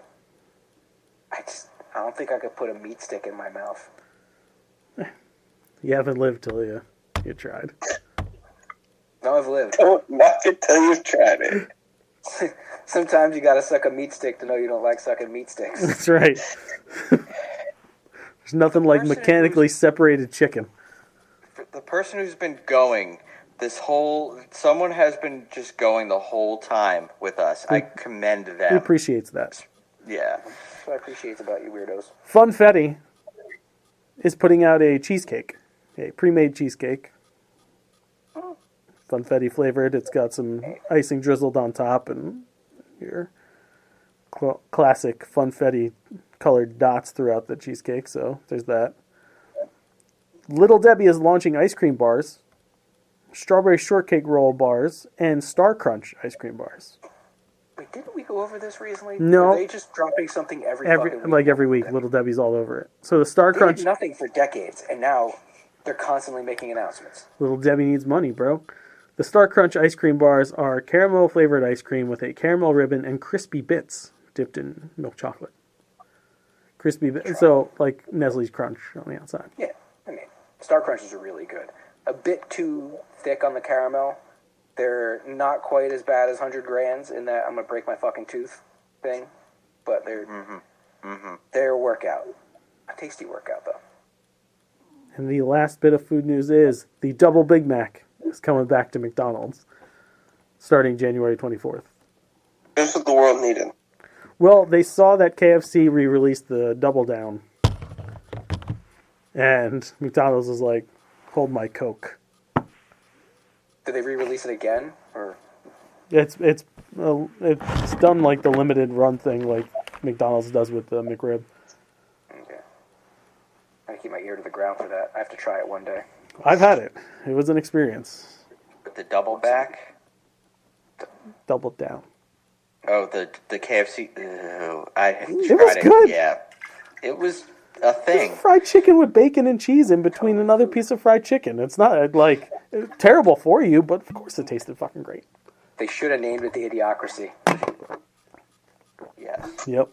I don't think I could put a meat stick in my mouth. You haven't lived till you tried. No, I've lived. Don't knock it till you've tried it. Sometimes you gotta suck a meat stick to know you don't like sucking meat sticks. That's right. There's nothing like mechanically separated chicken. The person who's been going someone has been just going the whole time with us. I commend them. He appreciates that. Yeah. That's what I appreciate about you weirdos. Funfetti is putting out a cheesecake, a pre-made cheesecake. Funfetti flavored. It's got some icing drizzled on top and your classic Funfetti colored dots throughout the cheesecake. So there's that. Little Debbie is launching ice cream bars, strawberry shortcake roll bars, and Star Crunch ice cream bars. Wait, didn't we go over this recently? No. Are they just dropping something every fucking week? Like every week, Little Debbie's all over it. So the Star They Crunch, did nothing for decades, and now they're constantly making announcements. Little Debbie needs money, bro. The Star Crunch ice cream bars are caramel flavored ice cream with a caramel ribbon and crispy bits dipped in milk chocolate. Crispy bits, so like Nestle's Crunch on the outside. Yeah, I mean, Star Crunches are really good. A bit too thick on the caramel. They're not quite as bad as 100 Grands in that I'm going to break my fucking tooth thing. But they're a workout. A tasty workout, though. And the last bit of food news is the Double Big Mac is coming back to McDonald's starting January 24th. This is what the world needed. Well, they saw that KFC re-released the Double Down. And McDonald's was like, hold my Coke. Did they re-release it again? Or It's done like the limited run thing like McDonald's does with the McRib. okay. I keep my ear to the ground for that. I have to try it one day. I've had it. It was an experience. With the double back. Double Down. Oh, the KFC. Ew, I tried It was good. Yeah. It was a thing. Fried chicken with bacon and cheese in between another piece of fried chicken. It's not like terrible for you, but of course it tasted fucking great. They should have named it the Idiocracy. Yes. Yep.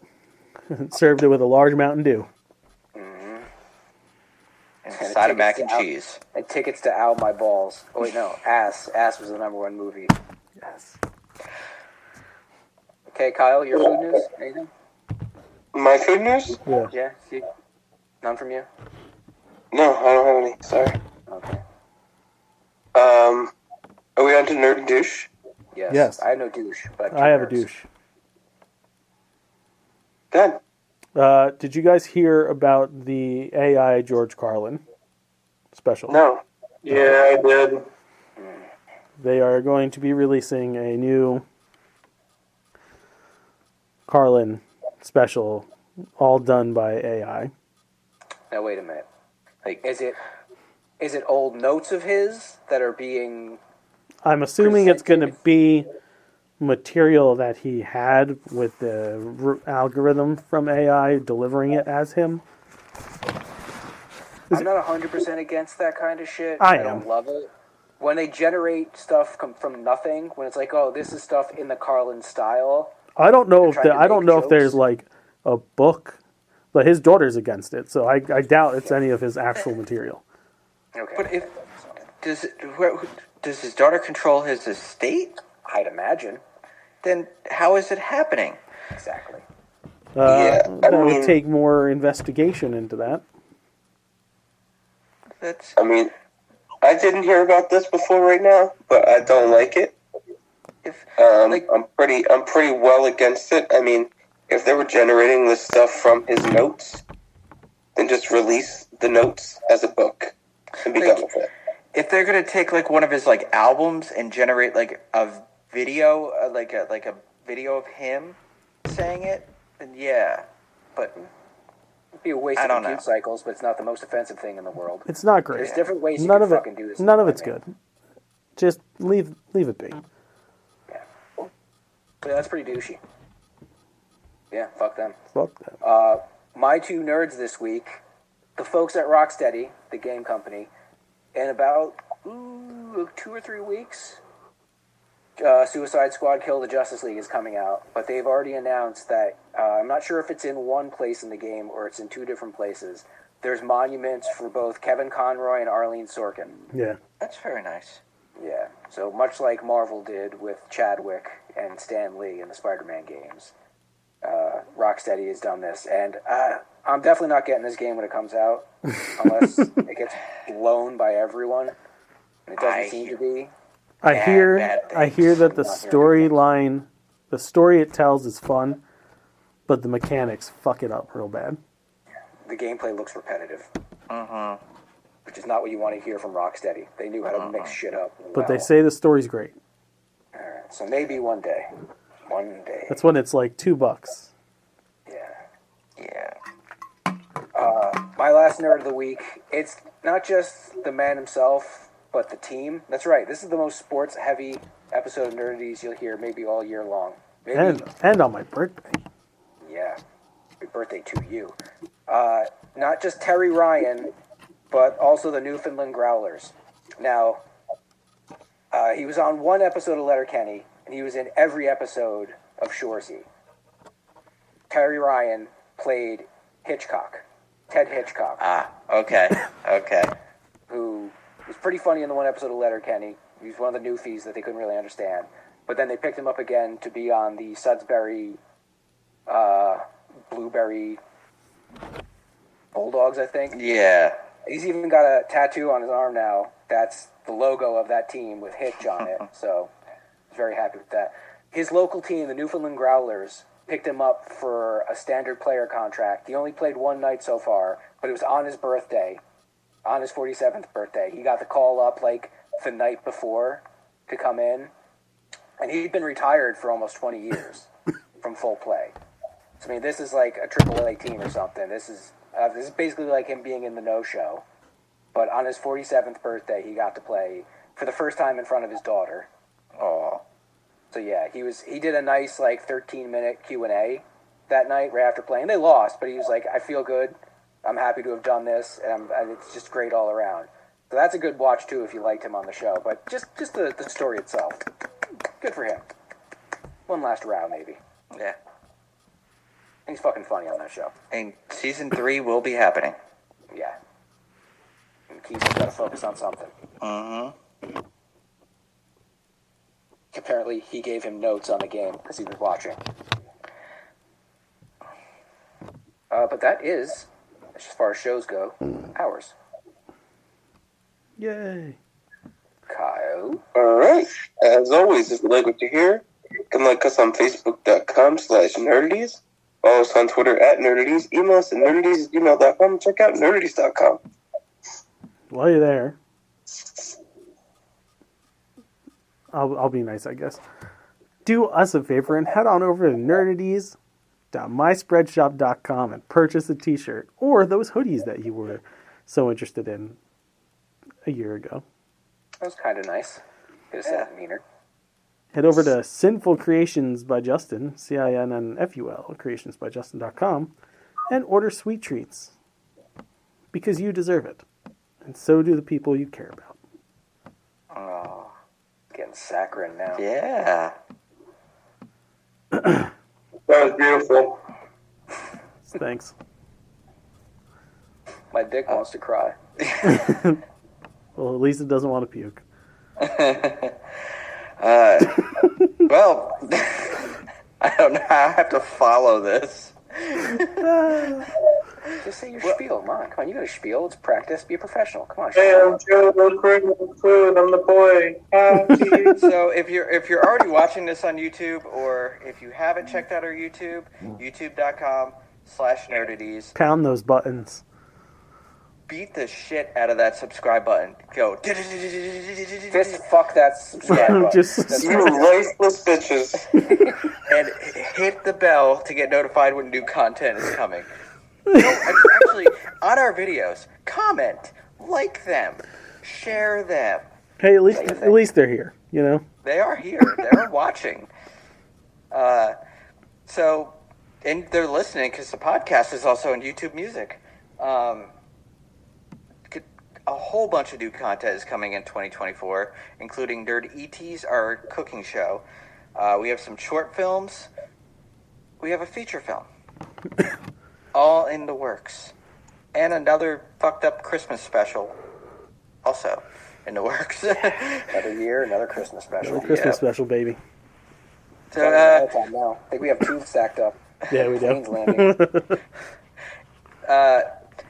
Served it with a large Mountain Dew. And a side of mac and tickets to cheese. And tickets to Ow My Balls. Oh, wait, no. Ass. Ass was the #1 movie. Yes. Okay, Kyle, your food news? Anything? My food news? Yeah. Yeah? See? None from you? No, I don't have any. Sorry. Okay. Are we on to Nerd and Douche? Yes. Yes. I have no douche. But I have a nerds. douche. Good. Did you guys hear about the AI George Carlin special? No. Yeah, I did. They are going to be releasing a new Carlin special, all done by AI. Now, wait a minute. Like, is it old notes of his that are being... I'm assuming it's going to be material that he had with the algorithm from AI delivering it as him. I'm not 100% against that kind of shit. I don't am. love it. When they generate stuff from nothing, when it's like, oh, this is stuff in the Carlin style. I don't know if They're trying to I don't make know if there's jokes. like a book, but his daughter's against it, so I doubt it's any of his actual material. Okay. But if does his daughter control his estate? I'd imagine. Then how is it happening? Exactly. That would take more investigation into that. That's I mean, I didn't hear about this before right now, but I don't like it. if I'm pretty well against it. I mean, if they were generating this stuff from his notes, then just release the notes as a book and be done with it. if they're gonna take like one of his like albums and generate like a video, like a video of him saying it, then yeah. But It'd be a waste I of don't compute know. cycles, but it's not the most offensive thing in the world. It's not great. There's different ways you None can of it. fucking do this. None of it's good. Just leave it be. Yeah, that's pretty douchey. Yeah, fuck them. Fuck that. My two nerds this week, the folks at Rocksteady, the game company, in about 2 or 3 weeks, Suicide Squad Kill the Justice League is coming out, but they've already announced that, I'm not sure if it's in one place in the game or it's in 2 different places. There's monuments for both Kevin Conroy and Arlene Sorkin. Yeah. That's very nice. Yeah, so much like Marvel did with Chadwick and Stan Lee in the Spider-Man games, Rocksteady has done this, and I'm definitely not getting this game when it comes out, unless it gets blown by everyone, and it doesn't seem to be. I hear that the Not hearing storyline, the story it tells is fun, but the mechanics fuck it up real bad. The gameplay looks repetitive, Uh-huh. which is not what you want to hear from Rocksteady. They knew how to mix shit up. But they say the story's great. Alright, so maybe one day. One day. That's when it's like $2. Yeah. Yeah. My last nerd of the week, it's not just the man himself, but the team. That's right. This is the most sports-heavy episode of Nerdities you'll hear maybe all year long. Maybe, And on my birthday. yeah. Happy birthday to you. Not just Terry Ryan, but also the Newfoundland Growlers. Now, he was on one episode of Letterkenny, and he was in every episode of Shoresy. Terry Ryan played Hitchcock, Ted Hitchcock, Ah, okay. Okay. who was pretty funny in the one episode of Letterkenny. He was one of the newfies that they couldn't really understand. But then they picked him up again to be on the Sudsbury Blueberry Bulldogs, I think. Yeah. He's even got a tattoo on his arm now. That's the logo of that team with Hitch on it. So I was very happy with that. His local team, the Newfoundland Growlers, picked him up for a standard player contract. He only played one night so far, but it was on his birthday, on his 47th birthday. He got the call up like the night before to come in. And he'd been retired for almost 20 years from full play. So, I mean, this is like a AAA team or something. This is basically like him being in the no-show. But on his 47th birthday, he got to play for the first time in front of his daughter. Oh. So yeah, he did a nice like 13-minute Q&A that night right after playing. They lost, but he was like, I feel good. I'm happy to have done this, and it's just great all around. So that's a good watch too if you liked him on the show. But just the story itself, good for him. One last round maybe. Yeah. He's fucking funny on that show. And season 3 will be happening. Yeah. And Keith's got to focus on something. Mm-hmm. Apparently, he gave him notes on the game because he was watching. But that is, as far as shows go, ours. Yay. Kyle? Alright. As always, if you like what you hear, you can like us on Facebook.com/Nerdities. Follow us on Twitter @Nerdities. Email us at nerdities@gmail.com. Check out nerdities.com. While you're there, I'll be nice, I guess. Do us a favor and head on over to nerdities.myspreadshop.com and purchase a t-shirt or those hoodies that you were so interested in a year ago. That was kind of nice. Could have said it meaner. Head over to Sinful Creations by Justin, CINNFUL, creationsbyjustin.com, and order sweet treats. Because you deserve it. And so do the people you care about. Oh, getting saccharine now. Yeah. That was beautiful. Thanks. My dick wants to cry. Well, at least it doesn't want to puke. Well, I don't know how I have to follow this. Just say your spiel. Come on, you got a spiel. It's practice. Be a professional. Come on. Hey, I'm Joe. I'm the boy. So if you're already watching this on YouTube, or if you haven't checked out our YouTube, youtube.com/nerdities, Pound those buttons. beat the shit out of that subscribe button. Go. Fist fuck that subscribe button. Just You lifeless bitches. And hit the bell to get notified when new content is coming. No, actually, on our videos, comment, like them, share them. hey, at least they're here. You know. They are here. They're watching. So, and they're listening because the podcast is also on YouTube Music. A whole bunch of new content is coming in 2024, including Nerd ETs, our cooking show. We have some short films. We have a feature film. All in the works. And another fucked up Christmas special. Also in the works. Another year, another Christmas special. Christmas special, baby. So, Time now. I think we have two stacked up. Yeah, we Planes do. landing.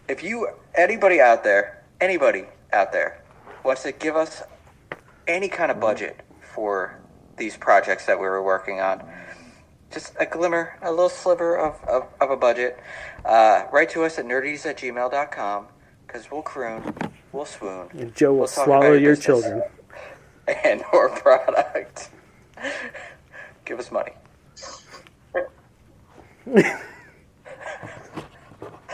if anybody out there wants to give us any kind of budget for these projects that we were working on, just a glimmer, a little sliver of a budget, write to us at nerdies@gmail.com, because we'll croon, we'll swoon, And Joe will we'll talk swallow about your business children. and or product. Give us money.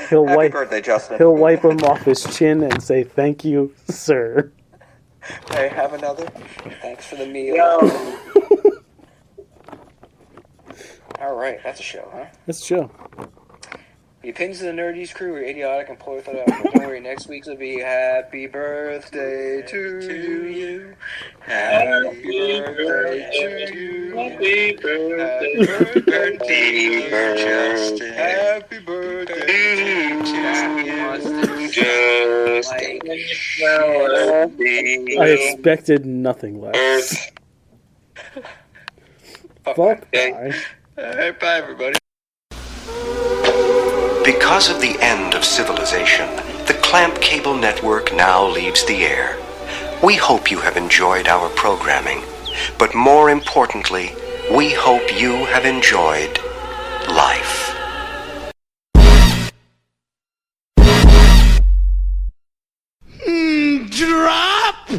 He'll Happy wipe. birthday, Justin. He'll wipe him off his chin and say, "Thank you, sir." Hey, have another. Thanks for the meal. All right, that's a show, huh? That's Joe. The opinions of the Nerdies crew are idiotic and poorly thought out. But don't worry, next week's will be Happy Birthday to you. Happy birthday to you. Happy birthday. Justin. Happy birthday to Justin. I expected nothing less. Fuck Okay. bye. All right, bye, everybody. Because of the end of civilization, the Clamp Cable Network now leaves the air. We hope you have enjoyed our programming, but more importantly, we hope you have enjoyed life.